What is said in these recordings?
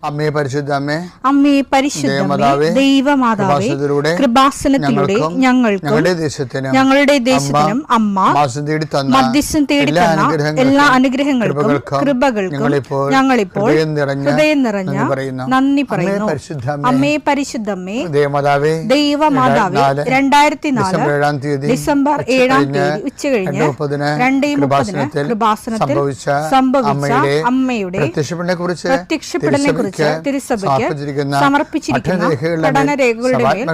അമ്മേ പരിശുദ്ധ അമ്മേ, അമ്മേ പരിശുദ്ധമേ, ദൈവമാതാവേ, കൃപാസനത്തിലൂടെ ഞങ്ങൾക്കും ഞങ്ങളുടെ ദേശത്തിനും അമ്മ മധ്യസ്ഥം തേടി തന്ന എല്ലാ അനുഗ്രഹങ്ങൾക്കും കൃപകൾക്കും ഞങ്ങളിപ്പോൾ ഹൃദയം നിറഞ്ഞ നന്ദി പറയുന്നു. അമ്മേ പരിശുദ്ധമ്മേ, ദൈവമാതാവേ, 2004 ഡിസംബർ 7 ഉച്ചകഴിഞ്ഞ് 2:30 കൃപാസനത്തിൽ സംഭവിച്ച അമ്മയുടെ പ്രത്യക്ഷപ്പെടലിനെ കുറിച്ച് തിരുസഭയ്ക്ക് സമർപ്പിച്ചിരിക്കുന്ന പഠനരേഖകളുടെ മേൽ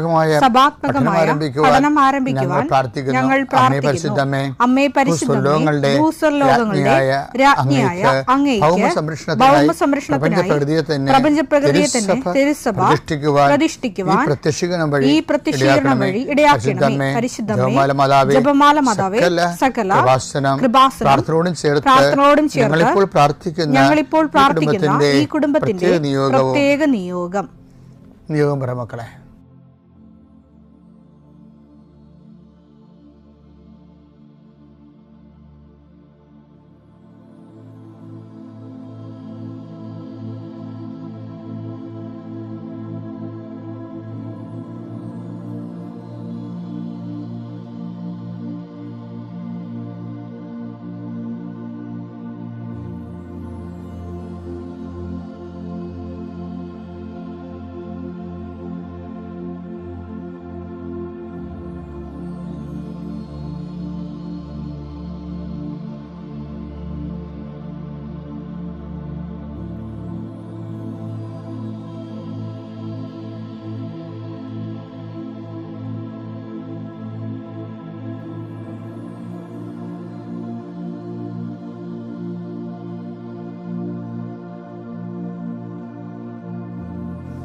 സഭാത്മകമായ പഠനം ആരംഭിക്കുവാൻ ഞങ്ങൾ പ്രാർത്ഥിക്കുന്നു. അമ്മേ പരിശുദ്ധമേ, ഭൂസ്വർലോകങ്ങളുടെ രാജ്ഞിയായ അങ്ങേയ്ക്ക് ഭൗമസംരക്ഷണത്തിനായി പ്രപഞ്ചപ്രകൃതിയെ തന്നെ തിരുസഭ പ്രതിഷ്ഠിക്കുവാൻ ഈ പ്രത്യക്ഷീകരണം വഴി ഇടയാക്കണമേ. പരിശുദ്ധമേ, ജപമാല മാതാവേ, സകല കൃപാസനം പ്രാർത്ഥനയോടും ചേർത്ത് ഞങ്ങളിപ്പോൾ പ്രാർത്ഥിക്കുന്ന ഈ കുടുംബത്തിന്റെ പ്രത്യേക നിയോഗം പറ മക്കളെ.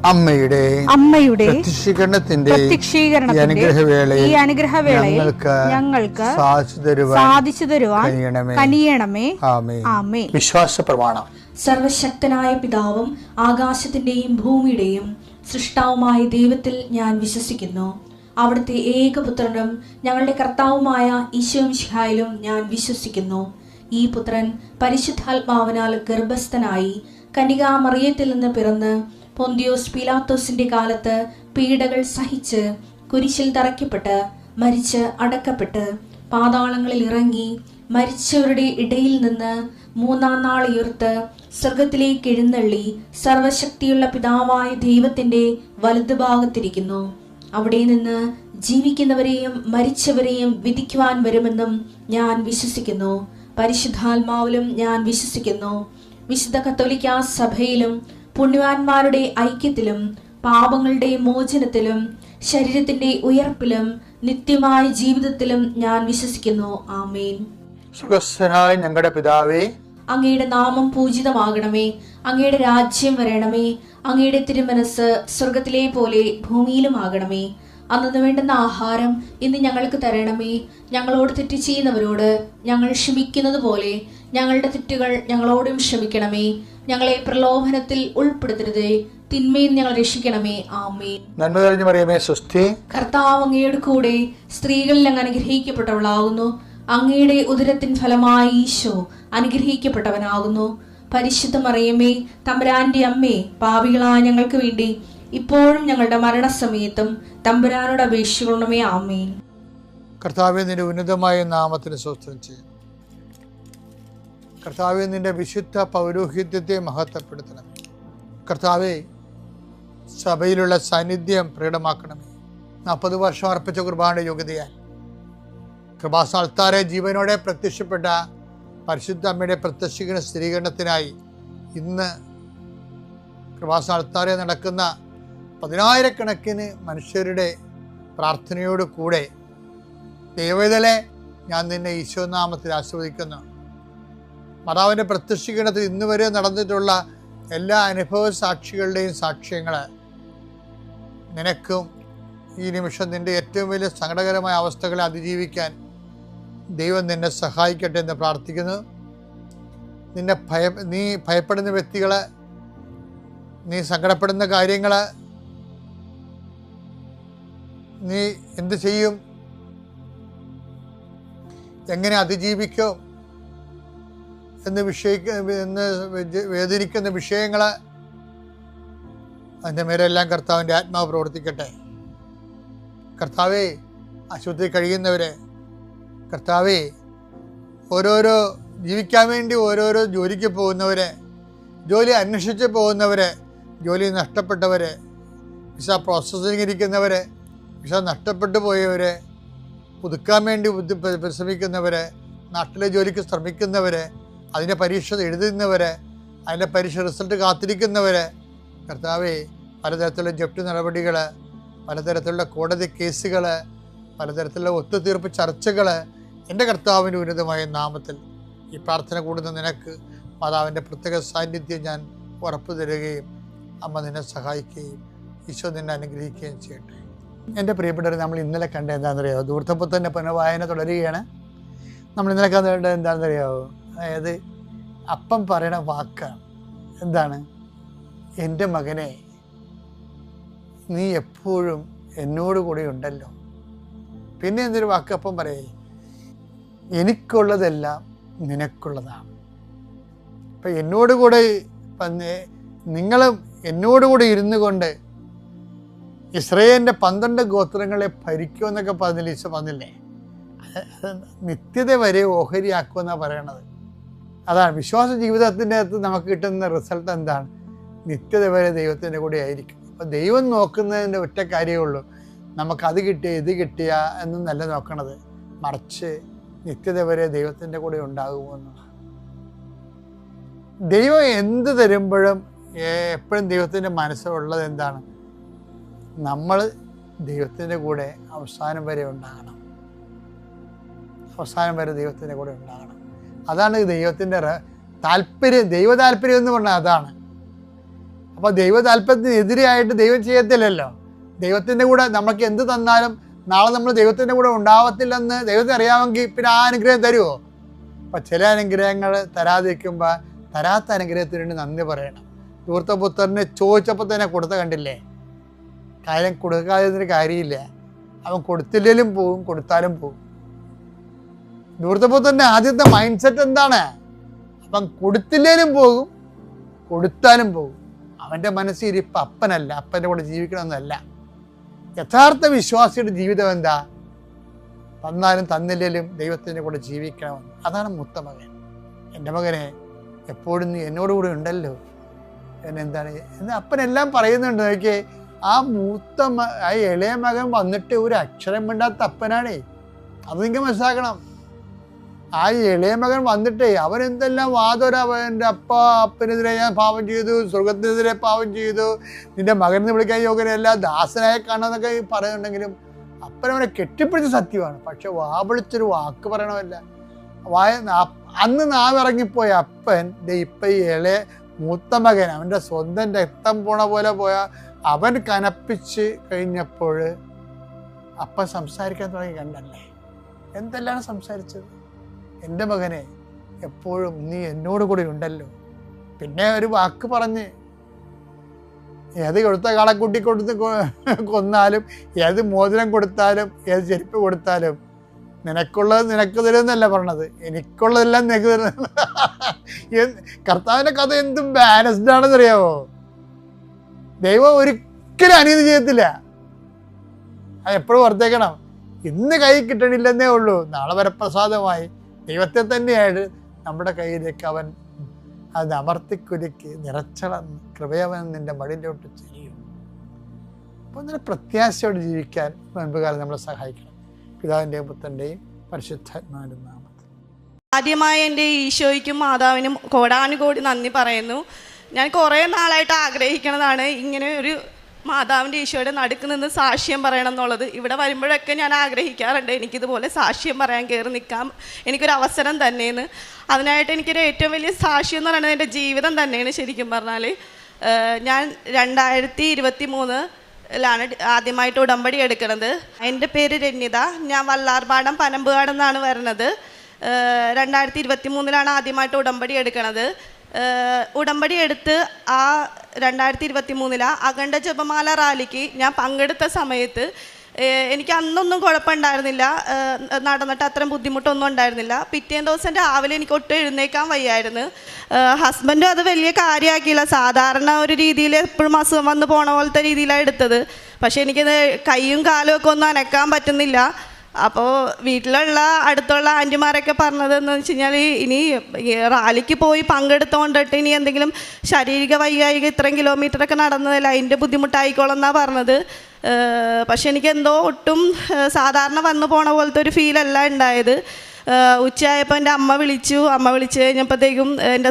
അമ്മയുടെ പ്രത്യക്ഷീകരണത്തിന്റെ ഈ അനുഗ്രഹവേളയിൽ ഞങ്ങൾക്ക് സാധിച്ചു തരുവാൻ കനിയണമേ. ആമേൻ. വിശ്വാസ പ്രമാണം. സർവശക്തനായ പിതാവും ആകാശത്തിന്റെയും ഭൂമിയുടെയും സൃഷ്ടാവുമായ ദൈവത്തിൽ ഞാൻ വിശ്വസിക്കുന്നു. അവിടുത്തെ ഏകപുത്രനും ഞങ്ങളുടെ കർത്താവുമായ ഈശോമിശിഹായിലും ഞാൻ വിശ്വസിക്കുന്നു. ഈ പുത്രൻ പരിശുദ്ധാത്മാവിനാൽ ഗർഭസ്ഥനായി കന്യകാമറിയത്തിൽ നിന്ന് പിറന്ന് പൊന്തിയോസ് പീലാത്തോസിന്റെ കാലത്ത് പീഡകൾ സഹിച്ച് കുരിശിൽ തറയ്ക്കപ്പെട്ട് മരിച്ച് അടക്കപ്പെട്ട് പാതാളങ്ങളിൽ ഇറങ്ങി മരിച്ചവരുടെ ഇടയിൽ നിന്ന് 3-ാം നാൾ ഉയർത്ത് സ്വർഗത്തിലേക്ക് എഴുന്നള്ളി സർവശക്തിയുള്ള പിതാവായ ദൈവത്തിന്റെ വലതുഭാഗത്തിരിക്കുന്നു. അവിടെ നിന്ന് ജീവിക്കുന്നവരെയും മരിച്ചവരെയും വിധിക്കുവാൻ വരുമെന്നും ഞാൻ വിശ്വസിക്കുന്നു. പരിശുദ്ധാത്മാവിലും ഞാൻ വിശ്വസിക്കുന്നു. വിശുദ്ധ കത്തോലിക്കാ സഭയിലും പുണ്യവാന്മാരുടെ ഐക്യത്തിലും പാപങ്ങളുടെ മോചനത്തിലും ശരീരത്തിന്റെ ഉയർപ്പിലും നിത്യമായ ജീവിതത്തിലും ഞാൻ വിശ്വസിക്കുന്നു. ആമേൻ. സുഖസ്ഥനായ ഞങ്ങളുടെ പിതാവേ, അങ്ങയുടെ നാമം പൂജിതമാകണമേ. അങ്ങയുടെ രാജ്യം വരണമേ. അങ്ങയുടെ തിരുമനസ് സ്വർഗത്തിലെ പോലെ ഭൂമിയിലും ആകണമേ. അന്നു വേണ്ടുന്ന ആഹാരം ഇന്ന് ഞങ്ങൾക്ക് തരണമേ. ഞങ്ങളോട് തെറ്റ് ചെയ്യുന്നവരോട് ഞങ്ങൾ ക്ഷമിക്കുന്നത് പോലെ ഞങ്ങളുടെ തെറ്റുകൾ ഞങ്ങളോടും ക്ഷമിക്കണമേ. ഞങ്ങളെ പ്രലോഭനത്തിൽ ഉൾപ്പെടുത്തരുതേ, തിന്മയിൽ ഞങ്ങൾ രക്ഷിക്കണമേ. ആമേൻ. നന്മ നിറഞ്ഞ മറിയമേ, സ്വസ്തി. കർത്താവ് അങ്ങയുടെ കൂടെ സ്ത്രീകളിൽ അങ്ങ് അനുഗ്രഹിക്കപ്പെട്ടവളാകുന്നു. അങ്ങയുടെ ഉദരത്തിൻ ഫലമായി ഈശോ അനുഗ്രഹിക്കപ്പെട്ടവനാകുന്നു. പരിശുദ്ധ മറിയമേ, തമ്പുരാന്റെ അമ്മേ, പാപികളായ ഞങ്ങൾക്ക് വേണ്ടി ഇപ്പോഴും ഞങ്ങളുടെ മരണസമയത്തും തമ്പുരാനോട് അപേക്ഷിക്കണമേ. ആമേൻ. കർത്താവേ, നിന്റെ ഉന്നതമായ നാമത്തിന് സ്തോത്രം ചെയ്യും. കർത്താവേ, നിന്റെ വിശുദ്ധ പൗരോഹിത്യത്തെ മഹത്വപ്പെടുത്തണം. കർത്താവേ, സഭയിലുള്ള സാന്നിധ്യം പ്രകടമാക്കണമേ. 40 വർഷം അർപ്പിച്ച കുർബാനയുടെ യോഗ്യതയാൽ കൃപാസ്ഥാനത്താരെ ജീവനോടെ പ്രത്യക്ഷപ്പെട്ട പരിശുദ്ധ അമ്മയുടെ പ്രത്യക്ഷീകരണ സ്ഥിരീകരണത്തിനായി ഇന്ന് കൃപാസ്ഥാനത്താരെ നടക്കുന്ന 10,000-കണക്കിന് മനുഷ്യരുടെ പ്രാർത്ഥനയോട് കൂടെ ദൈവവേദലെ ഞാൻ നിന്നെ ഈശോനാമത്തിൽ ആസ്വദിക്കുന്നു. മാതാവിൻ്റെ പ്രത്യക്ഷീകരണത്തിൽ ഇന്ന് വരെ നടന്നിട്ടുള്ള എല്ലാ അനുഭവ സാക്ഷികളുടെയും സാക്ഷ്യങ്ങൾ നിനക്കും ഈ നിമിഷം നിൻ്റെ ഏറ്റവും വലിയ സങ്കടകരമായ അവസ്ഥകളെ അതിജീവിക്കാൻ ദൈവം നിന്നെ സഹായിക്കട്ടെ എന്ന് പ്രാർത്ഥിക്കുന്നു. നീ ഭയപ്പെടുന്ന വ്യക്തികൾ, നീ സങ്കടപ്പെടുന്ന കാര്യങ്ങൾ, നീ എന്ത് ചെയ്യും, എങ്ങനെ അതിജീവിക്കും എന്ന് വേദനിക്കുന്ന വിഷയങ്ങൾ അതിൻ്റെ മേലെല്ലാം കർത്താവിൻ്റെ ആത്മാവ് പ്രവർത്തിക്കട്ടെ. കർത്താവേ, ആശുപത്രി കഴിയുന്നവരെ, കർത്താവേ, ഓരോരോ ജീവിക്കാൻ വേണ്ടി ഓരോരോ ജോലിക്ക് പോകുന്നവരെ, ജോലി അന്വേഷിച്ച് പോകുന്നവരെ, ജോലി നഷ്ടപ്പെട്ടവരെ, വിസ പ്രോസസ്സിംഗ് ഇരിക്കുന്നവരെ, വിസ നഷ്ടപ്പെട്ടു പോയവരെ, പുതുക്കാൻ വേണ്ടി പരിശ്രമിക്കുന്നവരെ, നാട്ടിലെ ജോലിക്ക് ശ്രമിക്കുന്നവരെ, അതിൻ്റെ പരീക്ഷ എഴുതുന്നവരെ, അതിൻ്റെ പരീക്ഷ റിസൾട്ട് കാത്തിരിക്കുന്നവരെ, കർത്താവേ, പലതരത്തിലുള്ള ജപ്തി നടപടികൾ, പലതരത്തിലുള്ള കോടതി കേസുകൾ, പലതരത്തിലുള്ള ഒത്തുതീർപ്പ് ചർച്ചകൾ, എൻ്റെ കർത്താവിൻ്റെ ഉന്നതമായ നാമത്തിൽ ഈ പ്രാർത്ഥന കൂടുന്ന നിനക്ക് മാതാവിൻ്റെ പ്രത്യേക സാന്നിധ്യം ഞാൻ ഉറപ്പു തരികയും അമ്മ നിന്നെ സഹായിക്കുകയും ഈശോ നിന്നെ അനുഗ്രഹിക്കുകയും ചെയ്യട്ടെ. എൻ്റെ പ്രിയപ്പെട്ടവർ, നമ്മൾ ഇന്നലെ കണ്ട എന്താണെന്നറിയാമോ? ധൂർത്തപുത്രൻ്റെ പുനർവായന തുടരുകയാണ്. നമ്മൾ ഇന്നലെ കണ്ടത് എന്താണെന്നറിയാമോ? അതായത് അപ്പം പറയണ വാക്കാണ്. എന്താണ്? എൻ്റെ മകനെ, നീ എപ്പോഴും എന്നോട് കൂടെ ഉണ്ടല്ലോ. പിന്നെ എന്തൊരു വാക്ക് അപ്പം പറയേ? എനിക്കുള്ളതെല്ലാം നിനക്കുള്ളതാണ്. അപ്പം എന്നോട് കൂടെ നിങ്ങളും എന്നോടുകൂടെ ഇരുന്നു കൊണ്ട് ഇസ്രായേലിൻ്റെ 12 ഗോത്രങ്ങളെ ഭരിക്കുമെന്നൊക്കെ പറഞ്ഞില്ല ഈശോ പറഞ്ഞില്ലേ? നിത്യത വരെ ഓഹരിയാക്കുമെന്നാണ് പറയണത്. അതാണ് വിശ്വാസ ജീവിതത്തിൻ്റെ അകത്ത് നമുക്ക് കിട്ടുന്ന റിസൾട്ട്. എന്താണ്? നിത്യത വരെ ദൈവത്തിൻ്റെ കൂടെ ആയിരിക്കും. അപ്പം ദൈവം നോക്കുന്നതിൻ്റെ ഒറ്റ കാര്യമേ ഉള്ളൂ, നമുക്കത് കിട്ടിയ ഇത് കിട്ടിയ എന്നല്ല നോക്കണത്, മറിച്ച് നിത്യത വരെ ദൈവത്തിൻ്റെ കൂടെ ഉണ്ടാകുമെന്നുള്ളതാണ്. ദൈവം എന്ത് തരുമ്പോഴും എപ്പോഴും ദൈവത്തിൻ്റെ മനസ്സിലുള്ളത് എന്താണ്? നമ്മൾ ദൈവത്തിൻ്റെ കൂടെ അവസാനം വരെ ഉണ്ടാകണം. അവസാനം വരെ ദൈവത്തിൻ്റെ കൂടെ ഉണ്ടാകണം. അതാണ് ദൈവത്തിൻ്റെ താല്പര്യം. ദൈവ താല്പര്യം എന്ന് പറഞ്ഞാൽ അതാണ്. അപ്പോൾ ദൈവ താല്പര്യത്തിനെതിരെയായിട്ട് ദൈവം ചെയ്യത്തില്ലല്ലോ. ദൈവത്തിൻ്റെ കൂടെ നമുക്ക് എന്ത് തന്നാലും നാളെ നമ്മൾ ദൈവത്തിൻ്റെ കൂടെ ഉണ്ടാവത്തില്ലെന്ന് ദൈവത്തിന് അറിയാമെങ്കിൽ പിന്നെ ആ അനുഗ്രഹം തരുമോ? അപ്പം ചില അനുഗ്രഹങ്ങൾ തരാതിരിക്കുമ്പോൾ തരാത്ത അനുഗ്രഹത്തിന് വേണ്ടി നന്ദി പറയണം. ധൂർത്തപുത്രന് ചോദിച്ചപ്പോൾ തന്നെ കൊടുത്ത കണ്ടില്ലേ? കാര്യം കൊടുക്കാതിരുന്നൊരു കാര്യമില്ല. അവൻ കൊടുത്തില്ലെങ്കിലും പോവും, കൊടുത്താലും പോവും. ധൂർത്തപുത്രൻ്റെ ആദ്യത്തെ മൈൻഡ് സെറ്റ് എന്താണ്? അപ്പം കൊടുത്തില്ലേലും പോകും, കൊടുത്താലും പോകും. അവൻ്റെ മനസ്സിരിപ്പം അപ്പനല്ല, അപ്പൻ്റെ കൂടെ ജീവിക്കണമെന്നല്ല. യഥാർത്ഥ വിശ്വാസിയുടെ ജീവിതം എന്താ? തന്നാലും തന്നില്ലേലും ദൈവത്തിൻ്റെ കൂടെ ജീവിക്കണമെന്ന്. അതാണ് മൂത്ത മകൻ. എൻ്റെ മകനെ, എപ്പോഴും നീ എന്നോടുകൂടി ഉണ്ടല്ലോ. എന്താണ് എന്ന് അപ്പനെല്ലാം പറയുന്നുണ്ട്. നോക്കിയേ, ആ ആ ഇളയ മകൻ വന്നിട്ട് ഒരു അക്ഷരം മിണ്ടാത്ത അപ്പനാണേ. അത് നിങ്ങൾക്ക് മനസ്സിലാക്കണം. ആ ഇളയ മകൻ വന്നിട്ടേ അവൻ എന്തെല്ലാം അവൻ്റെ അപ്പനെതിരെ ഞാൻ പാപം ചെയ്തു, സ്വർഗത്തിനെതിരെ പാപം ചെയ്തു, നിന്റെ മകനെന്ന് വിളിക്കാൻ യോഗ്യനല്ല, ദാസനായ കാണാന്നൊക്കെ പറയുന്നുണ്ടെങ്കിലും അപ്പനവനെ കെട്ടിപ്പിടിച്ച സത്യമാണ്. പക്ഷെ വിളിച്ചൊരു വാക്ക് പറയണമല്ല. അന്ന് നാവിറങ്ങിപ്പോയ അപ്പൻ ഇപ്പം ഈ ഇളയ മൂത്ത മകൻ, അവൻ്റെ സ്വന്തം രക്തം പോണ പോലെ പോയ അവൻ കനപ്പിച്ച് കഴിഞ്ഞപ്പോൾ അപ്പൻ സംസാരിക്കാൻ തുടങ്ങി. കണ്ടല്ലേ എന്തെല്ലാം സംസാരിച്ചത്? എൻ്റെ മകനെ, എപ്പോഴും നീ എന്നോട് കൂടി ഉണ്ടല്ലോ. പിന്നെ ഒരു വാക്ക് പറഞ്ഞ്, ഏത് കൊടുത്ത കാളക്കുട്ടി കൊടുത്ത് കൊന്നാലും, ഏത് മോതിരം കൊടുത്താലും, ഏത് ചെരുപ്പ് കൊടുത്താലും നിനക്കുള്ളത് നിനക്ക് തരുമെന്നല്ല പറഞ്ഞത്, എനിക്കുള്ളതെല്ലാം നിനക്ക് തരുന്നത്. കർത്താവിൻ്റെ കഥ എന്തും ബാലൻസ്ഡ് ആണെന്നറിയാമോ? ദൈവം ഒരിക്കലും അനീതി ചെയ്യത്തില്ല. അത് എപ്പോഴും ഓർത്തേക്കണം. ഇന്ന് കൈ കിട്ടണില്ലെന്നേ ഉള്ളൂ, നാളെ വരപ്രസാദമായി ദൈവത്തെ തന്നെയായിട്ട് നമ്മുടെ കയ്യിലേക്ക് അവൻ അത് അമർത്തിക്കുരുക്കി നിറച്ചള കൃപയവൻ നിന്റെ മടിയിലോട്ട് ചെയ്യും. അപ്പോൾ അങ്ങനെ പ്രത്യാശയോടെ ജീവിക്കാൻ മുൻപുകാലം നമ്മളെ സഹായിക്കണം. പിതാവിൻ്റെയും പുത്രൻ്റെയും പരിശുദ്ധാത്മാവിൻ്റെ നാമത്തിൽ. ആദ്യമായി എൻ്റെ ഈശോയ്ക്കും മാതാവിനും കോടാനുകോടി നന്ദി പറയുന്നു. ഞാൻ കുറേ നാളായിട്ട് ആഗ്രഹിക്കുന്നതാണ് ഇങ്ങനെ ഒരു മാതാവിൻ്റെ ഈശോയുടെ നടുക്ക് നിന്ന് സാക്ഷ്യം പറയണം എന്നുള്ളത്. ഇവിടെ വരുമ്പോഴൊക്കെ ഞാൻ ആഗ്രഹിക്കാറുണ്ട് എനിക്കിതുപോലെ സാക്ഷ്യം പറയാൻ കയറി നിൽക്കാം, എനിക്കൊരു അവസരം തന്നെയെന്ന്. അതിനായിട്ട് എനിക്കൊരു ഏറ്റവും വലിയ സാക്ഷ്യം എന്ന് പറയുന്നത് എൻ്റെ ജീവിതം തന്നെയാണ്. ശരിക്കും പറഞ്ഞാൽ ഞാൻ 2023 ആദ്യമായിട്ട് ഉടമ്പടി എടുക്കുന്നത്. എൻ്റെ പേര് രഞ്ജിത, ഞാൻ വല്ലാർപാടം പനമ്പുകാട് നിന്നാണ് വരുന്നത്. 2023 ആദ്യമായിട്ട് ഉടമ്പടി എടുക്കുന്നത്. ഉടമ്പടി എടുത്ത് ആ 2023 അഖണ്ഡ ജപമാല റാലിക്ക് ഞാൻ പങ്കെടുത്ത സമയത്ത് എനിക്ക് അന്നൊന്നും കുഴപ്പമുണ്ടായിരുന്നില്ല, നടന്നിട്ട് അത്രയും ബുദ്ധിമുട്ടൊന്നും ഉണ്ടായിരുന്നില്ല. പിറ്റേ ദിവസം രാവിലെ എനിക്ക് ഒട്ടും എഴുന്നേക്കാൻ വയ്യായിരുന്നു. ഹസ്ബൻഡും അത് വലിയ കാര്യമാക്കിയില്ല, സാധാരണ ഒരു രീതിയിൽ എപ്പോഴും അസുഖം വന്ന് പോണ പോലത്തെ രീതിയിലാണ് എടുത്തത്. പക്ഷേ എനിക്കത് കൈയും കാലും ഒക്കെ ഒന്നും അനക്കാൻ പറ്റുന്നില്ല. അപ്പോൾ വീട്ടിലുള്ള അടുത്തുള്ള ആൻറ്റിമാരൊക്കെ പറഞ്ഞതെന്ന് വെച്ച് കഴിഞ്ഞാൽ ഇനി റാലിക്ക് പോയി പങ്കെടുത്തുകൊണ്ടിട്ട് ഇനി എന്തെങ്കിലും ശാരീരിക വൈകാരിക ഇത്രയും കിലോമീറ്ററൊക്കെ നടന്നതല്ല, അതിൻ്റെ ബുദ്ധിമുട്ടായിക്കോളും എന്നാണ് പറഞ്ഞത്. പക്ഷെ എനിക്കെന്തോ ഒട്ടും സാധാരണ വന്നു പോണ പോലത്തെ ഒരു ഫീലല്ല ഉണ്ടായത്. ഉച്ചയായപ്പോൾ എൻ്റെ അമ്മ വിളിച്ച് കഴിഞ്ഞപ്പോഴത്തേക്കും എൻ്റെ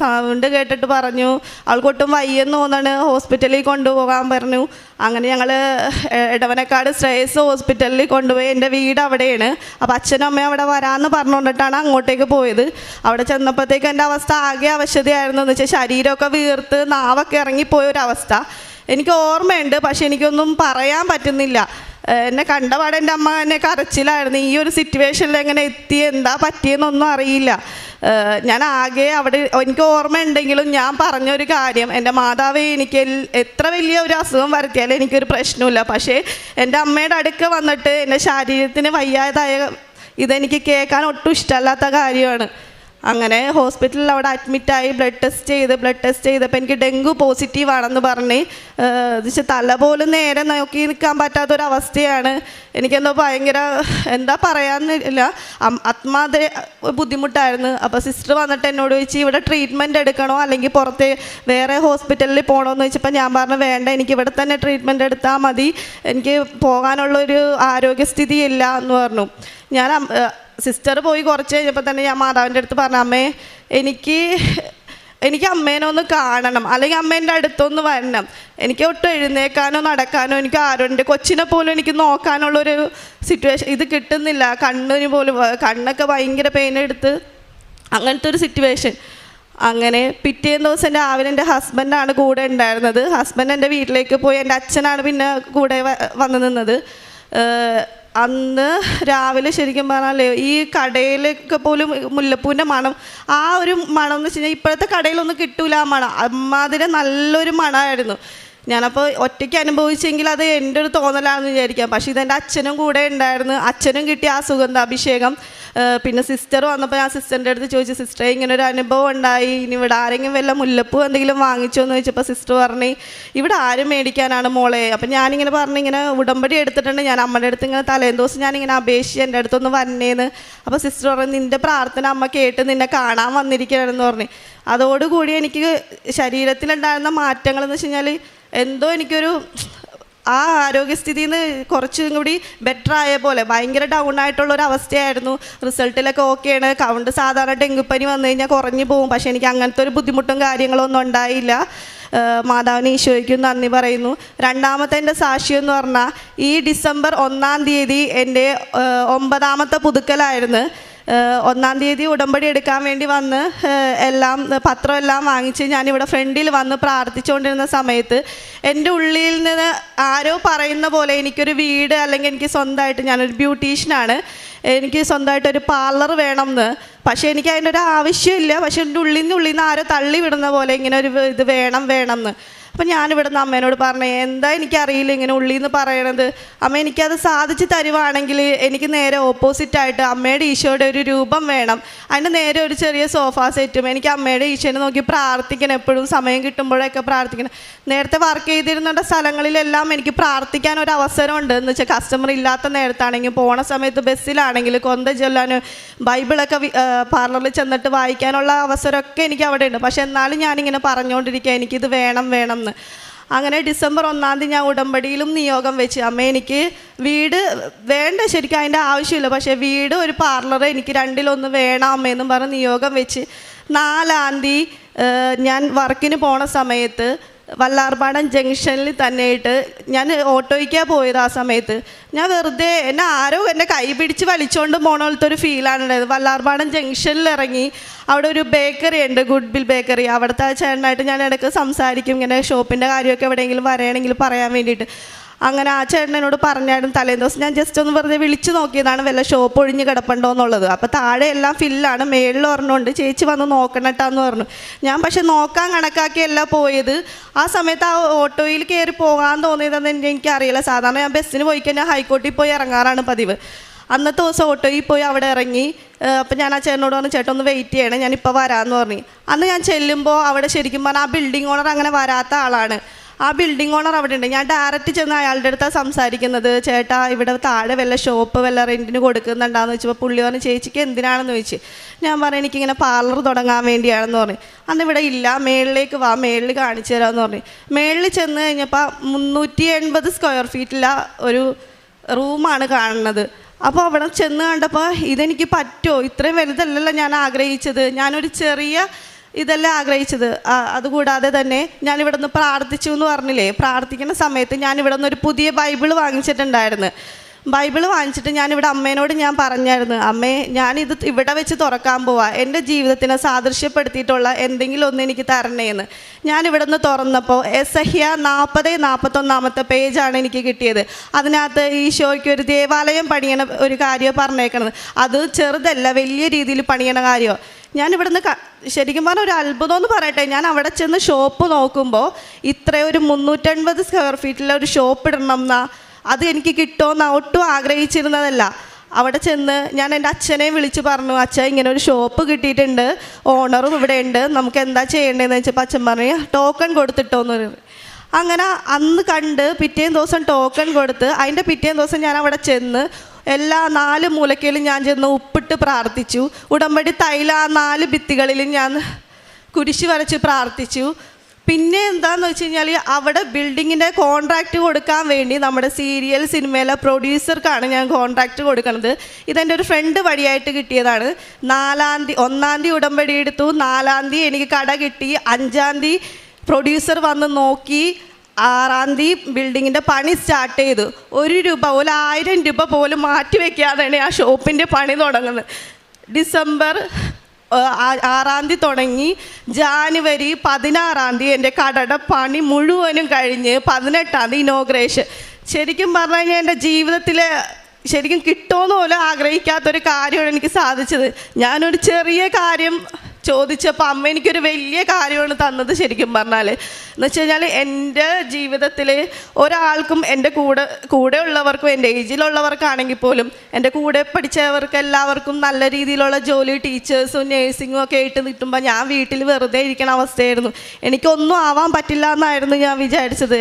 സൗണ്ട് കേട്ടിട്ട് പറഞ്ഞു അവൾക്കൊട്ടും വയ്യെന്ന് തോന്നാണ്, ഹോസ്പിറ്റലിൽ കൊണ്ടുപോകാൻ പറഞ്ഞു. അങ്ങനെ ഞങ്ങൾ എടവനക്കാട് ശ്രേയസ് ഹോസ്പിറ്റലിൽ കൊണ്ടുപോയി. എൻ്റെ വീട് അവിടെയാണ്. അപ്പോൾ അച്ഛനും അമ്മയും അവിടെ വരാമെന്ന് പറഞ്ഞുകൊണ്ടിട്ടാണ് അങ്ങോട്ടേക്ക് പോയത്. അവിടെ ചെന്നപ്പോഴത്തേക്ക് എൻ്റെ അവസ്ഥ ആകെ അവശതയായിരുന്നു. എന്ന് വെച്ചാൽ ശരീരമൊക്കെ വീർത്ത് നാവൊക്കെ ഇറങ്ങിപ്പോയൊരവസ്ഥ എനിക്ക് ഓർമ്മയുണ്ട്. പക്ഷെ എനിക്കൊന്നും പറയാൻ പറ്റുന്നില്ല. എന്നെ കണ്ടപാടെ എൻ്റെ അമ്മ എന്നെ കരച്ചിലായിരുന്നു. ഈ ഒരു സിറ്റുവേഷനിൽ എങ്ങനെ എത്തി, എന്താ പറ്റിയെന്നൊന്നും അറിയില്ല. ഞാൻ ആകെ അവിടെ എനിക്ക് ഓർമ്മയുണ്ടെങ്കിലും ഞാൻ പറഞ്ഞൊരു കാര്യം, എൻ്റെ മാതാവേ എനിക്ക് എത്ര വലിയ ഒരു അസുഖം വരുത്തിയാലും എനിക്കൊരു പ്രശ്നമില്ല, പക്ഷേ എൻ്റെ അമ്മയുടെ അടുക്ക വന്നിട്ട് എൻ്റെ ശരീരത്തിന് വയ്യാതായ ഇതെനിക്ക് കേൾക്കാൻ ഒട്ടും ഇഷ്ടമല്ലാത്ത കാര്യമാണ്. അങ്ങനെ ഹോസ്പിറ്റലിൽ അവിടെ അഡ്മിറ്റായി ബ്ലഡ് ടെസ്റ്റ് ചെയ്തപ്പോൾ എനിക്ക് ഡെങ്കു പോസിറ്റീവാണെന്ന് പറഞ്ഞ് തല പോലും നേരെ നോക്കി നിൽക്കാൻ പറ്റാത്തൊരവസ്ഥയാണ്. എനിക്കെന്തോ ഭയങ്കര എന്താ പറയാന്നില്ല, ആത്മാർത്ഥ ബുദ്ധിമുട്ടായിരുന്നു. അപ്പോൾ സിസ്റ്റർ വന്നിട്ട് എന്നോട് ചോദിച്ചു ഇവിടെ ട്രീറ്റ്മെൻറ്റ് എടുക്കണോ അല്ലെങ്കിൽ പുറത്ത് വേറെ ഹോസ്പിറ്റലിൽ പോകണമെന്ന് ചോദിച്ചപ്പോൾ ഞാൻ പറഞ്ഞു വേണ്ട, എനിക്ക് ഇവിടെ തന്നെ ട്രീറ്റ്മെൻറ്റ് എടുത്താൽ മതി, എനിക്ക് പോകാനുള്ളൊരു ആരോഗ്യസ്ഥിതി ഇല്ല എന്ന് പറഞ്ഞു. ഞാൻ സിസ്റ്റർ പോയി കുറച്ച് കഴിഞ്ഞപ്പോൾ തന്നെ ഞാൻ മാതാവിൻ്റെ അടുത്ത് പറഞ്ഞു അമ്മേ എനിക്ക് അമ്മേനെ ഒന്ന് കാണണം, അല്ലെങ്കിൽ അമ്മേൻ്റെ അടുത്തൊന്ന് വരണം. എനിക്ക് ഒട്ടും എഴുന്നേക്കാനോ നടക്കാനോ എനിക്ക് ആരും എൻ്റെ കൊച്ചിനെ പോലും എനിക്ക് നോക്കാനുള്ളൊരു സിറ്റുവേഷൻ ഇത് കിട്ടുന്നില്ല. കണ്ണിന് പോലും കണ്ണൊക്കെ ഭയങ്കര പെയിൻ എടുത്ത് അങ്ങനത്തെ ഒരു സിറ്റുവേഷൻ. അങ്ങനെ പിറ്റേ ദിവസം രാവിലെ എൻ്റെ ഹസ്ബൻഡാണ് കൂടെ ഉണ്ടായിരുന്നത്. ഹസ്ബൻഡ് എൻ്റെ വീട്ടിലേക്ക് പോയി, എൻ്റെ അച്ഛനാണ് പിന്നെ കൂടെ വന്നു നിന്നത്. അന്ന് രാവിലെ ശരിക്കും പറഞ്ഞാൽ ഈ കടയിലൊക്കെ പോലും മുല്ലപ്പൂവിൻ്റെ മണം, ആ ഒരു മണം എന്ന് വെച്ച് കഴിഞ്ഞാൽ ഇപ്പോഴത്തെ കടയിലൊന്നും കിട്ടൂല ആ മണം, അമ്മാതിരെ നല്ലൊരു മണമായിരുന്നു. ഞാനപ്പോൾ ഒറ്റയ്ക്ക് അനുഭവിച്ചെങ്കിൽ അത് എൻ്റെ ഒരു തോന്നലാണെന്ന് വിചാരിക്കാം. പക്ഷേ ഇതെൻ്റെ അച്ഛനും കൂടെ ഉണ്ടായിരുന്നു. അച്ഛനും കിട്ടിയ ആ സുഗന്ധാഭിഷേകം. പിന്നെ സിസ്റ്റർ വന്നപ്പോൾ ഞാൻ സിസ്റ്ററിൻ്റെ അടുത്ത് ചോദിച്ചു സിസ്റ്ററെ ഇങ്ങനെ ഒരു അനുഭവം ഉണ്ടായി, ഇനി ഇവിടെ ആരെങ്കിലും വല്ല മുല്ലപ്പൂ എന്തെങ്കിലും വാങ്ങിച്ചോ എന്ന് ചോദിച്ചപ്പോൾ സിസ്റ്റർ പറഞ്ഞു ഇവിടെ ആരും മേടിക്കാനാണ് മോളെ. അപ്പം ഞാനിങ്ങനെ പറഞ്ഞു ഇങ്ങനെ ഉടമ്പടി എടുത്തിട്ടുണ്ട്, ഞാൻ അമ്മയുടെ അടുത്ത് ഇങ്ങനെ തലേന്ന് ദിവസം ഞാനിങ്ങനെ അപേക്ഷിച്ച് എൻ്റെ അടുത്തൊന്ന് വന്നേന്ന്. അപ്പോൾ സിസ്റ്റർ പറഞ്ഞു നിൻ്റെ പ്രാർത്ഥന അമ്മ കേട്ട് നിന്നെ കാണാൻ വന്നിരിക്കുകയാണെന്ന് പറഞ്ഞു. അതോടുകൂടി എനിക്ക് ശരീരത്തിലുണ്ടായിരുന്ന മാറ്റങ്ങളെന്ന് വെച്ച് കഴിഞ്ഞാൽ എന്തോ എനിക്കൊരു ആ ആരോഗ്യസ്ഥിതിയിൽ നിന്ന് കുറച്ചും കൂടി ബെറ്റർ ആയ പോലെ, ഭയങ്കര ഡൗൺ ആയിട്ടുള്ളൊരവസ്ഥയായിരുന്നു. റിസൾട്ടിലൊക്കെ ഓക്കെയാണ്, കൗണ്ട് സാധാരണ ഡെങ്കിപ്പനി വന്നു കഴിഞ്ഞാൽ കുറഞ്ഞു പോകും, പക്ഷേ എനിക്ക് അങ്ങനത്തെ ഒരു ബുദ്ധിമുട്ടും കാര്യങ്ങളൊന്നും ഉണ്ടായില്ല. മാതാവിന് ഈശോയ്ക്കും നന്ദി പറയുന്നു. രണ്ടാമത്തെ എൻ്റെ സാക്ഷ്യം എന്ന് പറഞ്ഞാൽ ഈ ഡിസംബർ 1-ാം തീയതി എൻ്റെ 9ാമത്തെ പുതുക്കലായിരുന്നു. 1-ാം തീയതി ഉടമ്പടി എടുക്കാൻ വേണ്ടി വന്ന് പത്രം എല്ലാം വാങ്ങിച്ച് ഞാനിവിടെ ഫ്രണ്ടിൽ വന്ന് പ്രാർത്ഥിച്ചുകൊണ്ടിരുന്ന സമയത്ത് എൻ്റെ ഉള്ളിൽ നിന്ന് ആരോ പറയുന്ന പോലെ എനിക്കൊരു വീട്, അല്ലെങ്കിൽ എനിക്ക് സ്വന്തമായിട്ട്, ഞാനൊരു ബ്യൂട്ടീഷ്യനാണ്, എനിക്ക് സ്വന്തമായിട്ടൊരു പാർലർ വേണമെന്ന്. പക്ഷേ എനിക്ക് അതിൻ്റെ ഒരു ആവശ്യമില്ല, പക്ഷേ എൻ്റെ ഉള്ളിൽ നിന്ന് ആരോ തള്ളി വിടുന്ന പോലെ ഇങ്ങനെ ഒരു ഇത് വേണമെന്ന്. അപ്പം ഞാനിവിടുന്ന് അമ്മേനോട് പറഞ്ഞു എന്താ എനിക്കറിയില്ല ഇങ്ങനെ ഉള്ളിൽ നിന്ന് പറയണത്, അമ്മ എനിക്കത് സാധിച്ചു തരുവാണെങ്കിൽ എനിക്ക് നേരെ ഓപ്പോസിറ്റായിട്ട് അമ്മയുടെ ഈശോയുടെ ഒരു രൂപം വേണം, അതിൻ്റെ നേരെ ഒരു ചെറിയ സോഫ സെറ്റും, എനിക്ക് അമ്മയുടെ ഈശോനെ നോക്കി പ്രാർത്ഥിക്കണം, എപ്പോഴും സമയം കിട്ടുമ്പോഴൊക്കെ പ്രാർത്ഥിക്കണം. നേരത്തെ വർക്ക് ചെയ്തിരുന്ന സ്ഥലങ്ങളിലെല്ലാം എനിക്ക് പ്രാർത്ഥിക്കാൻ ഒരു അവസരമുണ്ട്. എന്ന് വെച്ചാൽ കസ്റ്റമർ ഇല്ലാത്ത നേരത്താണെങ്കിൽ, പോണ സമയത്ത് ബസ്സിലാണെങ്കിൽ കൊന്ത ചൊല്ലാനും ബൈബിളൊക്കെ പാർലറിൽ ചെന്നിട്ട് വായിക്കാനുള്ള അവസരമൊക്കെ എനിക്ക് അവിടെ ഉണ്ട്. പക്ഷെ എന്നാലും ഞാനിങ്ങനെ പറഞ്ഞുകൊണ്ടിരിക്കുക എനിക്കിത് വേണം എന്ന്. അങ്ങനെ ഡിസംബർ 1-ാം തീയതി ഞാൻ ഉടമ്പടിയിലും നിയോഗം വെച്ച് അമ്മ എനിക്ക് വീട് വേണ്ട, ശരിക്കും അതിൻ്റെ ആവശ്യമില്ല, പക്ഷേ വീട് ഒരു പാർലർ എനിക്ക് രണ്ടിലൊന്ന് വേണം അമ്മയെന്നും പറഞ്ഞ് നിയോഗം വെച്ച് 4-ാം തീയതി ഞാൻ വർക്കിന് പോണ സമയത്ത് വല്ലാർപാടം ജംഗ്ഷനിൽ തന്നെയിട്ട് ഞാൻ ഓട്ടോയ്ക്കാണ് പോയത്. ആ സമയത്ത് ഞാൻ വെറുതെ എന്നെ ആരോ എൻ്റെ കൈ പിടിച്ച് വലിച്ചുകൊണ്ട് പോണ പോലത്തെ ഒരു ഫീലാണ് ഉണ്ടായത്. വല്ലാർപാടം ജംഗ്ഷനിൽ ഇറങ്ങി അവിടെ ഒരു ബേക്കറി ഉണ്ട്, ഗുഡ് ബിൽ ബേക്കറി. അവിടുത്തെ ചേട്ടനായിട്ട് ഞാൻ ഇടയ്ക്ക് സംസാരിക്കും, ഇങ്ങനെ ഷോപ്പിൻ്റെ കാര്യമൊക്കെ എവിടെയെങ്കിലും വരണമെങ്കിൽ പറയാൻ വേണ്ടിയിട്ട്. അങ്ങനെ ആ ചേട്ടൻ എന്നോട് പറഞ്ഞായിരുന്നു തലേന്ന് ദിവസം. ഞാൻ ജസ്റ്റ് ഒന്ന് വെറുതെ വിളിച്ചു നോക്കിയതാണ് വല്ല ഷോപ്പ് ഒഴിഞ്ഞ് കിടപ്പുണ്ടോ എന്നുള്ളത്. അപ്പോൾ താഴെ എല്ലാം ഫില്ലാണ്, മേളിൽ പറഞ്ഞുകൊണ്ട് ചേച്ചി വന്ന് നോക്കണട്ടാന്ന് പറഞ്ഞു. ഞാൻ പക്ഷെ നോക്കാൻ കണക്കാക്കിയല്ല പോയത്. ആ സമയത്ത് ആ ഓട്ടോയിൽ കയറി പോകാൻ തോന്നിയതെന്ന് എനിക്കറിയില്ല. സാധാരണ ഞാൻ ബസ്സിന് പോയി കഴിഞ്ഞാൽ ഹൈക്കോർട്ടിൽ പോയി ഇറങ്ങാറാണ് പതിവ്. അന്നത്തെ ദിവസം ഓട്ടോയിൽ പോയി അവിടെ ഇറങ്ങി. അപ്പം ഞാൻ ആ ചേട്ടനോട് പറഞ്ഞു, ചേട്ടൻ ഒന്ന് വെയിറ്റ് ചെയ്യണേ, ഞാനിപ്പോൾ വരാമെന്ന് പറഞ്ഞു. അന്ന് ഞാൻ ചെല്ലുമ്പോൾ അവിടെ ശരിക്കും പറഞ്ഞാൽ ആ ബിൽഡിംഗ് ഓണർ അങ്ങനെ വരാത്ത ആളാണ്. ആ ബിൽഡിംഗ് ഓണർ അവിടെ ഉണ്ട്. ഞാൻ ഡയറക്റ്റ് ചെന്ന് അയാളുടെ അടുത്താണ് സംസാരിക്കുന്നത്. ചേട്ടാ ഇവിടെ താഴെ വല്ല ഷോപ്പ് വല്ല റെൻറ്റിന് കൊടുക്കുന്നുണ്ടാന്ന് ചോദിച്ചപ്പോൾ പുള്ളി പറഞ്ഞു, ചേച്ചിക്ക് എന്തിനാണെന്ന് ചോദിച്ചു. ഞാൻ പറഞ്ഞു, എനിക്കിങ്ങനെ പാർലർ തുടങ്ങാൻ വേണ്ടിയാണെന്ന് പറഞ്ഞു. അന്ന് ഇവിടെ ഇല്ല, മേളിലേക്ക് വാ, മേളിൽ കാണിച്ചു തരാമെന്ന് പറഞ്ഞു. മേളിൽ ചെന്ന് കഴിഞ്ഞപ്പോൾ 380 സ്ക്വയർ ഫീറ്റിലെ ഒരു റൂമാണ് കാണുന്നത്. അപ്പോൾ അവിടെ ചെന്ന് കണ്ടപ്പോൾ ഇതെനിക്ക് പറ്റുമോ, ഇത്രയും വലുതല്ലല്ലോ ഞാൻ ആഗ്രഹിച്ചത്, ഞാനൊരു ചെറിയ ഇതല്ല ആഗ്രഹിച്ചത്. അതുകൂടാതെ തന്നെ ഞാനിവിടെ നിന്ന് പ്രാർത്ഥിച്ചു എന്ന് പറഞ്ഞില്ലേ, പ്രാർത്ഥിക്കുന്ന സമയത്ത് ഞാനിവിടെ നിന്ന് ഒരു പുതിയ ബൈബിൾ വാങ്ങിച്ചിട്ടുണ്ടായിരുന്നു. ബൈബിൾ വാങ്ങിച്ചിട്ട് ഞാനിവിടെ അമ്മേനോട് ഞാൻ പറഞ്ഞായിരുന്നു, അമ്മേ ഞാനിത് ഇവിടെ വെച്ച് തുറക്കാൻ പോവാ, എൻ്റെ ജീവിതത്തിനെ സാദൃശ്യപ്പെടുത്തിയിട്ടുള്ള എന്തെങ്കിലും ഒന്ന് എനിക്ക് തരണേന്ന്. ഞാനിവിടെ നിന്ന് തുറന്നപ്പോൾ എസഹ്യ 40-41 പേജാണ് എനിക്ക് കിട്ടിയത്. അതിനകത്ത് ഈശോയ്ക്ക് ഒരു ദേവാലയം പണിയണ ഒരു കാര്യം പറഞ്ഞേക്കണത്. അത് ചെറുതല്ല, വലിയ രീതിയിൽ പണിയണ കാര്യമോ. ഞാനിവിടുന്ന് ശരിക്കും പറഞ്ഞാൽ ഒരു അത്ഭുതം എന്ന് പറയട്ടെ, ഞാൻ അവിടെ ചെന്ന് ഷോപ്പ് നോക്കുമ്പോൾ ഇത്രയൊരു 380 സ്ക്വയർ ഫീറ്റിലെ ഒരു ഷോപ്പ് ഇടണം എന്നാ അത് എനിക്ക് കിട്ടുമെന്ന് ഒട്ടും ആഗ്രഹിച്ചിരുന്നതല്ല. അവിടെ ചെന്ന് ഞാൻ എൻ്റെ അച്ഛനെ വിളിച്ച് പറഞ്ഞു, അച്ഛൻ ഇങ്ങനെ ഒരു ഷോപ്പ് കിട്ടിയിട്ടുണ്ട്, ഓണറും ഇവിടെ ഉണ്ട്, നമുക്ക് എന്താ ചെയ്യേണ്ടതെന്ന് വെച്ചപ്പോൾ അച്ഛൻ പറഞ്ഞു ടോക്കൺ കൊടുത്തിട്ടോന്ന് പറഞ്ഞു. അങ്ങനെ അന്ന് കണ്ട് പിറ്റേന്ന് ദിവസം ടോക്കൺ കൊടുത്ത് അതിൻ്റെ പിറ്റേന്ന് ദിവസം ഞാൻ അവിടെ ചെന്ന് എല്ലാ 4 മൂലക്കയിലും ഞാൻ ചെന്ന് ഉപ്പിട്ട് പ്രാർത്ഥിച്ചു. ഉടമ്പടി തൈല ആ 4 ഭിത്തികളിലും ഞാൻ കുരിശ് വരച്ച് പ്രാർത്ഥിച്ചു. പിന്നെ എന്താണെന്ന് വെച്ച് കഴിഞ്ഞാൽ അവിടെ ബിൽഡിങ്ങിൻ്റെ കോൺട്രാക്റ്റ് കൊടുക്കാൻ വേണ്ടി നമ്മുടെ സീരിയൽ സിനിമയിലെ പ്രൊഡ്യൂസർക്കാണ് ഞാൻ കോൺട്രാക്റ്റ് കൊടുക്കുന്നത്. ഇതെൻ്റെ ഒരു ഫ്രണ്ട് വഴിയായിട്ട് കിട്ടിയതാണ്. 1-ാം തീയതി ഉടമ്പടി എടുത്തു, 4-ാം തീയതി എനിക്ക് കട കിട്ടി, 5-ാം തീയതി പ്രൊഡ്യൂസർ വന്ന് നോക്കി, 6-ാം തീയതി ബിൽഡിങ്ങിൻ്റെ പണി സ്റ്റാർട്ട് ചെയ്തു. 1 രൂപ 1000 രൂപ പോലും മാറ്റി വയ്ക്കാതെയാണ് ആ ഷോപ്പിൻ്റെ പണി തുടങ്ങുന്നത്. ഡിസംബർ 6-ാം തീയതി തുടങ്ങി ജാനുവരി 16-ാം തീയതി എൻ്റെ കടയുടെ പണി മുഴുവനും കഴിഞ്ഞ് 18-ാം തീയതി ഇനോഗ്രേഷൻ. ശരിക്കും പറഞ്ഞു കഴിഞ്ഞാൽ എൻ്റെ ജീവിതത്തിലെ ശരിക്കും കിട്ടുമെന്ന് പോലും ആഗ്രഹിക്കാത്തൊരു കാര്യമാണ് എനിക്ക് സാധിച്ചത്. ഞാനൊരു ചെറിയ കാര്യം ചോദിച്ചപ്പോൾ അമ്മ എനിക്കൊരു വലിയ കാര്യമാണ് തന്നത്. ശരിക്കും പറഞ്ഞാൽ എന്ന് വെച്ച് കഴിഞ്ഞാൽ എൻ്റെ ജീവിതത്തിൽ ഒരാൾക്കും എൻ്റെ കൂടെ ഉള്ളവർക്കും എൻ്റെ ഏജിലുള്ളവർക്കാണെങ്കിൽ പോലും എൻ്റെ കൂടെ പഠിച്ചവർക്ക് എല്ലാവർക്കും നല്ല രീതിയിലുള്ള ജോലി, ടീച്ചേഴ്സും നേഴ്സിങ്ങും ഒക്കെ ആയിട്ട് നിൽക്കുമ്പോൾ ഞാൻ വീട്ടിൽ വെറുതെ ഇരിക്കണ അവസ്ഥയായിരുന്നു. എനിക്കൊന്നും ആവാൻ പറ്റില്ല എന്നായിരുന്നു ഞാൻ വിചാരിച്ചത്.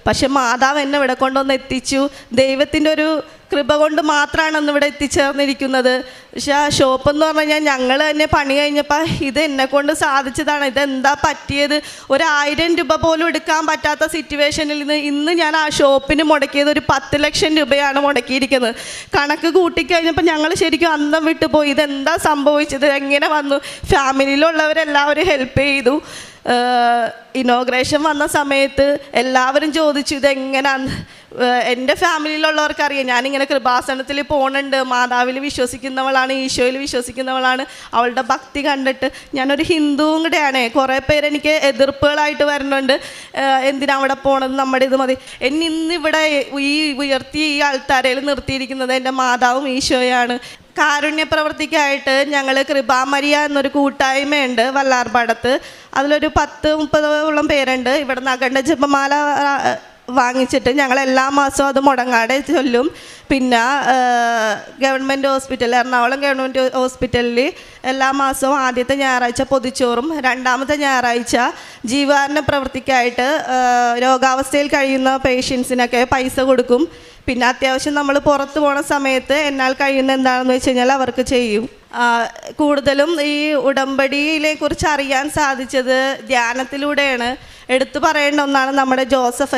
പക്ഷെ മാതാവ് എന്നെ ഇവിടെ കൊണ്ടുവന്ന് എത്തിച്ചു. ദൈവത്തിൻ്റെ ഒരു കൃപ കൊണ്ട് മാത്രമാണ് അന്ന് ഇവിടെ എത്തിച്ചേർന്നിരിക്കുന്നത്. പക്ഷെ ആ ഷോപ്പെന്ന് പറഞ്ഞു കഴിഞ്ഞാൽ ഞങ്ങൾ തന്നെ പണി കഴിഞ്ഞപ്പോൾ ഇത് എന്നെക്കൊണ്ട് സാധിച്ചതാണ്. ഇതെന്താ പറ്റിയത്, 1000 രൂപ പോലും എടുക്കാൻ പറ്റാത്ത സിറ്റുവേഷനിൽ നിന്ന് ഇന്ന് ഞാൻ ആ ഷോപ്പിന് മുടക്കിയത് ഒരു 10 ലക്ഷം രൂപയാണ് മുടക്കിയിരിക്കുന്നത്. കണക്ക് കൂട്ടിക്കഴിഞ്ഞപ്പോൾ ഞങ്ങൾ ശരിക്കും അന്തം വിട്ടു പോയി. ഇതെന്താ സംഭവിച്ചത്, എങ്ങനെ വന്നു? ഫാമിലിയിലുള്ളവരെല്ലാവരും ഹെൽപ്പ് ചെയ്തു. ഇനോഗ്രേഷൻ വന്ന സമയത്ത് എല്ലാവരും ചോദിച്ചു ഇതെങ്ങനെയാന്ന്. എൻ്റെ ഫാമിലിയിലുള്ളവർക്കറിയാം ഞാനിങ്ങനെ കൃപാസനത്തിൽ പോകുന്നുണ്ട്, മാതാവിൽ വിശ്വസിക്കുന്നവളാണ്, ഈശോയിൽ വിശ്വസിക്കുന്നവളാണ്. അവളുടെ ഭക്തി കണ്ടിട്ട് ഞാനൊരു ഹിന്ദുവും കൂടെയാണ്. കുറേ പേര് എനിക്ക് എതിർപ്പുകളായിട്ട് വരുന്നുണ്ട്, എന്തിനാ അവിടെ പോണത്, നമ്മുടെ ഇത് മതി. എന്നെ ഇന്നിവിടെ ഉയർത്തി ഈ ആൾത്താരയിൽ നിർത്തിയിരിക്കുന്നത് എൻ്റെ മാതാവും ഈശോയാണ്. കാരുണ്യ പ്രവർത്തിക്കായിട്ട് ഞങ്ങൾ കൃപാമരിയ എന്നൊരു കൂട്ടായ്മയുണ്ട് വല്ലാർപാടത്ത്. അതിലൊരു 10-30ഓളം പേരുണ്ട്. ഇവിടെ നിന്ന് അഖണ്ഡ ജപമാല വാങ്ങിച്ചിട്ട് ഞങ്ങൾ എല്ലാ മാസവും അത് മുടങ്ങാതെ ചൊല്ലും. പിന്നെ ഗവൺമെൻറ് ഹോസ്പിറ്റൽ, എറണാകുളം ഗവൺമെൻറ് ഹോസ്പിറ്റലിൽ എല്ലാ മാസവും ആദ്യത്തെ ഞായറാഴ്ച പൊതിച്ചോറും 2ാമത്തെ ഞായറാഴ്ച ജീവകാരുണ്യ പ്രവർത്തിക്കായിട്ട് രോഗാവസ്ഥയിൽ കഴിയുന്ന പേഷ്യൻസിനൊക്കെ പൈസ കൊടുക്കും. പിന്നെ അത്യാവശ്യം നമ്മൾ പുറത്ത് പോണ സമയത്ത് എന്നാൽ കഴിയുന്ന എന്താണെന്ന് വെച്ച് കഴിഞ്ഞാൽ അവർക്ക് ചെയ്യും. കൂടുതലും ഈ ഉടമ്പടിയെ കുറിച്ച് അറിയാൻ സാധിച്ചത് ധ്യാനത്തിലൂടെയാണ്. എടുത്തു പറയേണ്ട ഒന്നാണ് നമ്മുടെ ജോസഫ്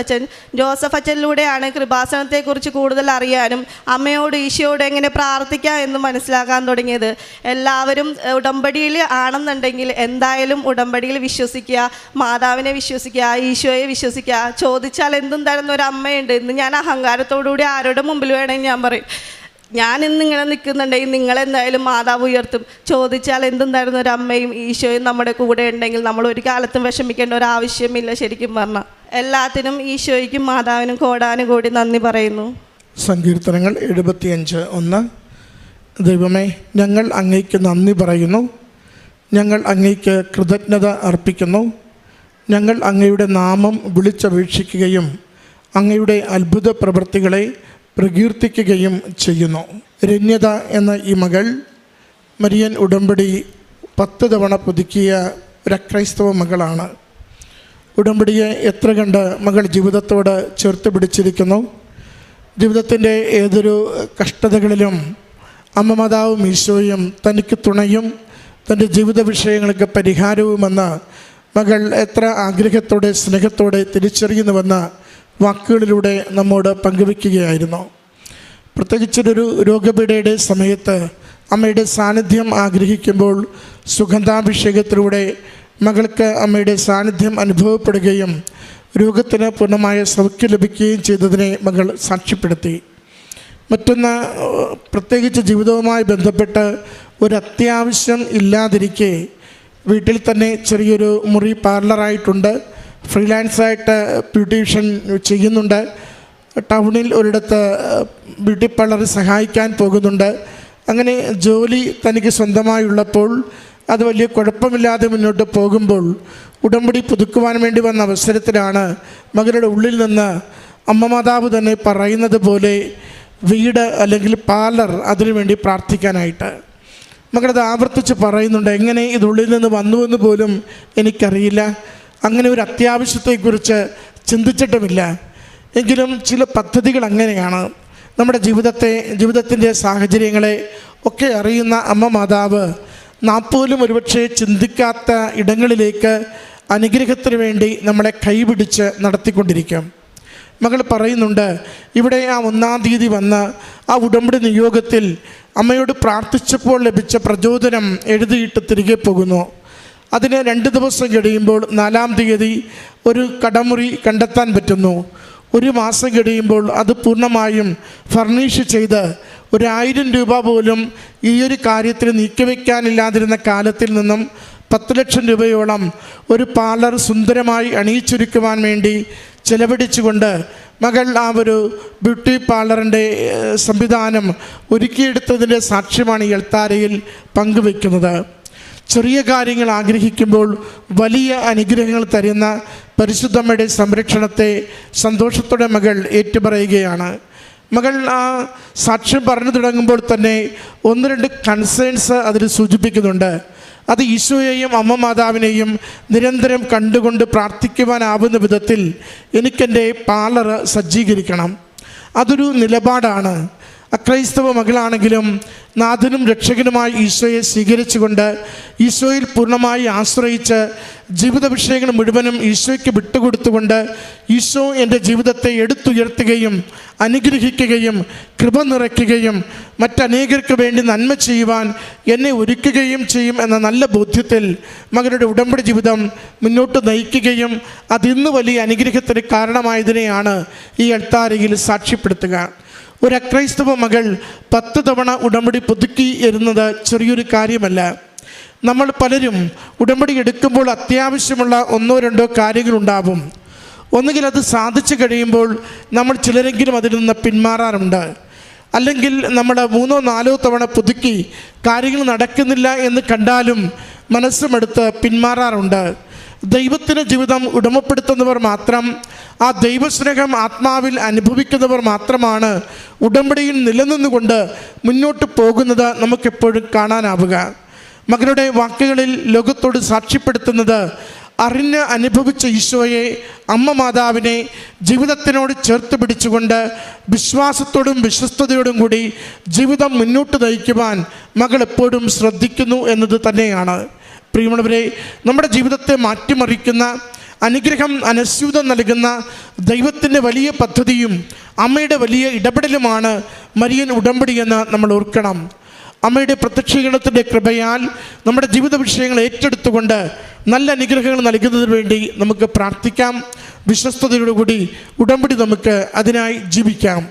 അച്ഛനിലൂടെയാണ് കൃപാസനത്തെക്കുറിച്ച് കൂടുതൽ അറിയാനും അമ്മയോട് ഈശോയോട് എങ്ങനെ പ്രാർത്ഥിക്കാം എന്ന് മനസ്സിലാക്കാൻ തുടങ്ങിയത്. എല്ലാവരും ഉടമ്പടിയിൽ ആണെന്നുണ്ടെങ്കിൽ എന്തായാലും ഉടമ്പടിയിൽ വിശ്വസിക്കുക, മാതാവിനെ വിശ്വസിക്കുക, ഈശോയെ വിശ്വസിക്കുക. ചോദിച്ചാൽ എന്തും തരുന്ന ഒരു അമ്മയുണ്ട്. ഇന്ന് ഞാൻ അഹങ്കാരത്തോടുകൂടി ആരുടെ മുമ്പിൽ വേണമെങ്കിൽ ഞാൻ പറയും, ഞാൻ ഇന്നിങ്ങനെ നിൽക്കുന്നുണ്ടെങ്കിൽ നിങ്ങളെന്തായാലും മാതാവ് ഉയർത്തും. ചോദിച്ചാൽ എന്തും തരുന്ന ഒരു അമ്മയും ഈശോയും നമ്മുടെ കൂടെ ഉണ്ടെങ്കിൽ നമ്മൾ ഒരു കാലത്തും വിഷമിക്കേണ്ട ഒരു ആവശ്യമില്ല. ശരിക്കും പറഞ്ഞാൽ എല്ലാത്തിനും ഈശോയ്ക്കും മാതാവിനും കോടാനുകോടി നന്ദി പറയുന്നു. സങ്കീർത്തനങ്ങൾ 75:1. ദൈവമേ, ഞങ്ങൾ അങ്ങേക്ക് നന്ദി പറയുന്നു, ഞങ്ങൾ അങ്ങേക്ക് കൃതജ്ഞത അർപ്പിക്കുന്നു. ഞങ്ങൾ അങ്ങയുടെ നാമം വിളിച്ചപേക്ഷിക്കുകയും അങ്ങയുടെ അത്ഭുത പ്രവൃത്തികളെ പ്രകീർത്തിക്കുകയും ചെയ്യുന്നു. രമ്യത എന്ന ഈ മകൾ മരിയൻ ഉടമ്പടി 10 തവണ പുതുക്കിയ ഒരു അക്രൈസ്തവ മകളാണ്. ഉടമ്പടിയെ എത്ര കണ്ട് മകൾ ജീവിതത്തോട് ചേർത്ത് പിടിച്ചിരിക്കുന്നു. ജീവിതത്തിൻ്റെ ഏതൊരു കഷ്ടതകളിലും അമ്മ മാതാവും ഈശോയും തനിക്ക് തുണയും തൻ്റെ ജീവിത വിഷയങ്ങൾക്ക് പരിഹാരവുമെന്ന് മകൾ എത്ര ആഗ്രഹത്തോടെ സ്നേഹത്തോടെ തിരിച്ചറിയുന്നുവെന്ന് വാക്കുകളിലൂടെ നമ്മോട് പങ്കുവയ്ക്കുകയായിരുന്നു. പ്രത്യേകിച്ചൊരു രോഗപീഠയുടെ സമയത്ത് അമ്മയുടെ സാന്നിധ്യം ആഗ്രഹിക്കുമ്പോൾ സുഗന്ധാഭിഷേകത്തിലൂടെ മകൾക്ക് അമ്മയുടെ സാന്നിധ്യം അനുഭവപ്പെടുകയും രോഗത്തിന് പൂർണ്ണമായ സൗഖ്യം ലഭിക്കുകയും ചെയ്തതിനെ മകൾ സാക്ഷ്യപ്പെടുത്തി. മറ്റൊന്ന്, പ്രത്യേകിച്ച് ജീവിതവുമായി ബന്ധപ്പെട്ട് ഒരു അത്യാവശ്യം ഇല്ലാതിരിക്കെ വീട്ടിൽ തന്നെ ചെറിയൊരു മുറി പാർലറായിട്ടുണ്ട്, ഫ്രീലാൻസായിട്ട് ബ്യൂട്ടീഷ്യൻ ചെയ്യുന്നുണ്ട്, ടൗണിൽ ഒരിടത്ത് ബ്യൂട്ടി പാർലർ സഹായിക്കാൻ പോകുന്നുണ്ട്. അങ്ങനെ ജോലി തനിക്ക് സ്വന്തമായുള്ളപ്പോൾ അത് വലിയ കുഴപ്പമില്ലാതെ മുന്നോട്ട് പോകുമ്പോൾ ഉടമ്പടി പുതുക്കുവാൻ വേണ്ടി വന്ന അവസരത്തിലാണ് മകളുടെ ഉള്ളിൽ നിന്ന് അമ്മ മാതാവ് തന്നെ പറയുന്നത് പോലെ വീട് അല്ലെങ്കിൽ പാർലർ അതിനു വേണ്ടി പ്രാർത്ഥിക്കാനായിട്ട്. മകളത് ആവർത്തിച്ച് പറയുന്നുണ്ട്. എങ്ങനെ ഇതുള്ളിൽ നിന്ന് വന്നുവെന്ന് പോലും എനിക്കറിയില്ല, അങ്ങനെ ഒരു അത്യാവശ്യത്തെക്കുറിച്ച് ചിന്തിച്ചിട്ടുമില്ല. എങ്കിലും ചില പദ്ധതികൾ അങ്ങനെയാണ്. നമ്മുടെ ജീവിതത്തിൻ്റെ സാഹചര്യങ്ങളെ ഒക്കെ അറിയുന്ന അമ്മ മാതാവ് നാം പോലും ഒരുപക്ഷെ ചിന്തിക്കാത്ത ഇടങ്ങളിലേക്ക് അനുഗ്രഹത്തിന് വേണ്ടി നമ്മളെ കൈപിടിച്ച് നടത്തിക്കൊണ്ടിരിക്കും. മകൾ പറയുന്നുണ്ട്, ഇവിടെ ആ 1-ാം തീയതി വന്ന ആ ഉടമ്പടി നിയോഗത്തിൽ അമ്മയോട് പ്രാർത്ഥിച്ചപ്പോൾ ലഭിച്ച പ്രചോദനം എഴുതിയിട്ട് തിരികെ പോകുന്നു. അതിന് 2 ദിവസം കഴിയുമ്പോൾ 4-ാം തീയതി ഒരു കടമുറി കണ്ടെത്താൻ പറ്റുന്നു. 1 മാസം കഴിയുമ്പോൾ അത് പൂർണ്ണമായും ഫർണിഷ് ചെയ്ത് 1000 രൂപ പോലും ഈ ഒരു കാര്യത്തിൽ നീക്കിവെക്കാനില്ലാതിരുന്ന കാലത്തിൽ നിന്നും 10 ലക്ഷം രൂപയോളം ഒരു പാർലർ സുന്ദരമായി അണിയിച്ചൊരുക്കുവാൻ വേണ്ടി ചെലവഴിച്ചുകൊണ്ട് മകൾ ആ ഒരു ബ്യൂട്ടി പാർലറിൻ്റെ സംവിധാനം ഒരുക്കിയെടുത്തതിൻ്റെ സാക്ഷ്യമാണ് ഈ എൽത്താരയിൽ പങ്കുവെക്കുന്നത്. ചെറിയ കാര്യങ്ങൾ ആഗ്രഹിക്കുമ്പോൾ വലിയ അനുഗ്രഹങ്ങൾ തരുന്ന പരിശുദ്ധമ്മയുടെ സംരക്ഷണത്തെ സന്തോഷത്തോടെ മകൾ ഏറ്റുപറയുകയാണ്. മകൾ ആ സാക്ഷ്യം പറഞ്ഞു തുടങ്ങുമ്പോൾ തന്നെ 1-2 കൺസേൺസ് അതിൽ സൂചിപ്പിക്കുന്നുണ്ട്. അത് ഈശോയെയും അമ്മ മാതാവിനെയും നിരന്തരം കണ്ടുകൊണ്ട് പ്രാർത്ഥിക്കുവാനാവുന്ന വിധത്തിൽ എനിക്കെൻ്റെ പാർലർ സജ്ജീകരിക്കണം. അതൊരു നിലപാടാണ്. അക്രൈസ്തവ മകളാണെങ്കിലും നാഥനും രക്ഷകനുമായി ഈശോയെ സ്വീകരിച്ചുകൊണ്ട് ഈശോയിൽ പൂർണ്ണമായി ആശ്രയിച്ച് ജീവിത വിഷയങ്ങൾ മുഴുവനും ഈശോയ്ക്ക് വിട്ടുകൊടുത്തുകൊണ്ട് ഈശോ എൻ്റെ ജീവിതത്തെ എടുത്തുയർത്തുകയും അനുഗ്രഹിക്കുകയും കൃപ നിറയ്ക്കുകയും മറ്റനേകർക്ക് വേണ്ടി നന്മ ചെയ്യുവാൻ എന്നെ ഒരുക്കുകയും ചെയ്യും എന്ന നല്ല ബോധ്യത്തിൽ മകളുടെ ഉടമ്പടി ജീവിതം മുന്നോട്ട് നയിക്കുകയും അതിന്ന് വലിയ അനുഗ്രഹത്തിന് കാരണമായതിനെയാണ് ഈ എൽത്താരയിൽ സാക്ഷ്യപ്പെടുത്തുക. ഒരു അക്രൈസ്തവ മകൾ 10 തവണ ഉടമ്പടി പുതുക്കി എരുന്നത് ചെറിയൊരു കാര്യമല്ല. നമ്മൾ പലരും ഉടമ്പടി എടുക്കുമ്പോൾ അത്യാവശ്യമുള്ള 1-2 കാര്യങ്ങളുണ്ടാവും. ഒന്നുകിൽ അത് സാധിച്ചു കഴിയുമ്പോൾ നമ്മൾ ചിലരെങ്കിലും അതിൽ നിന്ന് പിന്മാറാറുണ്ട്, അല്ലെങ്കിൽ നമ്മൾ 3-4 തവണ പുതുക്കി കാര്യങ്ങൾ നടക്കുന്നില്ല എന്ന് കണ്ടാലും മനസ്സുമെടുത്ത് പിന്മാറാറുണ്ട്. ദൈവത്തിൻ്റെ ജീവിതം ഉടമപ്പെടുത്തുന്നവർ മാത്രം, ആ ദൈവസ്നേഹം ആത്മാവിൽ അനുഭവിക്കുന്നവർ മാത്രമാണ് ഉടമ്പടിയിൽ നിലനിന്നുകൊണ്ട് മുന്നോട്ട് പോകുന്നത് നമുക്കെപ്പോഴും കാണാനാവുക. മകളുടെ വാക്കുകളിൽ ലോകത്തോട് സാക്ഷ്യപ്പെടുത്തുന്നത് അറിഞ്ഞ് അനുഭവിച്ച ഈശോയെ, അമ്മ മാതാവിനെ ജീവിതത്തിനോട് ചേർത്ത് പിടിച്ചുകൊണ്ട് വിശ്വാസത്തോടും വിശ്വസ്തയോടും കൂടി ജീവിതം മുന്നോട്ട് നയിക്കുവാൻ മകൾ എപ്പോഴും ശ്രദ്ധിക്കുന്നു എന്നത് തന്നെയാണ്. പ്രിയമുള്ളവരെ, നമ്മുടെ ജീവിതത്തെ മാറ്റിമറിക്കുന്ന അനുഗ്രഹം അനസ്യൂതം നൽകുന്ന ദൈവത്തിൻ്റെ വലിയ പദ്ധതിയും അമ്മയുടെ വലിയ ഇടപെടലുമാണ് മരിയൻ ഉടമ്പടി എന്ന് നമ്മൾ ഓർക്കണം. അമ്മയുടെ പ്രത്യക്ഷീകരണത്തിൻ്റെ കൃപയാൽ നമ്മുടെ ജീവിത വിഷയങ്ങൾ ഏറ്റെടുത്തുകൊണ്ട് നല്ല അനുഗ്രഹങ്ങൾ നൽകുന്നതിന് വേണ്ടി നമുക്ക് പ്രാർത്ഥിക്കാം. വിശ്വസ്തയോടുകൂടി ഉടമ്പടി നമുക്ക് അതിനായി ജീവിക്കാം.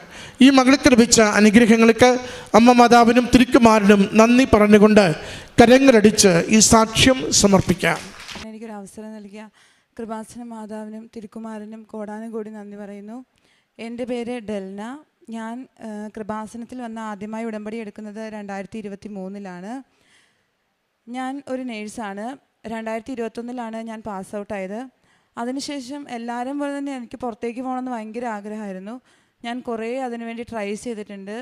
ഈ മകൾക്ക് ലഭിച്ച അനുഗ്രഹങ്ങൾക്ക് അമ്മ മാതാവിനും തിരുക്കുമാരനും നന്ദി പറഞ്ഞുകൊണ്ട് കരങ്ങളടിച്ച് ഈ സാക്ഷ്യം സമർപ്പിക്കാം. എനിക്കൊരു അവസരം നൽകിയ കൃപാസന മാതാവിനും തിരുക്കുമാരനും കോടാനുകോടി നന്ദി പറയുന്നു. എൻ്റെ പേര് ഡെൽന. ഞാൻ കൃപാസനത്തിൽ വന്ന ആദ്യമായി ഉടമ്പടി എടുക്കുന്നത് 2023 ഞാൻ ഒരു നേഴ്സാണ്. 2021 ഞാൻ പാസ് ഔട്ടായത്. അതിനുശേഷം എല്ലാവരും പോലെ തന്നെ എനിക്ക് പുറത്തേക്ക് പോകണമെന്ന് ഭയങ്കര ആഗ്രഹമായിരുന്നു. ഞാൻ കുറേ അതിനുവേണ്ടി ട്രൈ ചെയ്തിട്ടുണ്ട്.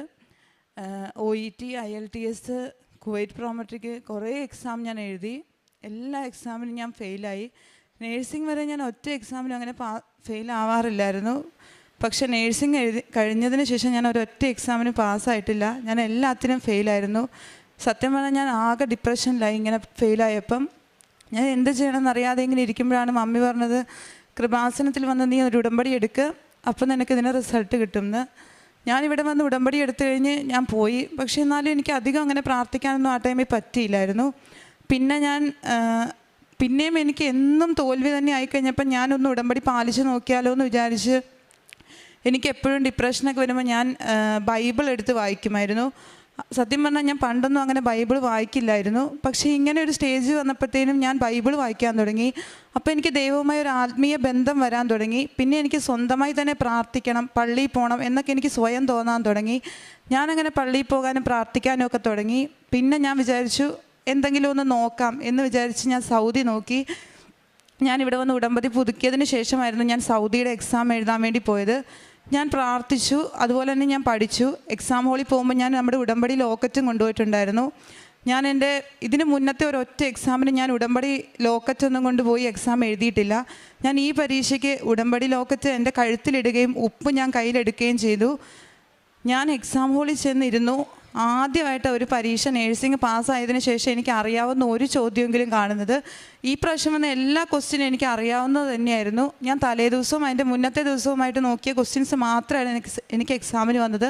OET, IELTS, കുവൈറ്റ് പ്രോമെട്രിക്ക് കുറേ എക്സാം ഞാൻ എഴുതി. എല്ലാ എക്സാമിനും ഞാൻ ഫെയിലായി. നേഴ്സിംഗ് വരെ ഞാൻ ഒറ്റ എക്സാമിനും അങ്ങനെ ഫെയിൽ ആവാറില്ലായിരുന്നു. പക്ഷേ നേഴ്സിംഗ് കഴിഞ്ഞതിന് ശേഷം ഞാൻ ഒരൊറ്റ എക്സാമിന് പാസ്സായിട്ടില്ല. ഞാൻ എല്ലാത്തിനും ഫെയിലായിരുന്നു. സത്യം പറഞ്ഞാൽ ഞാൻ ആകെ ഡിപ്രഷനിലായി. ഇങ്ങനെ ഫെയിലായപ്പം ഞാൻ എന്ത് ചെയ്യണമെന്നറിയാതെ ഇങ്ങനെ ഇരിക്കുമ്പോഴാണ് മമ്മി പറഞ്ഞത്, കൃപാസനത്തിൽ വന്ന് നീ ഒരു ഉടമ്പടി എടുക്കുക, അപ്പം നിനക്ക് ഇതിന് റിസൾട്ട് കിട്ടുമെന്ന്. ഞാനിവിടെ വന്ന് ഉടമ്പടി എടുത്തു കഴിഞ്ഞ് ഞാൻ പോയി. പക്ഷേ എന്നാലും എനിക്ക് അധികം അങ്ങനെ പ്രാർത്ഥിക്കാനൊന്നും ആ ടൈമിൽ പറ്റിയില്ലായിരുന്നു. പിന്നെ പിന്നെയും എനിക്ക് എന്നും തോൽവി തന്നെ ആയിക്കഴിഞ്ഞപ്പോൾ ഞാനൊന്ന് ഉടമ്പടി പാലിച്ച് നോക്കിയാലോ എന്ന് വിചാരിച്ച് എനിക്ക് എപ്പോഴും ഡിപ്രഷനൊക്കെ വരുമ്പോൾ ഞാൻ ബൈബിൾ എടുത്ത് വായിക്കുമായിരുന്നു. സത്യം പറഞ്ഞാൽ ഞാൻ പണ്ടൊന്നും അങ്ങനെ ബൈബിൾ വായിക്കില്ലായിരുന്നു. പക്ഷേ ഇങ്ങനെ ഒരു സ്റ്റേജ് വന്നപ്പോഴത്തേനും ഞാൻ ബൈബിൾ വായിക്കാൻ തുടങ്ങി. അപ്പോൾ എനിക്ക് ദൈവവുമായി ഒരു ആത്മീയ ബന്ധം വരാൻ തുടങ്ങി. പിന്നെ എനിക്ക് സ്വന്തമായി തന്നെ പ്രാർത്ഥിക്കണം, പള്ളിയിൽ പോകണം എന്നൊക്കെ എനിക്ക് സ്വയം തോന്നാൻ തുടങ്ങി. ഞാനങ്ങനെ പള്ളിയിൽ പോകാനും പ്രാർത്ഥിക്കാനും ഒക്കെ തുടങ്ങി. പിന്നെ ഞാൻ വിചാരിച്ചു എന്തെങ്കിലും ഒന്ന് നോക്കാം എന്ന് വിചാരിച്ച് ഞാൻ സൗദി നോക്കി. ഞാനിവിടെ വന്ന് ഉടമ്പടി പുതുക്കിയതിന് ശേഷമായിരുന്നു ഞാൻ സൗദിയുടെ എക്സാം എഴുതാൻ വേണ്ടി പോയത്. ഞാൻ പ്രാർത്ഥിച്ചു, അതുപോലെ തന്നെ ഞാൻ പഠിച്ചു. എക്സാം ഹോളിൽ പോകുമ്പോൾ ഞാൻ നമ്മുടെ ഉടമ്പടി ലോക്കറ്റും കൊണ്ടുപോയിട്ടുണ്ടായിരുന്നു. ഞാൻ ഇതിന് മുന്നത്തെ ഒരൊറ്റ എക്സാമിന് ഞാൻ ഉടമ്പടി ലോക്കറ്റൊന്നും കൊണ്ടുപോയി എക്സാം എഴുതിയിട്ടില്ല. ഞാൻ ഈ പരീക്ഷയ്ക്ക് ഉടമ്പടി ലോക്കറ്റ് എൻ്റെ കഴുത്തിലിടുകയും ഉപ്പ് ഞാൻ കയ്യിലെടുക്കുകയും ചെയ്തു. ഞാൻ എക്സാം ഹോളിൽ ചെന്നിരുന്നു. ആദ്യമായിട്ട് ഒരു പരീക്ഷ നേഴ്സിംഗ് പാസ്സായതിനു ശേഷം എനിക്ക് അറിയാവുന്ന ഒരു ചോദ്യമെങ്കിലും കാണുന്നത്. ഈ പ്രാവശ്യം വന്ന എല്ലാ ക്വസ്റ്റ്യനും എനിക്ക് അറിയാവുന്നത് തന്നെയായിരുന്നു. ഞാൻ തലേ ദിവസവും അതിൻ്റെ മുന്നത്തെ ദിവസവുമായിട്ട് നോക്കിയ ക്വസ്റ്റ്യൻസ് മാത്രമാണ് എനിക്ക് എക്സാമിന് വന്നത്.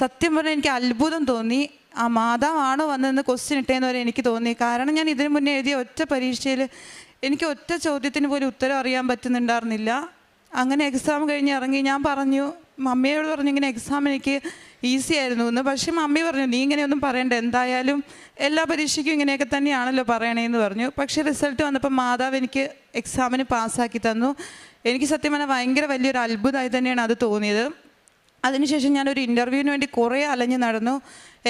സത്യം പറഞ്ഞാൽ എനിക്ക് അത്ഭുതം തോന്നി. ആ മാതാവാണോ വന്നതെന്ന് ക്വസ്റ്റ്യൻ ഇട്ടേന്ന് വരെ എനിക്ക് തോന്നി. കാരണം ഞാൻ ഇതിനു മുന്നേ എഴുതിയ ഒറ്റ പരീക്ഷയിൽ എനിക്ക് ഒറ്റ ചോദ്യത്തിന് പോലും ഉത്തരം അറിയാൻ പറ്റുന്നുണ്ടായിരുന്നില്ല. അങ്ങനെ എക്സാം കഴിഞ്ഞ് ഇറങ്ങി ഞാൻ പറഞ്ഞു, മമ്മിയോട് പറഞ്ഞു ഇങ്ങനെ എക്സാം എനിക്ക് ഈസി ആയിരുന്നു എന്ന്. പക്ഷേ മമ്മി പറഞ്ഞു നീ ഇങ്ങനെയൊന്നും പറയണ്ട, എന്തായാലും എല്ലാ പരീക്ഷയ്ക്കും ഇങ്ങനെയൊക്കെ തന്നെയാണല്ലോ പറയണേന്ന് പറഞ്ഞു. പക്ഷേ റിസൾട്ട് വന്നപ്പോൾ മാതാവ് എനിക്ക് എക്സാമിന് പാസ്സാക്കി തന്നു. എനിക്ക് സത്യം പറഞ്ഞാൽ ഭയങ്കര വലിയൊരു അത്ഭുതമായി തന്നെയാണ് അത് തോന്നിയത്. അതിനുശേഷം ഞാനൊരു ഇൻ്റർവ്യൂവിന് വേണ്ടി കുറേ അലഞ്ഞ് നടന്നു.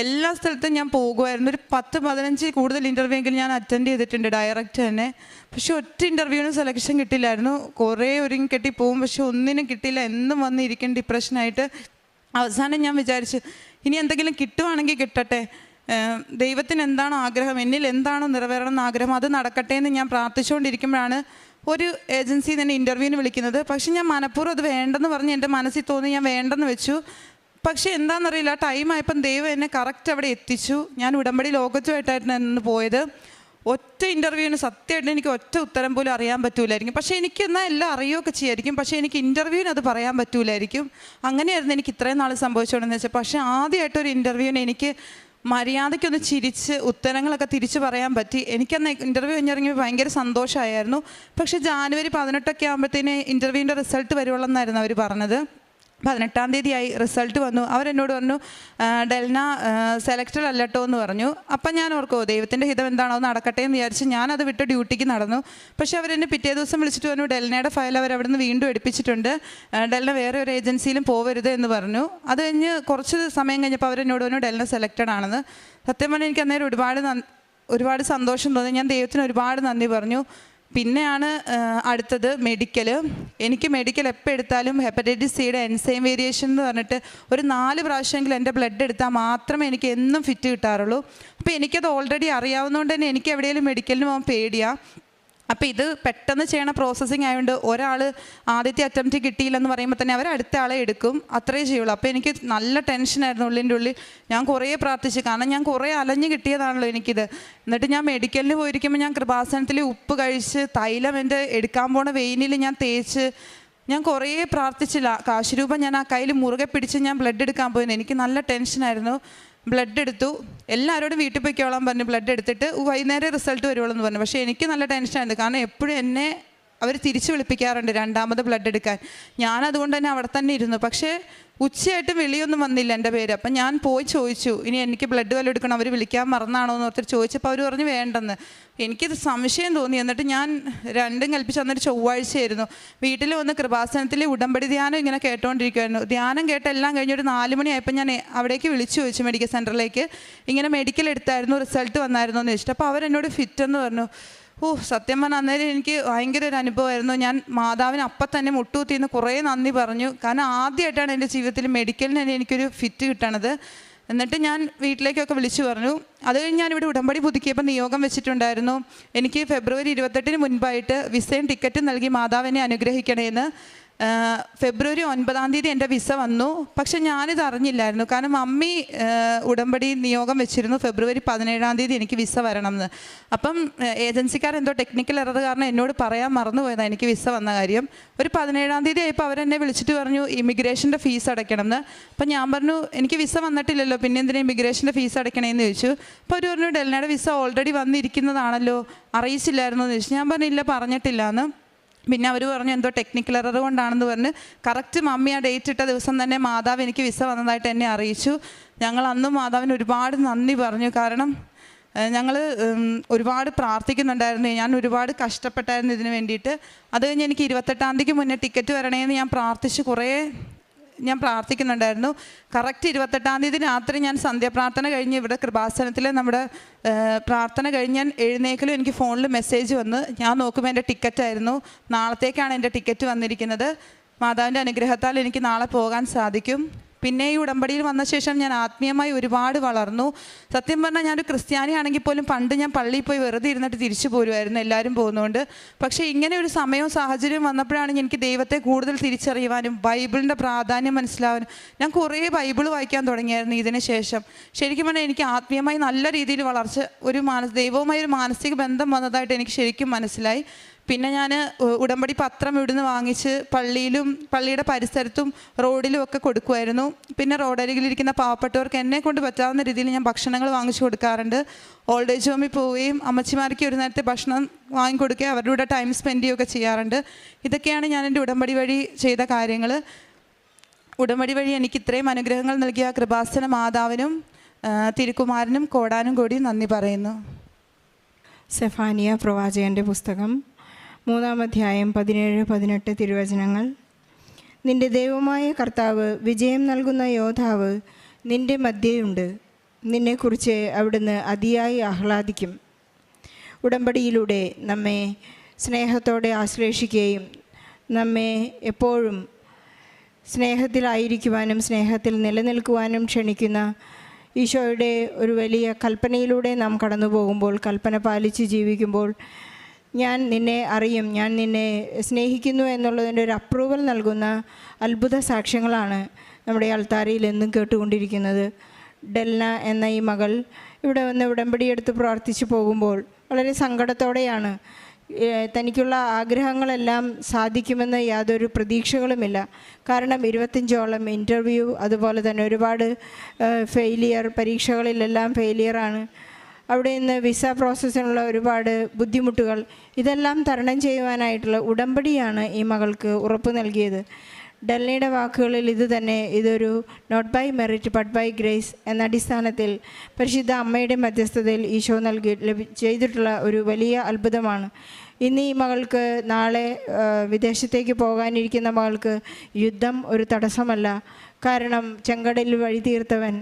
എല്ലാ സ്ഥലത്തും ഞാൻ പോകുമായിരുന്നു. ഒരു 10-15 കൂടുതൽ ഇൻ്റർവ്യൂ എങ്കിലും ഞാൻ അറ്റൻഡ് ചെയ്തിട്ടുണ്ട് ഡയറക്റ്റ് തന്നെ. പക്ഷെ ഒറ്റ ഇൻ്റർവ്യൂവിനും സെലക്ഷൻ കിട്ടില്ലായിരുന്നു. കുറേ ഒരുങ്ങി കെട്ടി പോകും, പക്ഷെ ഒന്നിനും കിട്ടിയില്ല. എന്നും വന്നിരിക്കും ഡിപ്രഷനായിട്ട്. അവസാനം ഞാൻ വിചാരിച്ചു ഇനി എന്തെങ്കിലും കിട്ടുവാണെങ്കിൽ കിട്ടട്ടെ, ദൈവത്തിന് എന്താണോ ആഗ്രഹം, എന്നിൽ എന്താണോ നിറവേറണം എന്ന് ആഗ്രഹം, അത് നടക്കട്ടെ എന്ന് ഞാൻ പ്രാർത്ഥിച്ചുകൊണ്ടിരിക്കുമ്പോഴാണ് ഒരു ഏജൻസി തന്നെ ഇൻ്റർവ്യൂവിന് വിളിക്കുന്നത്. പക്ഷെ ഞാൻ മനഃപൂർവ്വം അത് വേണ്ടെന്ന് പറഞ്ഞ് എൻ്റെ മനസ്സിൽ തോന്നി ഞാൻ വേണ്ടെന്ന് വെച്ചു. പക്ഷേ എന്താണെന്നറിയില്ല, ടൈമായപ്പം ദൈവം എന്നെ കറക്റ്റ് അവിടെ എത്തിച്ചു. ഞാൻ ഉടമ്പടി ലോകത്തുമായിട്ടായിരുന്നു എന്ന് പോയത്. ഒറ്റ ഇൻ്റർവ്യൂവിന് സത്യമായിട്ട് എനിക്ക് ഒറ്റ ഉത്തരം പോലും അറിയാൻ പറ്റൂലായിരിക്കും. പക്ഷേ എനിക്ക് എന്നാൽ എല്ലാം അറിയുകയൊക്കെ ചെയ്യായിരിക്കും. പക്ഷേ എനിക്ക് ഇൻ്റർവ്യൂവിന് അത് പറയാൻ പറ്റൂലായിരിക്കും. അങ്ങനെയായിരുന്നു എനിക്ക് ഇത്രയും നാൾ സംഭവിച്ചുകൊണ്ടെന്ന് വെച്ചാൽ. പക്ഷേ ആദ്യമായിട്ടൊരു ഇൻ്റർവ്യൂവിന് എനിക്ക് മര്യാദയ്ക്കൊന്ന് ചിരിച്ച് ഉത്തരങ്ങളൊക്കെ തിരിച്ച് പറയാൻ പറ്റി. എനിക്കന്ന് ഇൻ്റർവ്യൂ കഴിഞ്ഞിറങ്ങിയപ്പോൾ ഭയങ്കര സന്തോഷമായിരുന്നു. പക്ഷേ ജാനുവരി 18 ആകുമ്പോഴത്തേന് ഇൻ്റർവ്യൂവിൻ്റെ റിസൾട്ട് വരുവുള്ളെന്നായിരുന്നു അവർ പറഞ്ഞത്. 18-ാം തീയതിയായി റിസൾട്ട് വന്നു. അവരെന്നോട് പറഞ്ഞു ഡെൽന സെലക്റ്റഡ് അല്ലട്ടോ എന്ന് പറഞ്ഞു. അപ്പം ഞാൻ ഓർക്കുമോ ദൈവത്തിൻ്റെ ഹിതം എന്താണോ നടക്കട്ടെ എന്ന് വിചാരിച്ച് ഞാനത് വിട്ട് ഡ്യൂട്ടിക്ക് നടന്നു. പക്ഷേ അവരെന്നെ പിറ്റേ ദിവസം വിളിച്ചിട്ട് പറഞ്ഞു ഡെൽനയുടെ ഫയൽ അവർ അവിടെ നിന്ന് വീണ്ടും എടുപ്പിച്ചിട്ടുണ്ട്, ഡെൽന വേറെ ഒരു ഏജൻസിയിലും പോവരുത് എന്ന് പറഞ്ഞു. അത് കഴിഞ്ഞ് കുറച്ച് സമയം കഴിഞ്ഞപ്പോൾ അവരെന്നോട് പറഞ്ഞു ഡെൽന സെലക്റ്റഡ് ആണെന്ന്. സത്യം പറഞ്ഞാൽ എനിക്ക് അന്നേരം ഒരുപാട് സന്തോഷം തോന്നി. ഞാൻ ദൈവത്തിന് ഒരുപാട് നന്ദി പറഞ്ഞു. പിന്നെയാണ് അടുത്തത് മെഡിക്കൽ. എനിക്ക് മെഡിക്കൽ എപ്പോൾ എടുത്താലും ഹെപ്പറ്റൈറ്റിസ് സിയുടെ എൻസൈം വേരിയേഷൻ എന്ന് പറഞ്ഞിട്ട് ഒരു 4 പ്രാവശ്യമെങ്കിലും എൻ്റെ ബ്ലഡ് എടുത്താൽ മാത്രമേ എനിക്ക് എന്നും ഫിറ്റ് കിട്ടാറുള്ളൂ. അപ്പോൾ എനിക്കത് ഓൾറെഡി അറിയാവുന്നതുകൊണ്ട് തന്നെ എനിക്ക് എവിടെയെങ്കിലും മെഡിക്കലിന് പോകാൻ പേടിയാണ്. അപ്പോൾ ഇത് പെട്ടെന്ന് ചെയ്യണ പ്രോസസ്സിങ് ആയതുകൊണ്ട് ഒരാൾ ആദ്യത്തെ അറ്റംപ്റ്റ് കിട്ടിയില്ലെന്ന് പറയുമ്പോൾ തന്നെ അവർ അടുത്ത ആളെ എടുക്കും, അത്രേ ചെയ്യുള്ളൂ. അപ്പോൾ എനിക്ക് നല്ല ടെൻഷനായിരുന്നു ഉള്ളിൻ്റെ ഉള്ളിൽ. ഞാൻ കുറേ പ്രാർത്ഥിച്ചു, കാരണം ഞാൻ കുറേ അലഞ്ഞ് കിട്ടിയതാണല്ലോ എനിക്കിത്. എന്നിട്ട് ഞാൻ മെഡിക്കലിന് പോയിരിക്കുമ്പോൾ ഞാൻ കൃപാസനത്തിൽ ഉപ്പ് കഴിച്ച് തൈലം എൻ്റെ എടുക്കാൻ പോണ വെയിനിൽ ഞാൻ തേച്ച് ഞാൻ കുറേ പ്രാർത്ഥിച്ചില്ല. കാശുരൂപം ഞാൻ ആ കയ്യിൽ മുറുകെ പിടിച്ച് ഞാൻ ബ്ലഡ് എടുക്കാൻ പോയിരുന്നു. എനിക്ക് നല്ല ടെൻഷനായിരുന്നു. ബ്ലഡ് എടുത്തു, എല്ലാവരോടും വീട്ടിൽ പോയിക്കോളാൻ പറഞ്ഞു. ബ്ലഡ് എടുത്തിട്ട് വൈകുന്നേരം റിസൾട്ട് വരുവുള്ളൂ എന്ന് പറഞ്ഞു. പക്ഷേ എനിക്ക് നല്ല ടെൻഷനായിരുന്നു, കാരണം എപ്പോഴും എന്നെ അവർ തിരിച്ചു വിളിപ്പിക്കാറുണ്ട് രണ്ടാമത് ബ്ലഡ് എടുക്കാൻ. ഞാനതുകൊണ്ട് തന്നെ അവിടെ തന്നെ ഇരുന്നു. പക്ഷേ ഉച്ചയായിട്ട് വിളിയൊന്നും വന്നില്ല എൻ്റെ പേര്. അപ്പം ഞാൻ പോയി ചോദിച്ചു, ഇനി എനിക്ക് ബ്ലഡ് വല്ലതും എടുക്കണം, അവർ വിളിക്കാൻ മറന്നാണോ എന്ന് ഓർത്തിട്ട് ചോദിച്ചപ്പോൾ അവർ പറഞ്ഞു വേണ്ടെന്ന്. എനിക്കിത് സംശയം തോന്നി. എന്നിട്ട് ഞാൻ രണ്ടും കൽപ്പിച്ച് വന്നൊരു ചൊവ്വാഴ്ചയായിരുന്നു. വീട്ടിൽ വന്ന് കൃപാസനത്തിൽ ഉടമ്പടി ധ്യാനം ഇങ്ങനെ കേട്ടോണ്ടിരിക്കുമായിരുന്നു. ധ്യാനം കേട്ടെല്ലാം കഴിഞ്ഞൊരു 4 മണിയായപ്പോൾ ഞാൻ അവിടേക്ക് വിളിച്ചു ചോദിച്ചു മെഡിക്കൽ സെൻറ്ററിലേക്ക്, ഇങ്ങനെ മെഡിക്കൽ എടുത്തായിരുന്നു, റിസൾട്ട് വന്നായിരുന്നു എന്ന് ചോദിച്ചിട്ട്. അപ്പോൾ അവരെന്നോട് ഫിറ്റെന്ന് പറഞ്ഞു. സത്യം പറഞ്ഞാൽ അന്നേരം എനിക്ക് ഭയങ്കര ഒരു അനുഭവമായിരുന്നു. ഞാൻ മാതാവിന് അപ്പം തന്നെ മുട്ടുകുത്തിന്ന് കുറേ നന്ദി പറഞ്ഞു. കാരണം ആദ്യമായിട്ടാണ് എൻ്റെ ജീവിതത്തിൽ മെഡിക്കലിന് തന്നെ എനിക്കൊരു ഫിറ്റ് കിട്ടണത്. എന്നിട്ട് ഞാൻ വീട്ടിലേക്കൊക്കെ വിളിച്ചു പറഞ്ഞു. അത് കഴിഞ്ഞ് ഞാനിവിടെ ഉടമ്പടി പുതുക്കിയപ്പോൾ നിയോഗം വെച്ചിട്ടുണ്ടായിരുന്നു, എനിക്ക് ഫെബ്രുവരി 28 മുൻപായിട്ട് വിസയും ടിക്കറ്റും നൽകി മാതാവിനെ അനുഗ്രഹിക്കണേന്ന്. ഫെബ്രുവരി 9 എൻ്റെ വിസ വന്നു. പക്ഷെ ഞാനിത് അറിഞ്ഞില്ലായിരുന്നു. കാരണം മമ്മി ഉടമ്പടി നിയോഗം വെച്ചിരുന്നു ഫെബ്രുവരി 17 എനിക്ക് വിസ വരണം എന്ന്. അപ്പം ഏജൻസിക്കാർ എന്തോ ടെക്നിക്കൽ എറർ കാരണം എന്നോട് പറയാൻ മറന്നുപോയതാണ് എനിക്ക് വിസ വന്ന കാര്യം. ഒരു 17 ആയപ്പോൾ അവരെന്നെ വിളിച്ചിട്ട് പറഞ്ഞു ഇമിഗ്രേഷൻ്റെ ഫീസ് അടയ്ക്കണം എന്ന്. അപ്പം ഞാൻ പറഞ്ഞു എനിക്ക് വിസ വന്നിട്ടില്ലല്ലോ, പിന്നെ എന്തിനാ ഇമിഗ്രേഷൻ്റെ ഫീസ് അടയ്ക്കണേന്ന് ചോദിച്ചു. അപ്പോൾ അവർ പറഞ്ഞു ഡെൽനയുടെ വിസ ഓൾറെഡി വന്നിരിക്കുന്നതാണല്ലോ, അറിയിച്ചില്ലായിരുന്നു എന്ന് ചോദിച്ചു. ഞാൻ പറഞ്ഞില്ല, പറഞ്ഞിട്ടില്ല എന്ന്. പിന്നെ അവർ പറഞ്ഞു എന്തോ ടെക്നിക്കൽ എറർ കൊണ്ടാണെന്ന് പറഞ്ഞ് കറക്റ്റ് മമ്മി ആ ഡേറ്റ് ഇട്ട ദിവസം തന്നെ മാതാവ് എനിക്ക് വിസ വന്നതായിട്ട് എന്നെ അറിയിച്ചു. ഞങ്ങൾ അന്നും മാതാവിന് ഒരുപാട് നന്ദി പറഞ്ഞു. കാരണം ഞങ്ങൾ ഒരുപാട് പ്രാർത്ഥിക്കുന്നുണ്ടായിരുന്നു. ഞാൻ ഒരുപാട് കഷ്ടപ്പെട്ടായിരുന്നു ഇതിന് വേണ്ടിയിട്ട്. അത് കഴിഞ്ഞ് എനിക്ക് 28 മുന്നേ ടിക്കറ്റ് വരണേന്ന് ഞാൻ പ്രാർത്ഥിക്കുന്നുണ്ടായിരുന്നു. കറക്റ്റ് 28 രാത്രി ഞാൻ സന്ധ്യാപ്രാർത്ഥന കഴിഞ്ഞ് ഇവിടെ കൃപാസനത്തിൽ നമ്മുടെ പ്രാർത്ഥന കഴിഞ്ഞ് ഞാൻ എഴുന്നേക്കലും എനിക്ക് ഫോണിൽ മെസ്സേജ് വന്ന് ഞാൻ നോക്കുമ്പോൾ എൻ്റെ ടിക്കറ്റായിരുന്നു. നാളത്തേക്കാണ് എൻ്റെ ടിക്കറ്റ് വന്നിരിക്കുന്നത്. മാതാവിൻ്റെ അനുഗ്രഹത്താൽ എനിക്ക് നാളെ പോകാൻ സാധിക്കും. പിന്നെ ഈ ഉടമ്പടിയിൽ വന്ന ശേഷം ഞാൻ ആത്മീയമായി ഒരുപാട് വളർന്നു. സത്യം പറഞ്ഞാൽ ഞാനൊരു ക്രിസ്ത്യാനിയാണെങ്കിൽ പോലും പണ്ട് ഞാൻ പള്ളിയിൽ പോയി വെറുതെ ഇരുന്നിട്ട് തിരിച്ചു പോരുമായിരുന്നു, എല്ലാവരും പോകുന്നതുകൊണ്ട്. പക്ഷേ ഇങ്ങനെ ഒരു സമയവും സാഹചര്യവും വന്നപ്പോഴാണ് എനിക്ക് ദൈവത്തെ കൂടുതൽ തിരിച്ചറിയുവാനും ബൈബിളിൻ്റെ പ്രാധാന്യം മനസ്സിലാവാനും. ഞാൻ കുറേ ബൈബിൾ വായിക്കാൻ തുടങ്ങിയായിരുന്നു ഇതിന് ശേഷം. ശരിക്കും പറഞ്ഞാൽ എനിക്ക് ആത്മീയമായി നല്ല രീതിയിൽ വളർച്ച, ദൈവവുമായി ഒരു മാനസിക ബന്ധം വന്നതായിട്ട് എനിക്ക് ശരിക്കും മനസ്സിലായി. പിന്നെ ഞാൻ ഉടമ്പടി പത്രം ഇവിടുന്ന് വാങ്ങിച്ച് പള്ളിയിലും പള്ളിയുടെ പരിസരത്തും റോഡിലും ഒക്കെ കൊടുക്കുമായിരുന്നു. പിന്നെ റോഡരികിലിരിക്കുന്ന പാവപ്പെട്ടവർക്ക് എന്നെ കൊണ്ട് പറ്റാവുന്ന രീതിയിൽ ഞാൻ ഭക്ഷണങ്ങൾ വാങ്ങിച്ചു കൊടുക്കാറുണ്ട്. ഓൾഡ് ഏജ് ഹോമിൽ പോവുകയും അമ്മച്ചിമാർക്ക് ഒരു നേരത്തെ ഭക്ഷണം വാങ്ങിക്കൊടുക്കുകയും അവരുടെ കൂടെ ടൈം സ്പെൻഡ് ചെയ്യുകയൊക്കെ ചെയ്യാറുണ്ട്. ഇതൊക്കെയാണ് ഞാൻ എൻ്റെ ഉടമ്പടി വഴി ചെയ്ത കാര്യങ്ങൾ. ഉടമ്പടി വഴി എനിക്ക് ഇത്രയും അനുഗ്രഹങ്ങൾ നൽകിയ കൃപാസന മാതാവിനും തിരുക്കുമാരനും കോടാനും കൂടി നന്ദി പറയുന്നു. സെഫാനിയ പ്രവാചകൻ്റെ പുസ്തകം 3-ാം അധ്യായം 17-18 തിരുവചനങ്ങൾ. നിന്റെ ദൈവമായ കർത്താവ് വിജയം നൽകുന്ന യോദ്ധാവ് നിന്റെ മധ്യേയുണ്ട്. നിന്നെക്കുറിച്ച് അവിടുന്ന് അതിയായി ആഹ്ലാദിക്കും. ഉടമ്പടിയിലൂടെ നമ്മെ സ്നേഹത്തോടെ ആശ്ലേഷിക്കുകയും നമ്മെ എപ്പോഴും സ്നേഹത്തിലായിരിക്കുവാനും സ്നേഹത്തിൽ നിലനിൽക്കുവാനും ക്ഷണിക്കുന്ന ഈശോയുടെ ഒരു വലിയ കൽപ്പനയിലൂടെ നാം കടന്നു പോകുമ്പോൾ, കൽപ്പന പാലിച്ച് ജീവിക്കുമ്പോൾ, ഞാൻ നിന്നെ അറിയും, ഞാൻ നിന്നെ സ്നേഹിക്കുന്നു എന്നുള്ളതിൻ്റെ ഒരു അപ്രൂവൽ നൽകുന്ന അത്ഭുത സാക്ഷ്യങ്ങളാണ് നമ്മുടെ അൾത്താരയിൽ എന്നും കേട്ടുകൊണ്ടിരിക്കുന്നത്. ഡെൽന എന്ന ഈ മകൾ ഇവിടെ വന്ന് ഉടമ്പടിയെടുത്ത് പ്രാർത്ഥിച്ചു പോകുമ്പോൾ വളരെ സങ്കടത്തോടെയാണ്. തനിക്കുള്ള ആഗ്രഹങ്ങളെല്ലാം സാധിക്കുമെന്ന് യാതൊരു പ്രതീക്ഷകളുമില്ല. കാരണം 25ഓളം ഇൻ്റർവ്യൂ, അതുപോലെ തന്നെ ഒരുപാട് പരീക്ഷകളിലെല്ലാം ഫെയിലിയറാണ്. അവിടെ നിന്ന് വിസ പ്രോസസ്സിനുള്ള ഒരുപാട് ബുദ്ധിമുട്ടുകൾ, ഇതെല്ലാം തരണം ചെയ്യുവാനായിട്ടുള്ള ഉടമ്പടിയാണ് ഈ മകൾക്ക് ഉറപ്പ് നൽകിയത്. ഡെൽനയുടെ വാക്കുകളിൽ ഇത് തന്നെ, ഇതൊരു not by merit but by grace എന്ന അടിസ്ഥാനത്തിൽ പരിശുദ്ധ അമ്മയുടെ മധ്യസ്ഥതയിൽ ഈശോ ചെയ്തിട്ടുള്ള ഒരു വലിയ അത്ഭുതമാണ്. ഇന്ന് ഈ മകൾക്ക്, നാളെ വിദേശത്തേക്ക് പോകാനിരിക്കുന്ന മകൾക്ക് യുദ്ധം ഒരു തടസ്സമല്ല. കാരണം ചെങ്കടലിൽ വഴി തീർത്തവൻ,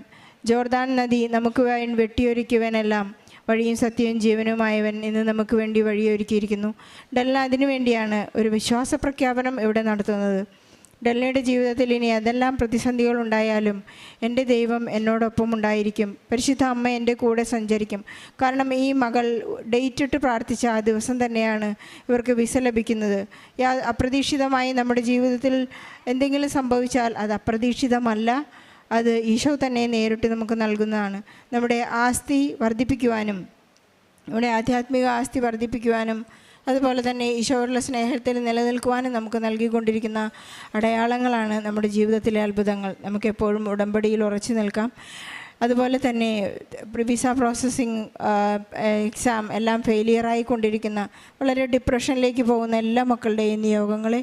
ജോർദാൻ നദി നമുക്ക് വേണ്ടി വെട്ടിയൊരുക്കിയവനെല്ലാം, വഴിയും സത്യവും ജീവനുമായവൻ ഇന്ന് നമുക്ക് വേണ്ടി വഴിയൊരുക്കിയിരിക്കുന്നു. ഡെൽന അതിനു വേണ്ടിയാണ് ഒരു വിശ്വാസ പ്രഖ്യാപനം ഇവിടെ നടത്തുന്നത്. ഡെൽനയുടെ ജീവിതത്തിൽ ഇനി അതെല്ലാം പ്രതിസന്ധികളുണ്ടായാലും എൻ്റെ ദൈവം എന്നോടൊപ്പം ഉണ്ടായിരിക്കും, പരിശുദ്ധ അമ്മ എൻ്റെ കൂടെ സഞ്ചരിക്കും. കാരണം ഈ മകൾ ഡേറ്റ് ഇട്ട് പ്രാർത്ഥിച്ച ആ ദിവസം തന്നെയാണ് ഇവർക്ക് വിസ ലഭിക്കുന്നത്. അപ്രതീക്ഷിതമായി നമ്മുടെ ജീവിതത്തിൽ എന്തെങ്കിലും സംഭവിച്ചാൽ അത് അപ്രതീക്ഷിതമല്ല, അത് ഈശോ തന്നെ നേരിട്ട് നമുക്ക് നൽകുന്നതാണ്. നമ്മുടെ ആസ്തി വർദ്ധിപ്പിക്കുവാനും, നമ്മുടെ ആധ്യാത്മിക ആസ്തി വർദ്ധിപ്പിക്കുവാനും, അതുപോലെ തന്നെ ഈശോയോടുള്ള സ്നേഹത്തിൽ നിലനിൽക്കുവാനും നമുക്ക് നൽകിക്കൊണ്ടിരിക്കുന്ന അടയാളങ്ങളാണ് നമ്മുടെ ജീവിതത്തിലെ അത്ഭുതങ്ങൾ. നമുക്കെപ്പോഴും ഉടമ്പടിയിൽ ഉറച്ചു നിൽക്കാം. അതുപോലെ തന്നെ വിസ പ്രോസസ്സിങ് എക്സാം എല്ലാം ഫെയിലിയറായിക്കൊണ്ടിരിക്കുന്ന, വളരെ ഡിപ്രഷനിലേക്ക് പോകുന്ന എല്ലാ മക്കളുടെയും നിയോഗങ്ങളെ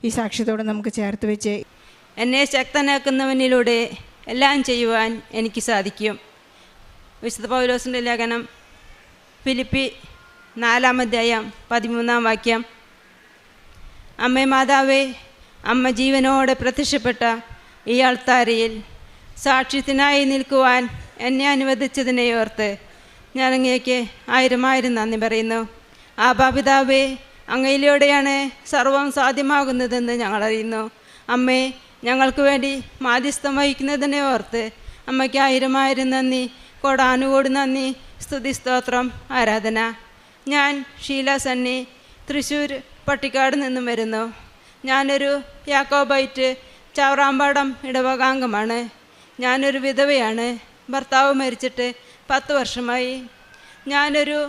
ഈ സാക്ഷ്യത്തോടെ നമുക്ക് ചേർത്ത് വെച്ച്, എന്നെ ശക്തനാക്കുന്നവനിലൂടെ എല്ലാം ചെയ്യുവാൻ എനിക്ക് സാധിക്കും. വിശുദ്ധ പൗലോസിൻ്റെ ലേഖനം ഫിലിപ്പി 4:13 അമ്മേ മാതാവേ, അമ്മ ജീവനോടെ പ്രത്യക്ഷപ്പെട്ട ഈ അൾത്താരയിൽ സാക്ഷ്യത്തിനായി നിൽക്കുവാൻ എന്നെ അനുവദിച്ചതിനെ ഓർത്ത് ഞാൻ അങ്ങേക്ക് 1000 നന്ദി പറയുന്നു. ആബാപിതാവേ, അങ്ങയിലൂടെയാണ് സർവം സാധ്യമാകുന്നതെന്ന് ഞങ്ങൾ അറിയുന്നു. അമ്മേ, ഞങ്ങൾക്ക് വേണ്ടി മാധ്യസ്ഥം വഹിക്കുന്നതിനെ ഓർത്ത് അമ്മയ്ക്ക് 1000 നന്ദി, കോടാനുകോടി നന്ദി, സ്തുതി, സ്തോത്രം, ആരാധന. ഞാൻ ഷീല സണ്ണി, തൃശ്ശൂർ പട്ടിക്കാട് നിന്നും വരുന്നു. ഞാനൊരു യാക്കോബൈറ്റ് ചാവറാമ്പാടം ഇടവകാംഗമാണ്. ഞാനൊരു വിധവയാണ്. ഭർത്താവ് മരിച്ചിട്ട് 10 വർഷമായി. ഞാനൊരു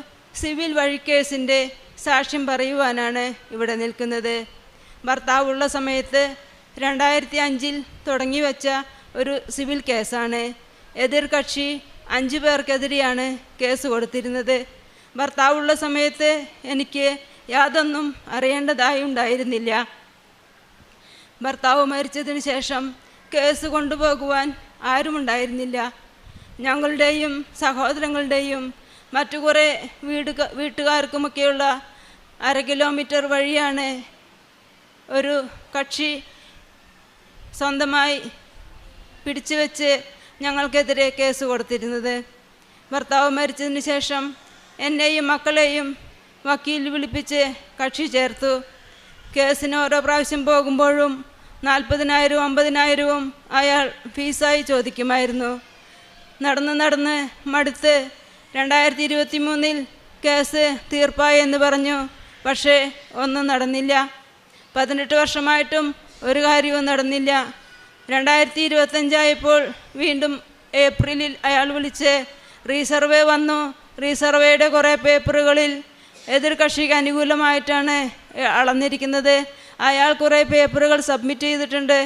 സിവിൽ വഴിക്കേസിൻ്റെ സാക്ഷ്യം പറയുവാനാണ് ഇവിടെ നിൽക്കുന്നത്. ഭർത്താവുള്ള സമയത്ത് 2005 തുടങ്ങി വച്ച ഒരു സിവിൽ കേസാണ്. എതിർ കക്ഷി 5 പേർക്കെതിരെയാണ് കേസ് കൊടുത്തിരുന്നത്. ഭർത്താവുള്ള സമയത്ത് എനിക്ക് യാതൊന്നും അറിയേണ്ടതായി ഉണ്ടായിരുന്നില്ല. ഭർത്താവ് മരിച്ചതിന് ശേഷം കേസ് കൊണ്ടുപോകുവാൻ ആരുമുണ്ടായിരുന്നില്ല. ഞങ്ങളുടെയും സഹോദരങ്ങളുടെയും മറ്റു കുറേ വീട്ടുകാർക്കുമൊക്കെയുള്ള 1/2 കിലോമീറ്റർ വഴിയാണ് ഒരു കക്ഷി സ്വന്തമായി പിടിച്ചു വെച്ച് ഞങ്ങൾക്കെതിരെ കേസ് കൊടുത്തിരുന്നത്. ഭർത്താവ് മരിച്ചതിന് ശേഷം എന്നെയും മക്കളെയും വക്കീൽ വിളിപ്പിച്ച് കക്ഷി ചേർത്തു. കേസിന് ഓരോ പ്രാവശ്യം പോകുമ്പോഴും 40,000 50,000 അയാൾ ഫീസായി ചോദിക്കുമായിരുന്നു. നടന്ന് മടുത്ത് 2023 കേസ് തീർപ്പായി എന്ന് പറഞ്ഞു. പക്ഷേ ഒന്നും നടന്നില്ല. 18 വർഷമായിട്ടും ഒരു കാര്യവും നടന്നില്ല. 2025 ആയപ്പോൾ വീണ്ടും ഏപ്രിലിൽ അയാൾ വിളിച്ച് റീസർവേ വന്നു. റീസർവേയുടെ കുറേ പേപ്പറുകളിൽ എതിർ കക്ഷിക്ക് അനുകൂലമായിട്ടാണ് അളന്നിരിക്കുന്നത്. അയാൾ കുറേ പേപ്പറുകൾ സബ്മിറ്റ് ചെയ്തിട്ടുണ്ട്.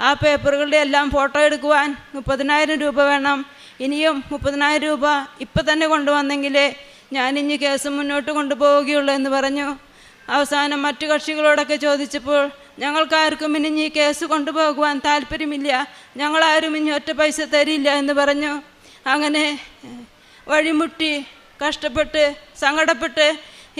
ആ പേപ്പറുകളുടെ എല്ലാം ഫോട്ടോ എടുക്കുവാൻ 30,000 രൂപ വേണം. ഇനിയും 30,000 രൂപ ഇപ്പം തന്നെ കൊണ്ടുവന്നെങ്കിലേ ഞാനിനി കേസ് മുന്നോട്ട് കൊണ്ടുപോവുകയുള്ളൂ എന്ന് പറഞ്ഞു. അവസാനം മറ്റു കക്ഷികളോടൊക്കെ ചോദിച്ചപ്പോൾ ഞങ്ങൾക്കാർക്കും ഇനി ഈ കേസ് കൊണ്ടുപോകുവാൻ താല്പര്യമില്ല, ഞങ്ങളാരും ഇനി ഒറ്റ പൈസ തരില്ല എന്ന് പറഞ്ഞു. അങ്ങനെ വഴിമുട്ടി കഷ്ടപ്പെട്ട് സങ്കടപ്പെട്ട്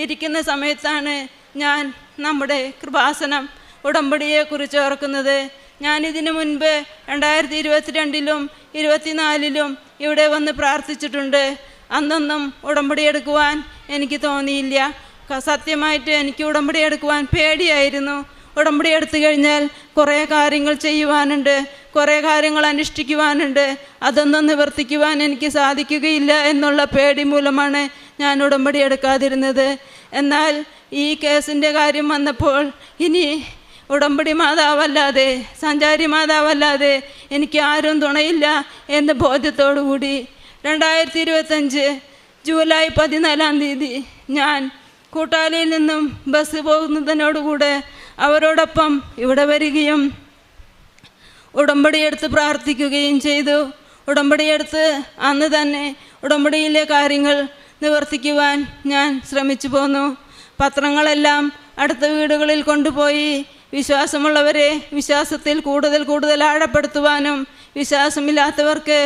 ഇരിക്കുന്ന സമയത്താണ് ഞാൻ നമ്മുടെ കൃപാസനം ഉടമ്പടിയെക്കുറിച്ച് ഓർക്കുന്നത്. ഞാനിതിനു മുൻപ് 2022 24 ഇവിടെ വന്ന് പ്രാർത്ഥിച്ചിട്ടുണ്ട്. അന്നൊന്നും ഉടമ്പടി എടുക്കുവാൻ എനിക്ക് തോന്നിയില്ല. സത്യമായിട്ട് എനിക്ക് ഉടമ്പടി എടുക്കുവാൻ പേടിയായിരുന്നു. ഉടമ്പടി എടുത്തു കഴിഞ്ഞാൽ കുറേ കാര്യങ്ങൾ ചെയ്യുവാനുണ്ട്, കുറേ കാര്യങ്ങൾ അനുഷ്ഠിക്കുവാനുണ്ട്. അതൊന്നും നിവർത്തിക്കുവാൻ എനിക്ക് സാധിക്കുകയില്ല എന്നുള്ള പേടി മൂലമാണ് ഞാൻ ഉടമ്പടി എടുക്കാതിരുന്നത്. എന്നാൽ ഈ കേസിൻ്റെ കാര്യം വന്നപ്പോൾ ഇനി ഉടമ്പടി മാതാവല്ലാതെ, സഞ്ചാരി മാതാവല്ലാതെ എനിക്ക് ആരും തുണയില്ല എന്ന ബോധ്യത്തോടു കൂടി 2025 ജൂലൈ 14 ഞാൻ കൂട്ടാലിയിൽ നിന്നും ബസ് പോകുന്നതിനോടുകൂടെ അവരോടൊപ്പം ഇവിടെ വരികയും ഉടമ്പടിയെടുത്ത് പ്രാർത്ഥിക്കുകയും ചെയ്തു. ഉടമ്പടിയെടുത്ത് അന്ന് തന്നെ ഉടമ്പടിയിലെ കാര്യങ്ങൾ നിവർത്തിക്കുവാൻ ഞാൻ ശ്രമിച്ചു പോന്നു. പത്രങ്ങളെല്ലാം അടുത്ത വീടുകളിൽ കൊണ്ടുപോയി വിശ്വാസമുള്ളവരെ വിശ്വാസത്തിൽ കൂടുതൽ ആഴപ്പെടുത്തുവാനും വിശ്വാസമില്ലാത്തവർക്ക്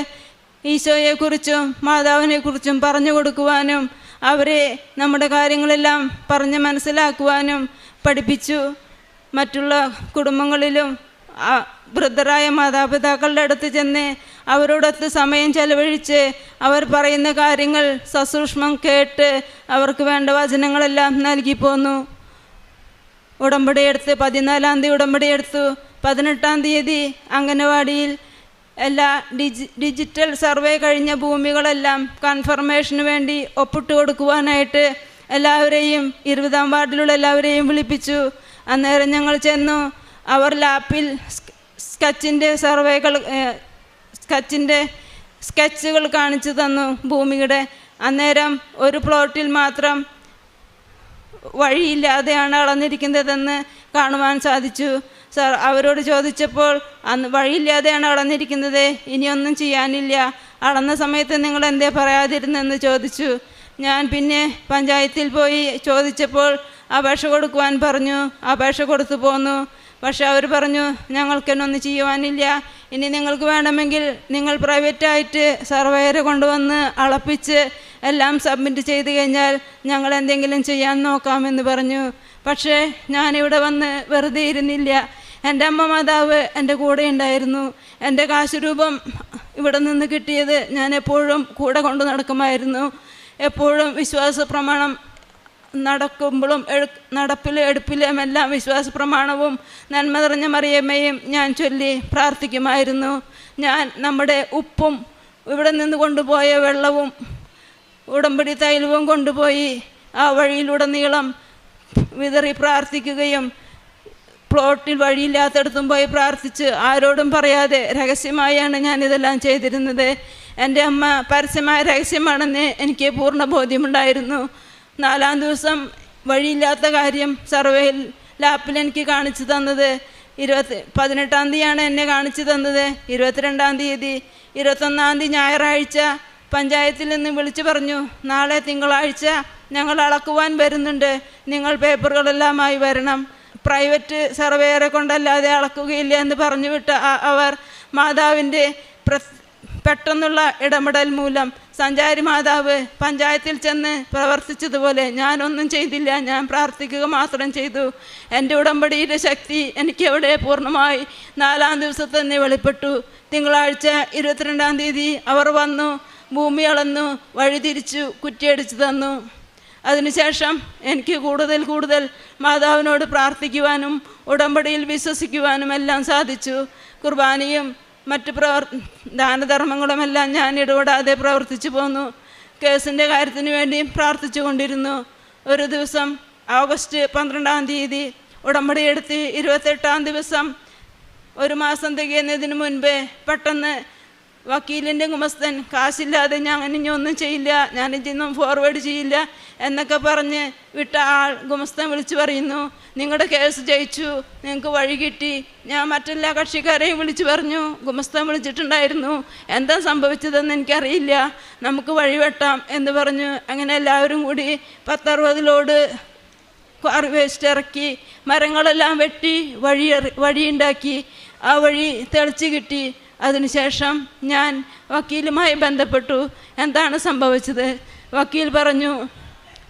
ഈശോയെക്കുറിച്ചും മാതാവിനെക്കുറിച്ചും പറഞ്ഞു കൊടുക്കുവാനും അവരെ നമ്മുടെ കാര്യങ്ങളെല്ലാം പറഞ്ഞ് മനസ്സിലാക്കുവാനും പഠിപ്പിച്ചു. മറ്റുള്ള കുടുംബങ്ങളിലും വൃദ്ധരായ മാതാപിതാക്കളുടെ അടുത്ത് ചെന്ന് അവരോടൊത്ത് സമയം ചെലവഴിച്ച് അവർ പറയുന്ന കാര്യങ്ങൾ സസൂക്ഷ്മം കേട്ട് അവർക്ക് വേണ്ട വചനങ്ങളെല്ലാം നൽകി പോന്നു. ഉടമ്പടിയെടുത്ത് 14-ാം തീയതി ഉടമ്പടിയെടുത്തു. 18-ാം തീയതി അംഗനവാടിയിൽ എല്ലാ ഡിജിറ്റൽ സർവേ കഴിഞ്ഞ ഭൂമികളെല്ലാം കൺഫർമേഷന് വേണ്ടി ഒപ്പിട്ട് കൊടുക്കുവാനായിട്ട് എല്ലാവരെയും 20-ാം വാർഡിലുള്ള എല്ലാവരെയും വിളിപ്പിച്ചു. അന്നേരം ഞങ്ങൾ ചെന്നു. അവർ ലാപ്പിൽ സ്കെച്ചുകൾ കാണിച്ചു തന്നു ഭൂമിയുടെ. അന്നേരം ഒരു പ്ലോട്ടിൽ മാത്രം വഴിയില്ലാതെയാണ് അളന്നിരിക്കുന്നതെന്ന് കാണുവാൻ സാധിച്ചു. അവരോട് ചോദിച്ചപ്പോൾ അന്ന് വഴിയില്ലാതെയാണ് അളന്നിരിക്കുന്നത്, ഇനിയൊന്നും ചെയ്യാനില്ല, അളന്ന സമയത്ത് നിങ്ങൾ എന്തേ പറയാതിരുന്നെന്ന് ചോദിച്ചു. ഞാൻ പിന്നെ പഞ്ചായത്തിൽ പോയി ചോദിച്ചപ്പോൾ അപേക്ഷ കൊടുക്കുവാൻ പറഞ്ഞു. അപേക്ഷ കൊടുത്തു പോന്നു. പക്ഷെ അവർ പറഞ്ഞു, ഞങ്ങൾക്കെന്നൊന്നും ചെയ്യുവാനില്ല, ഇനി നിങ്ങൾക്ക് വേണമെങ്കിൽ നിങ്ങൾ പ്രൈവറ്റായിട്ട് സർവേയറെ കൊണ്ടുവന്ന് അളപ്പിച്ച് എല്ലാം സബ്മിറ്റ് ചെയ്ത് കഴിഞ്ഞാൽ ഞങ്ങൾ എന്തെങ്കിലും ചെയ്യാൻ നോക്കാമെന്ന് പറഞ്ഞു. പക്ഷേ ഞാനിവിടെ വന്ന് വെറുതെ ഇരുന്നില്ല. എൻ്റെ അമ്മ മാതാവ് എൻ്റെ കൂടെ ഉണ്ടായിരുന്നു. എൻ്റെ കാശുരൂപം ഇവിടെ നിന്ന് കിട്ടിയത് ഞാൻ എപ്പോഴും കൂടെ കൊണ്ടു നടക്കുമായിരുന്നു. എപ്പോഴും വിശ്വാസ പ്രമാണം നടക്കുമ്പോഴും നടപ്പിലും എടുപ്പിലും എല്ലാം വിശ്വാസ പ്രമാണവും നന്മ നിറഞ്ഞ മറിയമ്മയും ഞാൻ ചൊല്ലി പ്രാർത്ഥിക്കുമായിരുന്നു. ഞാൻ നമ്മുടെ ഉപ്പും ഇവിടെ നിന്ന് കൊണ്ടുപോയ വെള്ളവും ഉടമ്പടി തൈലവും കൊണ്ടുപോയി ആ വഴിയിലുടനീളം വിതറി പ്രാർത്ഥിക്കുകയും പ്ലോട്ടിൽ വഴിയില്ലാത്തടത്തും പോയി പ്രാർത്ഥിച്ച് ആരോടും പറയാതെ രഹസ്യമായാണ് ഞാനിതെല്ലാം ചെയ്തിരുന്നത്. എൻ്റെ അമ്മ പരസ്യമായ രഹസ്യമാണെന്ന് എനിക്ക് പൂർണ്ണ ബോധ്യമുണ്ടായിരുന്നു. 4-ാം ദിവസം വഴിയില്ലാത്ത കാര്യം സർവേയിൽ ലാപ്പിൽ എനിക്ക് കാണിച്ചു തന്നത് 18-ാം തീയതിയാണ് എന്നെ കാണിച്ചു തന്നത്. 22-ാം തീയതി 21-ാം തീയതി ഞായറാഴ്ച പഞ്ചായത്തിൽ നിന്ന് വിളിച്ചു പറഞ്ഞു, നാളെ തിങ്കളാഴ്ച ഞങ്ങൾ അളക്കുവാൻ വരുന്നുണ്ട്, നിങ്ങൾ പേപ്പറുകളെല്ലാമായി വരണം, പ്രൈവറ്റ് സർവേയറെ കൊണ്ടല്ലാതെ അളക്കുകയില്ല എന്ന് പറഞ്ഞു വിട്ട അവർ മാതാവിൻ്റെ പെട്ടെന്നുള്ള ഇടപെടൽ മൂലം സഞ്ചാരി മാതാവ് പഞ്ചായത്തിൽ ചെന്ന് പ്രവർത്തിച്ചതുപോലെ ഞാനൊന്നും ചെയ്തില്ല, ഞാൻ പ്രാർത്ഥിക്കുക മാത്രം ചെയ്തു. എൻ്റെ ഉടമ്പടിയുടെ ശക്തി എനിക്ക് അവിടെ പൂർണ്ണമായി 4-ാം ദിവസത്തിൽ തന്നെ വെളിപ്പെട്ടു. തിങ്കളാഴ്ച 22-ാം തീയതി അവർ വന്നു, ഭൂമി അളന്നു, വഴിതിരിച്ചു, കുറ്റിയടിച്ചു തന്നു. അതിനുശേഷം എനിക്ക് കൂടുതൽ മാതാവിനോട് പ്രാർത്ഥിക്കുവാനും ഉടമ്പടിയിൽ വിശ്വസിക്കുവാനും എല്ലാം സാധിച്ചു. കുർബാനയും മറ്റ് ദാനധർമ്മങ്ങളുമെല്ലാം ഞാൻ ഇടപെടാതെ പ്രവർത്തിച്ചു പോന്നു. കേസിൻ്റെ കാര്യത്തിന് വേണ്ടി പ്രാർത്ഥിച്ചു കൊണ്ടിരുന്നു. ഒരു ദിവസം ഓഗസ്റ്റ് 12-ാം തീയതി ഉടമ്പടി എടുത്ത് 28-ാം ദിവസം 1 മാസം തികയുന്നതിന് മുൻപേ പെട്ടെന്ന് വക്കീലിൻ്റെ ഗുമസ്തൻ കാശില്ലാതെ ഞാൻ ഇനി ഒന്നും ചെയ്യില്ല, ഞാൻ ഇതൊന്നും ഫോർവേഡ് ചെയ്യില്ല എന്നൊക്കെ പറഞ്ഞ് വിട്ട ആൾ ഗുമസ്തൻ വിളിച്ചു പറയുന്നു, നിങ്ങളുടെ കേസ് ജയിച്ചു, നിങ്ങൾക്ക് വഴി കിട്ടി. ഞാൻ മറ്റെല്ലാ കക്ഷിക്കാരെയും വിളിച്ചു പറഞ്ഞു, ഗുമസ്തൻ വിളിച്ചിട്ടുണ്ടായിരുന്നു, എന്താ സംഭവിച്ചതെന്ന് എനിക്കറിയില്ല, നമുക്ക് വഴി വെട്ടാം എന്ന് പറഞ്ഞു. അങ്ങനെ എല്ലാവരും കൂടി 10-60 ലോഡ് വേസ്റ്റ് ഇറക്കി മരങ്ങളെല്ലാം വെട്ടി വഴിയുണ്ടാക്കി. ആ വഴി തെളിച്ച് കിട്ടി. അതിനുശേഷം ഞാൻ വക്കീലുമായി ബന്ധപ്പെട്ടു. എന്താണ് സംഭവിച്ചത്? വക്കീൽ പറഞ്ഞു,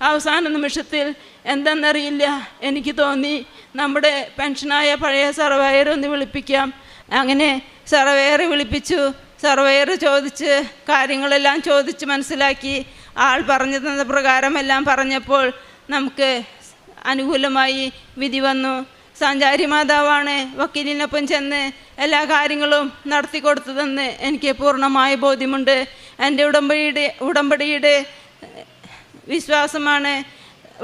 അവസാന നിമിഷത്തിൽ എന്തെന്നറിയില്ല, എനിക്ക് തോന്നി നമ്മുടെ പെൻഷനായ പഴയ സർവേയറെ ഒന്ന് വിളിപ്പിക്കാം. അങ്ങനെ സർവേയറെ വിളിപ്പിച്ചു. സർവേയർ ചോദിച്ച് കാര്യങ്ങളെല്ലാം ചോദിച്ച് മനസ്സിലാക്കി. ആൾ പറഞ്ഞു തന്ന പ്രകാരമെല്ലാം പറഞ്ഞപ്പോൾ നമുക്ക് അനുകൂലമായി വിധി വന്നു. സഞ്ചാരി മാതാവാണ് വക്കീലിനൊപ്പം ചെന്ന് എല്ലാ കാര്യങ്ങളും നടത്തി കൊടുത്തതെന്ന് എനിക്ക് പൂർണ്ണമായ ബോധ്യമുണ്ട്. എൻ്റെ ഉടമ്പടിയുടെ വിശ്വാസമാണ്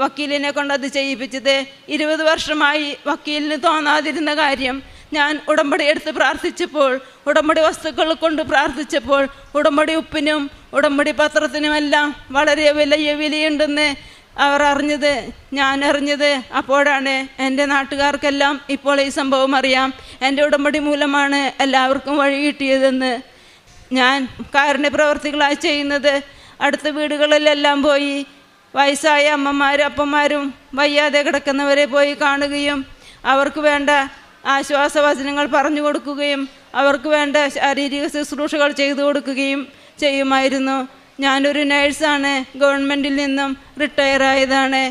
വക്കീലിനെ കൊണ്ടത് ചെയ്യിപ്പിച്ചത്. 20 വർഷമായി വക്കീലിന് തോന്നാതിരുന്ന കാര്യം ഞാൻ ഉടമ്പടി എടുത്ത് പ്രാർത്ഥിച്ചപ്പോൾ, ഉടമ്പടി വസ്തുക്കൾ കൊണ്ട് പ്രാർത്ഥിച്ചപ്പോൾ, ഉടമ്പടി ഉപ്പിനും ഉടമ്പടി പത്രത്തിനുമെല്ലാം വളരെ വിലയുണ്ടെന്ന് അവർ അറിഞ്ഞത്, ഞാൻ അറിഞ്ഞത് അപ്പോഴാണ്. എൻ്റെ നാട്ടുകാർക്കെല്ലാം ഇപ്പോൾ ഈ സംഭവം അറിയാം. എൻ്റെ ഉടമ്പടി മൂലമാണ് എല്ലാവർക്കും വഴി കിട്ടിയതെന്ന്. ഞാൻ കാരുണ്യ പ്രവർത്തികളായി ചെയ്യുന്നത് അടുത്ത വീടുകളിലെല്ലാം പോയി വയസ്സായ അമ്മമാരും അപ്പന്മാരും വയ്യാതെ കിടക്കുന്നവരെ പോയി കാണുകയും അവർക്ക് വേണ്ട ആശ്വാസവചനങ്ങൾ പറഞ്ഞു കൊടുക്കുകയും അവർക്ക് വേണ്ട ശാരീരിക ശുശ്രൂഷകൾ ചെയ്തു കൊടുക്കുകയും ചെയ്യുമായിരുന്നു. ഞാനൊരു നേഴ്സാണ്, ഗവൺമെൻറ്റിൽ നിന്നും റിട്ടയർ ആയതാണ്.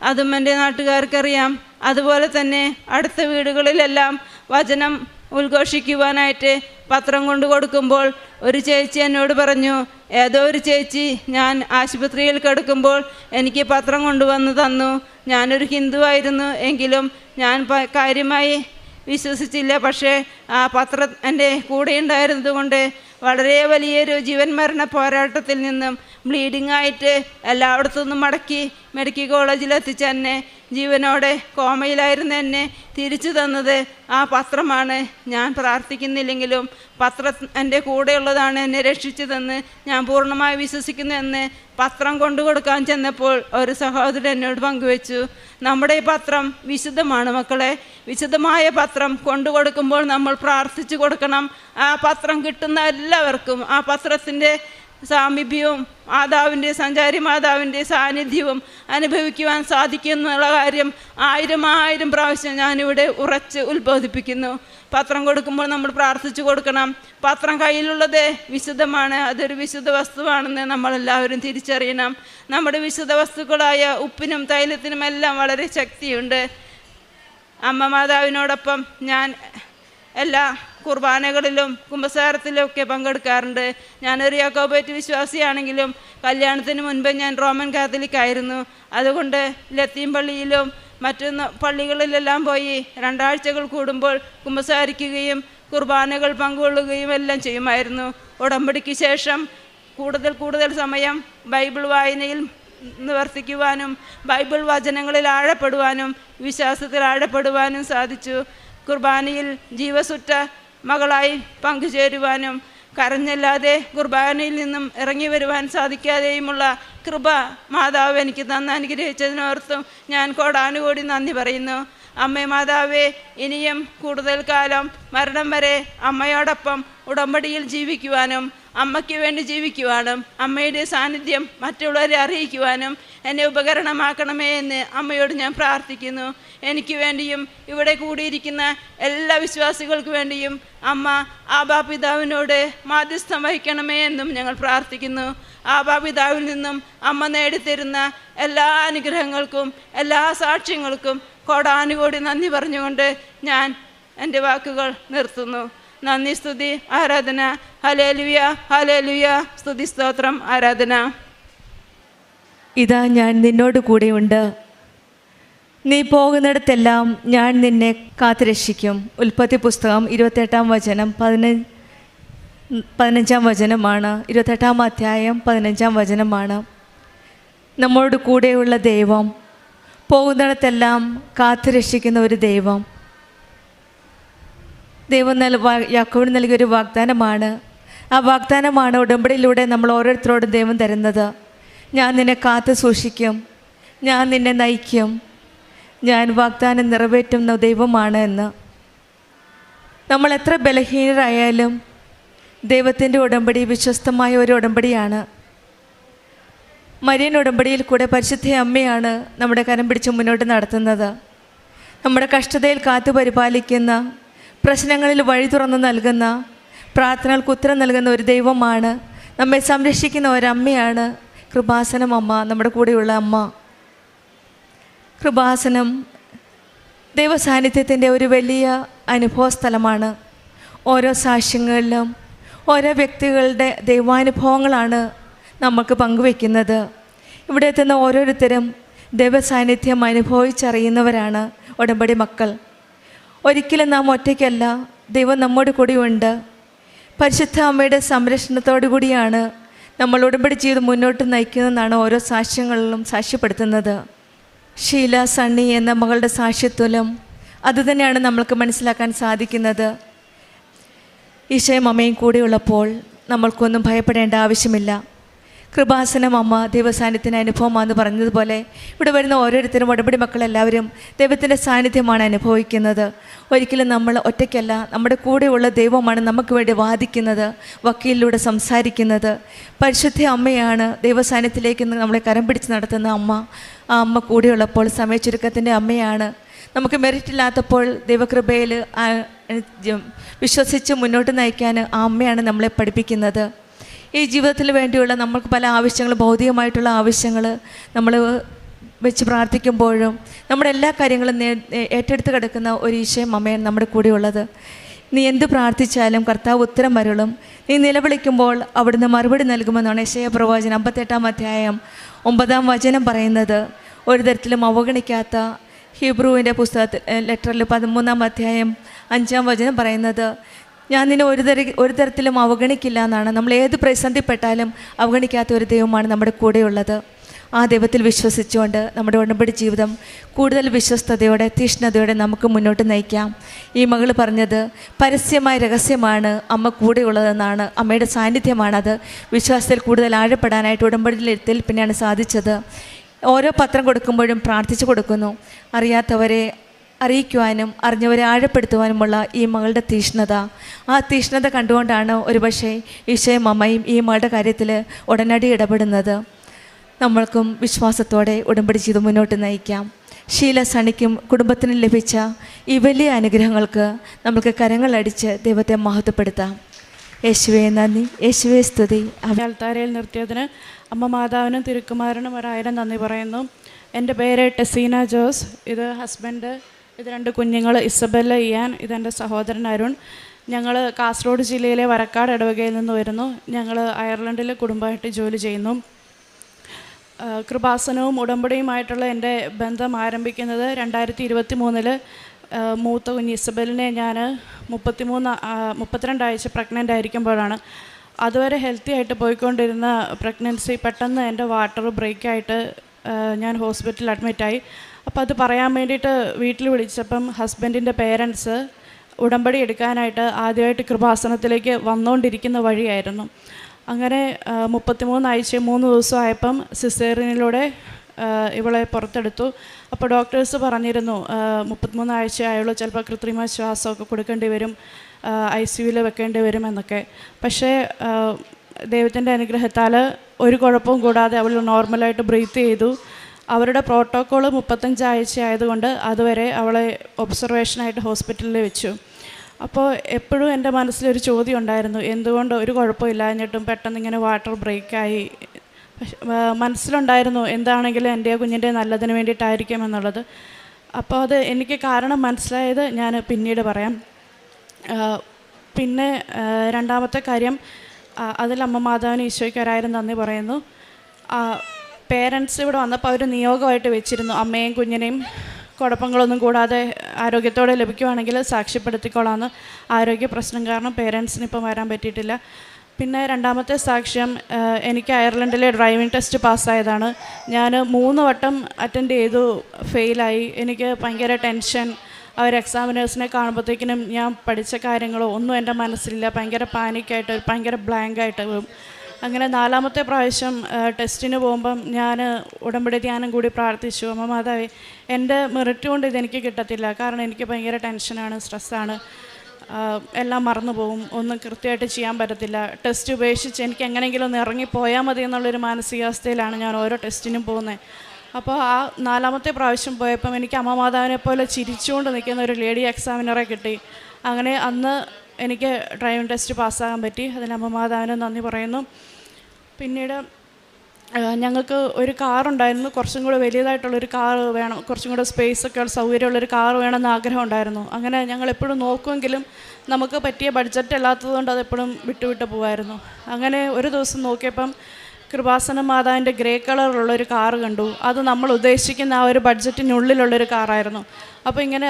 അതും എൻ്റെ നാട്ടുകാർക്കറിയാം. അതുപോലെ തന്നെ അടുത്ത വീടുകളിലെല്ലാം വചനം ഉദ്ഘോഷിക്കുവാനായിട്ട് പത്രം കൊണ്ടു കൊടുക്കുമ്പോൾ ഒരു ചേച്ചി എന്നോട് പറഞ്ഞു, ഏതോ ഒരു ചേച്ചി ഞാൻ ആശുപത്രിയിൽ കിടക്കുമ്പോൾ എനിക്ക് പത്രം കൊണ്ടുവന്ന് തന്നു. ഞാനൊരു ഹിന്ദുവായിരുന്നു എങ്കിലും ഞാൻ കാര്യമായി വിശ്വസിച്ചില്ല. പക്ഷേ ആ പത്രം എൻ്റെ കൂടെ ഉണ്ടായിരുന്നത് കൊണ്ട് വളരെ വലിയൊരു ജീവൻ മരണ പോരാട്ടത്തിൽ നിന്നും ബ്ലീഡിംഗ് ആയിട്ട് എല്ലായിടത്തു നിന്നും മടക്കി മെഡിക്കൽ കോളേജിലെത്തിച്ച് എന്നെ ജീവനോടെ കോമയിലായിരുന്ന എന്നെ തിരിച്ചു തന്നത് ആ പത്രമാണ്. ഞാൻ പ്രാർത്ഥിക്കുന്നില്ലെങ്കിലും പത്രം എൻ്റെ കൂടെയുള്ളതാണ് എന്നെ രക്ഷിച്ചതെന്ന് ഞാൻ പൂർണ്ണമായി വിശ്വസിക്കുന്നുവെന്ന് പത്രം കൊണ്ടുകൊടുക്കാൻ ചെന്നപ്പോൾ ഒരു സഹോദരൻ എന്നോട് പങ്കുവെച്ചു. നമ്മുടെ ഈ പത്രം വിശുദ്ധമാണ് മക്കളെ. വിശുദ്ധമായ പത്രം കൊണ്ടുകൊടുക്കുമ്പോൾ നമ്മൾ പ്രാർത്ഥിച്ചു കൊടുക്കണം. ആ പത്രം കിട്ടുന്ന എല്ലാവർക്കും ആ പത്രത്തിൻ്റെ സാമീപ്യവും സഞ്ചാരി മാതാവിൻ്റെ സാന്നിധ്യവും അനുഭവിക്കുവാൻ സാധിക്കുമെന്നുള്ള കാര്യം 1000 പ്രാവശ്യം ഞാനിവിടെ ഉറച്ച് ഉത്ബോധിപ്പിക്കുന്നു. പത്രം കൊടുക്കുമ്പോൾ നമ്മൾ പ്രാർത്ഥിച്ചു കൊടുക്കണം. പത്രം കയ്യിലുള്ളത് വിശുദ്ധമാണ്, അതൊരു വിശുദ്ധ വസ്തുവാണെന്ന് നമ്മളെല്ലാവരും തിരിച്ചറിയണം. നമ്മുടെ വിശുദ്ധ വസ്തുക്കളായ ഉപ്പിനും തൈലത്തിനും എല്ലാം വളരെ ശക്തിയുണ്ട്. അമ്മ മാതാവിനോടൊപ്പം ഞാൻ എല്ലാ കുർബാനകളിലും കുമ്പസാരത്തിലും ഒക്കെ പങ്കെടുക്കാറുണ്ട്. ഞാനൊരു യാക്കോബൈറ്റ് വിശ്വാസിയാണെങ്കിലും കല്യാണത്തിന് മുൻപ് ഞാൻ റോമൻ കാത്തലിക് ആയിരുന്നു. അതുകൊണ്ട് ലത്തീൻ പള്ളിയിലും മറ്റു പള്ളികളിലെല്ലാം പോയി 2 ആഴ്ചകൾ കൂടുമ്പോൾ കുമ്പസാരിക്കുകയും കുർബാനകൾ പങ്കുകൊള്ളുകയും എല്ലാം ചെയ്യുമായിരുന്നു. ഉടമ്പടിക്ക് ശേഷം കൂടുതൽ സമയം ബൈബിൾ വായനയിൽ നിവർത്തിക്കുവാനും ബൈബിൾ വചനങ്ങളിൽ ആഴപ്പെടുവാനും വിശ്വാസത്തിൽ ആഴപ്പെടുവാനും സാധിച്ചു. കുർബാനയിൽ ജീവസുറ്റ മകളായി പങ്കുചേരുവാനും കരഞ്ഞല്ലാതെ കുർബാനയിൽ നിന്നും ഇറങ്ങി വരുവാൻ സാധിക്കാതെയുമുള്ള കൃപ മാതാവ് എനിക്ക് അനുഗ്രഹിച്ചതിനോർത്തും ഞാൻ കോടാനുകോടി നന്ദി പറയുന്നു. അമ്മേ മാതാവേ, ഇനിയും കൂടുതൽ കാലം മരണം വരെ അമ്മയോടൊപ്പം ഉടമ്പടിയിൽ ജീവിക്കുവാനും അമ്മയ്ക്ക് വേണ്ടി ജീവിക്കുവാനും അമ്മയുടെ സാന്നിധ്യം മറ്റുള്ളവരെ അറിയിക്കുവാനും എന്നെ ഉപകരണമാക്കണമേ എന്ന് അമ്മയോട് ഞാൻ പ്രാർത്ഥിക്കുന്നു. എനിക്ക് വേണ്ടിയും ഇവിടെ കൂടിയിരിക്കുന്ന എല്ലാ വിശ്വാസികൾക്ക് വേണ്ടിയും അമ്മ ആബാപിതാവിനോട് മാധ്യസ്ഥം വഹിക്കണമേ എന്നും ഞങ്ങൾ പ്രാർത്ഥിക്കുന്നു. ആബാപിതാവിൽ നിന്നും അമ്മ നേടിത്തരുന്ന എല്ലാ അനുഗ്രഹങ്ങൾക്കും എല്ലാ സാക്ഷ്യങ്ങൾക്കും കോടാനുകോടി നന്ദി പറഞ്ഞുകൊണ്ട് ഞാൻ എൻ്റെ വാക്കുകൾ നിർത്തുന്നു. നന്ദി, സ്തുതി, ആരാധന. ഹല്ലേലൂയ, ഹല്ലേലൂയ, സ്തുതി, സ്തോത്രം, ആരാധന. ഇതാ ഞാൻ നിന്നോട് കൂടെയുണ്ട്, നീ പോകുന്നിടത്തെല്ലാം ഞാൻ നിന്നെ കാത്തുരക്ഷിക്കും. ഉൽപ്പത്തി പുസ്തകം 28-ാം വചനം 15-ാം വചനമാണ്. 28-ാം അധ്യായം 15-ാം വചനമാണ്. നമ്മോട് കൂടെയുള്ള ദൈവം, പോകുന്നിടത്തെല്ലാം കാത്തുരക്ഷിക്കുന്ന ഒരു ദൈവം. ദൈവം യാക്കോബിന് നൽകിയൊരു വാഗ്ദാനമാണ്. ആ വാഗ്ദാനമാണ് ഉടമ്പടിയിലൂടെ നമ്മൾ ഓരോരുത്തരോടും ദൈവം തരുന്നത്. ഞാൻ നിന്നെ കാത്തു സൂക്ഷിക്കും, ഞാൻ നിന്നെ നയിക്കും, ഞാൻ വാഗ്ദാനം നിറവേറ്റുന്ന ദൈവമാണ് എന്ന്. നമ്മൾ എത്ര ബലഹീനരായാലും ദൈവത്തിൻ്റെ ഉടമ്പടി വിശ്വസ്തമായ ഒരു ഉടമ്പടിയാണ്. മരിയൻ ഉടമ്പടിയിൽ കൂടെ പരിശുദ്ധ അമ്മയാണ് നമ്മുടെ കരം പിടിച്ച് മുന്നോട്ട് നടത്തുന്നത്. നമ്മുടെ കഷ്ടതയിൽ കാത്തു പരിപാലിക്കുന്ന, പ്രശ്നങ്ങളിൽ വഴി തുറന്ന് നൽകുന്ന, പ്രാർത്ഥനകൾക്ക് ഉത്തരം നൽകുന്ന ഒരു ദൈവമാണ്. നമ്മെ സംരക്ഷിക്കുന്ന ഒരമ്മയാണ് കൃപാസനം അമ്മ, നമ്മുടെ കൂടെയുള്ള അമ്മ. കൃപാസനം ദൈവസാന്നിധ്യത്തിൻ്റെ ഒരു വലിയ അനുഭവ സ്ഥലമാണ്. ഓരോ സാക്ഷ്യങ്ങളിലും ഓരോ വ്യക്തികളുടെ ദൈവാനുഭവങ്ങളാണ് നമുക്ക് പങ്കുവെക്കുന്നത്. ഇവിടെ എത്തുന്ന ഓരോരുത്തരും ദൈവസാന്നിധ്യം അനുഭവിച്ചറിയുന്നവരാണ് ഉടമ്പടി മക്കൾ. ഒരിക്കലും നാം ഒറ്റയ്ക്കല്ല, ദൈവം നമ്മോട് കൂടിയുണ്ട്. പരിശുദ്ധ അമ്മയുടെ സംരക്ഷണത്തോടു കൂടിയാണ് നമ്മൾ ഉടമ്പടി ജീവിതം മുന്നോട്ട് നയിക്കുന്നതെന്നാണ് ഓരോ സാക്ഷ്യങ്ങളിലും സാക്ഷ്യപ്പെടുത്തുന്നത്. ഷീല സണ്ണി എന്ന മകളുടെ സാക്ഷ്യത്വം അതുതന്നെയാണ് നമ്മൾക്ക് മനസ്സിലാക്കാൻ സാധിക്കുന്നത്. ഈശോയും അമ്മയും കൂടെയുള്ളപ്പോൾ നമ്മൾക്കൊന്നും ഭയപ്പെടേണ്ട ആവശ്യമില്ല. കൃപാസനം അമ്മ ദൈവസാന്നിധ്യത്തിൻ്റെ അനുഭവമാണെന്ന് പറഞ്ഞതുപോലെ ഇവിടെ വരുന്ന ഓരോരുത്തരും ഉടമ്പടി മക്കളെല്ലാവരും ദൈവത്തിൻ്റെ സാന്നിധ്യമാണ് അനുഭവിക്കുന്നത്. ഒരിക്കലും നമ്മൾ ഒറ്റയ്ക്കല്ല, നമ്മുടെ കൂടെയുള്ള ദൈവമാണ് നമുക്ക് വേണ്ടി വാദിക്കുന്നത്, വക്കീലിലൂടെ സംസാരിക്കുന്നത്. പരിശുദ്ധ അമ്മയാണ് ദൈവസാന്നിധ്യത്തിലേക്ക് നമ്മളെ കരം പിടിച്ച് നടത്തുന്ന അമ്മ. ആ അമ്മ കൂടെയുള്ളപ്പോൾ സമയച്ചുരുക്കത്തിൻ്റെ അമ്മയാണ്. നമുക്ക് മെറിറ്റില്ലാത്തപ്പോൾ ദൈവകൃപയിൽ വിശ്വസിച്ച് മുന്നോട്ട് നയിക്കാൻ ആ അമ്മയാണ് നമ്മളെ പഠിപ്പിക്കുന്നത്. ഈ ജീവിതത്തിൽ വേണ്ടിയുള്ള നമ്മൾക്ക് പല ആവശ്യങ്ങൾ, ഭൗതികമായിട്ടുള്ള ആവശ്യങ്ങൾ നമ്മൾ വെച്ച് പ്രാർത്ഥിക്കുമ്പോഴും നമ്മുടെ എല്ലാ കാര്യങ്ങളും ഏറ്റെടുത്ത് കിടക്കുന്ന ഒരു ഈശോയും അമ്മയാണ് നമ്മുടെ കൂടെയുള്ളത്. നീ എന്ത് പ്രാർത്ഥിച്ചാലും കർത്താവ് ഉത്തരം വരുളും, നീ നിലവിളിക്കുമ്പോൾ അവിടുന്ന് മറുപടി നൽകുമെന്നാണ് യെശയ്യാ പ്രവാചകൻ 58-ാം അധ്യായം 9-ാം വചനം പറയുന്നത്. ഒരു തരത്തിലും അവഗണിക്കാത്ത ഹീബ്രുവിൻ്റെ പുസ്തകത്തിൽ ലെറ്ററിൽ 13-ാം അധ്യായം 5-ാം വചനം പറയുന്നത്, ഞാൻ നിന്നെ ഒരു തരത്തിലും അവഗണിക്കില്ല എന്നാണ്. നമ്മൾ ഏത് പ്രതിസന്ധിപ്പെട്ടാലും അവഗണിക്കാത്ത ഒരു ദൈവമാണ് നമ്മുടെ കൂടെയുള്ളത്. ആ ദൈവത്തിൽ വിശ്വസിച്ചുകൊണ്ട് നമ്മുടെ ഉടമ്പടി ജീവിതം കൂടുതൽ വിശ്വസ്തയോടെ തീഷ്ണതയോടെ നമുക്ക് മുന്നോട്ട് നയിക്കാം. ഈ മകൾ പറഞ്ഞത് പരസ്യമായ രഹസ്യമാണ് അമ്മ കൂടെയുള്ളതെന്നാണ്. അമ്മയുടെ സാന്നിധ്യമാണത്. വിശ്വാസത്തിൽ കൂടുതൽ ആഴപ്പെടാനായിട്ട് ഉടമ്പടിയിൽ പിന്നെയാണ് സാധിച്ചത്. ഓരോ പത്രം കൊടുക്കുമ്പോഴും പ്രാർത്ഥിച്ചു കൊടുക്കുന്നു. അറിയാത്തവരെ അറിയിക്കുവാനും അറിഞ്ഞവരെ ആഴപ്പെടുത്തുവാനുമുള്ള ഈ മകളുടെ തീഷ്ണത, ആ തീഷ്ണത കണ്ടുകൊണ്ടാണ് ഒരുപക്ഷെ ഈശോയും അമ്മയും ഈ മകളുടെ കാര്യത്തിൽ ഉടനടി ഇടപെടുന്നത്. നമ്മൾക്കും വിശ്വാസത്തോടെ ഉടമ്പടി ചെയ്ത് മുന്നോട്ട് നയിക്കാം. ഷീല സണിക്കും കുടുംബത്തിനും ലഭിച്ച ഈ വലിയ അനുഗ്രഹങ്ങൾക്ക് നമുക്ക് കരങ്ങളടിച്ച് ദൈവത്തെ മഹത്വപ്പെടുത്താം. യേശുവേ നന്ദി, യേശുവേ സ്തുതി. അൾത്താരയിൽ നിർത്തിയതിന് അമ്മ മാതാവിനും തിരുക്കുമാരനും 1000 നന്ദി പറയുന്നു. എൻ്റെ പേര് ടെസീന ജോസ്. ഇത് ഹസ്ബൻഡ്, ഇത് 2 കുഞ്ഞുങ്ങൾ ഇസബെല്ല ഇയാൻ, ഇതെൻ്റെ സഹോദരൻ അരുൺ. ഞങ്ങൾ കാസർഗോഡ് ജില്ലയിലെ വരക്കാട് ഇടവകയിൽ നിന്ന് വരുന്നു. ഞങ്ങൾ അയർലൻഡിൽ കുടുംബമായിട്ട് ജോലി ചെയ്യുന്നു. കൃപാസനവും ഉടമ്പടിയുമായിട്ടുള്ള എൻ്റെ ബന്ധം ആരംഭിക്കുന്നത് 2023 മൂത്ത കുഞ്ഞ് ഇസബലിനെ ഞാൻ 32 ആഴ്ച പ്രഗ്നൻ്റ് ആയിരിക്കുമ്പോഴാണ്. അതുവരെ ഹെൽത്തി ആയിട്ട് പോയിക്കൊണ്ടിരുന്ന പ്രഗ്നൻസി പെട്ടെന്ന് എൻ്റെ വാട്ടർ ബ്രേക്കായിട്ട് ഞാൻ ഹോസ്പിറ്റലിൽ അഡ്മിറ്റായി. അപ്പോൾ അത് പറയാൻ വേണ്ടിയിട്ട് വീട്ടിൽ വിളിച്ചപ്പം ഹസ്ബൻഡിൻ്റെ പേരൻസ് ഉടമ്പടി എടുക്കാനായിട്ട് ആദ്യമായിട്ട് കൃപാസനത്തിലേക്ക് വന്നുകൊണ്ടിരിക്കുന്ന വഴിയായിരുന്നു. അങ്ങനെ 33 ആഴ്ചയും 3 ദിവസമായപ്പം സിസേറിയനിലൂടെ ഇവളെ പുറത്തെടുത്തു. അപ്പോൾ ഡോക്ടേഴ്സ് പറഞ്ഞിരുന്നു 33 ആഴ്ചയായുള്ളൂ, ചിലപ്പോൾ കൃത്രിമ ശ്വാസമൊക്കെ കൊടുക്കേണ്ടി വരും, ICUവിൽ വെക്കേണ്ടി വരും എന്നൊക്കെ. പക്ഷേ ദൈവത്തിൻ്റെ അനുഗ്രഹത്താൽ ഒരു കുഴപ്പവും കൂടാതെ അവൾ നോർമലായിട്ട് ബ്രീത്ത് ചെയ്തു. അവരുടെ പ്രോട്ടോക്കോൾ 35 ആഴ്ച ആയതുകൊണ്ട് അതുവരെ അവളെ ഒബ്സർവേഷനായിട്ട് ഹോസ്പിറ്റലിൽ വെച്ചു. അപ്പോൾ എപ്പോഴും എൻ്റെ മനസ്സിലൊരു ചോദ്യം ഉണ്ടായിരുന്നു, എന്തുകൊണ്ട് ഒരു കുഴപ്പമില്ലാഞ്ഞിട്ടും പെട്ടെന്ന് ഇങ്ങനെ വാട്ടർ ബ്രേക്കായി. മനസ്സിലുണ്ടായിരുന്നു എന്താണെങ്കിലും എൻ്റെ കുഞ്ഞിൻ്റെ നല്ലതിന് വേണ്ടിയിട്ടായിരിക്കും എന്നുള്ളത്. അപ്പോൾ അത് എനിക്ക് കാരണം മനസ്സിലായത് ഞാൻ പിന്നീട് പറയാം. പിന്നെ രണ്ടാമത്തെ കാര്യം, അതിൽ അമ്മ മാതാവിന് ഈശോയ്ക്ക് 1000 നന്ദി പറയുന്നു. പേരൻസ് ഇവിടെ വന്നപ്പോൾ അവർ നിയോഗമായിട്ട് വെച്ചിരുന്നു, അമ്മയും കുഞ്ഞിനെയും കുഴപ്പങ്ങളൊന്നും കൂടാതെ ആരോഗ്യത്തോടെ ലഭിക്കുവാണെങ്കിൽ സാക്ഷ്യപ്പെടുത്തിക്കോളാമെന്ന്. ആരോഗ്യ പ്രശ്നം കാരണം പേരൻസിന് ഇപ്പം വരാൻ പറ്റിയിട്ടില്ല. പിന്നെ രണ്ടാമത്തെ സാക്ഷ്യം, എനിക്ക് അയർലൻഡിലെ ഡ്രൈവിംഗ് ടെസ്റ്റ് പാസ്സായതാണ്. ഞാൻ 3 വട്ടം അറ്റൻഡ് ചെയ്തു, ഫെയിലായി. എനിക്ക് ഭയങ്കര ടെൻഷൻ. അവർ എക്സാമിനേഴ്സിനെ കാണുമ്പോഴത്തേക്കിനും ഞാൻ പഠിച്ച കാര്യങ്ങളോ ഒന്നും എൻ്റെ മനസ്സിലില്ല. ഭയങ്കര പാനിക്കായിട്ട്, ഭയങ്കര ബ്ലാങ്കായിട്ട് പോകും. അങ്ങനെ 4ാമത്തെ പ്രാവശ്യം ടെസ്റ്റിന് പോകുമ്പം ഞാൻ ഉടമ്പടി ധ്യാനം കൂടി പ്രാർത്ഥിച്ചു, അമ്മ മാതാവേ എൻ്റെ മെറിറ്റ് കൊണ്ട് ഇതെനിക്ക് കിട്ടത്തില്ല, കാരണം എനിക്ക് ഭയങ്കര ടെൻഷനാണ്, സ്ട്രെസ്സാണ്, എല്ലാം മറന്നു പോകും, ഒന്നും കൃത്യമായിട്ട് ചെയ്യാൻ പറ്റത്തില്ല. ടെസ്റ്റ് ഉപേക്ഷിച്ച് എനിക്ക് എങ്ങനെയെങ്കിലും ഒന്ന് ഇറങ്ങിപ്പോയാൽ മതി എന്നുള്ളൊരു മാനസികാവസ്ഥയിലാണ് ഞാൻ ഓരോ ടെസ്റ്റിനും പോകുന്നത്. അപ്പോൾ ആ 4ാമത്തെ പ്രാവശ്യം പോയപ്പം എനിക്ക് അമ്മ മാതാവിനെ പോലെ ചിരിച്ചുകൊണ്ട് നിൽക്കുന്ന ഒരു ലേഡി എക്സാമിനറെ കിട്ടി. അങ്ങനെ അന്ന് എനിക്ക് ഡ്രൈവിംഗ് ടെസ്റ്റ് പാസ്സാകാൻ പറ്റി. അതിന് അമ്മ മാതാവിന് നന്ദി പറയുന്നു. പിന്നീട് ഞങ്ങൾക്ക് ഒരു കാറുണ്ടായിരുന്നു, കുറച്ചും കൂടെ വലിയതായിട്ടുള്ളൊരു കാറ് വേണം, കുറച്ചും കൂടെ സ്പേസൊക്കെ സൗകര്യമുള്ളൊരു കാറ് വേണമെന്ന് ആഗ്രഹം ഉണ്ടായിരുന്നു. അങ്ങനെ ഞങ്ങളെപ്പോഴും നോക്കുമെങ്കിലും നമുക്ക് പറ്റിയ ബഡ്ജറ്റ് അല്ലാത്തതുകൊണ്ട് അതെപ്പോഴും വിട്ടുവിട്ട് പോകുമായിരുന്നു. അങ്ങനെ ഒരു ദിവസം നോക്കിയപ്പം കൃപാസന മാതാവിൻ്റെ ഗ്രേ കളറിലുള്ളൊരു കാറ് കണ്ടു. അത് നമ്മൾ ഉദ്ദേശിക്കുന്ന ആ ഒരു ബഡ്ജറ്റിനുള്ളിലുള്ളൊരു കാറായിരുന്നു. അപ്പോൾ ഇങ്ങനെ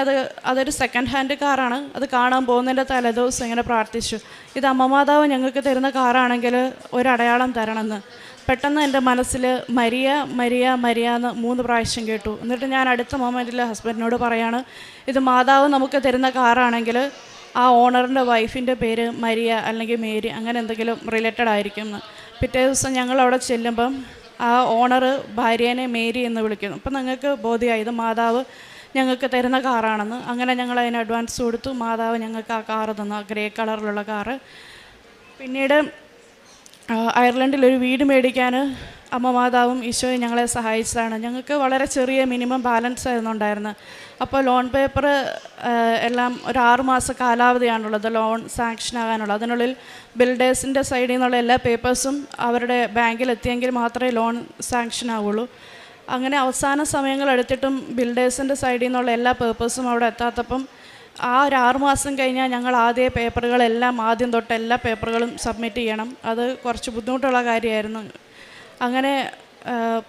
അതൊരു സെക്കൻഡ് ഹാൻഡ് കാറാണ്. അത് കാണാൻ പോകുന്നതിൻ്റെ തലേദിവസം ഇങ്ങനെ പ്രാർത്ഥിച്ചു, ഇത് അമ്മ മാതാവ് ഞങ്ങൾക്ക് തരുന്ന കാറാണെങ്കിൽ ഒരടയാളം തരണമെന്ന്. പെട്ടെന്ന് എൻ്റെ മനസ്സിൽ മരിയ മരിയ മരിയ എന്ന് 3 പ്രാവശ്യം കേട്ടു. എന്നിട്ട് ഞാൻ അടുത്ത മൊമെൻറ്റിൽ ഹസ്ബൻഡിനോട് പറയാണ്, ഇത് മാതാവ് നമുക്ക് തരുന്ന കാറാണെങ്കിൽ ആ ഓണറിൻ്റെ വൈഫിൻ്റെ പേര് മരിയ അല്ലെങ്കിൽ മേരി, അങ്ങനെ എന്തെങ്കിലും റിലേറ്റഡ് ആയിരിക്കും എന്ന്. പിറ്റേ ദിവസം ഞങ്ങൾ അവിടെ ചെല്ലുമ്പം ആ ഓണർ ഭാര്യേനെ മേരി എന്ന് വിളിക്കുന്നു. അപ്പം ഞങ്ങൾക്ക് ബോധ്യമായി ഇത് മാതാവ് ഞങ്ങൾക്ക് തരുന്ന കാറാണെന്ന്. അങ്ങനെ ഞങ്ങൾ അതിന് അഡ്വാൻസ് കൊടുത്തു. മാതാവ് ഞങ്ങൾക്ക് ആ കാറ് തന്നു, ആ ഗ്രേ കളറിലുള്ള കാറ്. പിന്നീട് അയർലൻഡിൽ ഒരു വീട് മേടിക്കാൻ അമ്മ മാതാവും ഈശോയും ഞങ്ങളെ സഹായിച്ചതാണ്. ഞങ്ങൾക്ക് വളരെ ചെറിയ മിനിമം ബാലൻസ് ആയിരുന്നു ഉണ്ടായിരുന്നത്. അപ്പോൾ ലോൺ പേപ്പർ എല്ലാം ഒരു 6 മാസ കാലാവധിയാണുള്ളത് ലോൺ സാങ്ഷൻ ആകാനുള്ളത്. അതിനുള്ളിൽ ബിൽഡേഴ്സിൻ്റെ സൈഡിൽ നിന്നുള്ള എല്ലാ പേപ്പേഴ്സും അവരുടെ ബാങ്കിൽ എത്തിയെങ്കിൽ മാത്രമേ ലോൺ സാങ്ഷൻ ആവുള്ളൂ. അങ്ങനെ അവസാന സമയങ്ങൾ എടുത്തിട്ടും ബിൽഡേഴ്സിൻ്റെ സൈഡിൽ നിന്നുള്ള എല്ലാ പേപ്പേഴ്സും അവിടെ എത്താത്തപ്പം ആ ഒരു 6 മാസം കഴിഞ്ഞാൽ ഞങ്ങൾ ആദ്യ പേപ്പറുകളെല്ലാം ആദ്യം തൊട്ട് എല്ലാ പേപ്പറുകളും സബ്മിറ്റ് ചെയ്യണം. അത് കുറച്ച് ബുദ്ധിമുട്ടുള്ള കാര്യമായിരുന്നു. അങ്ങനെ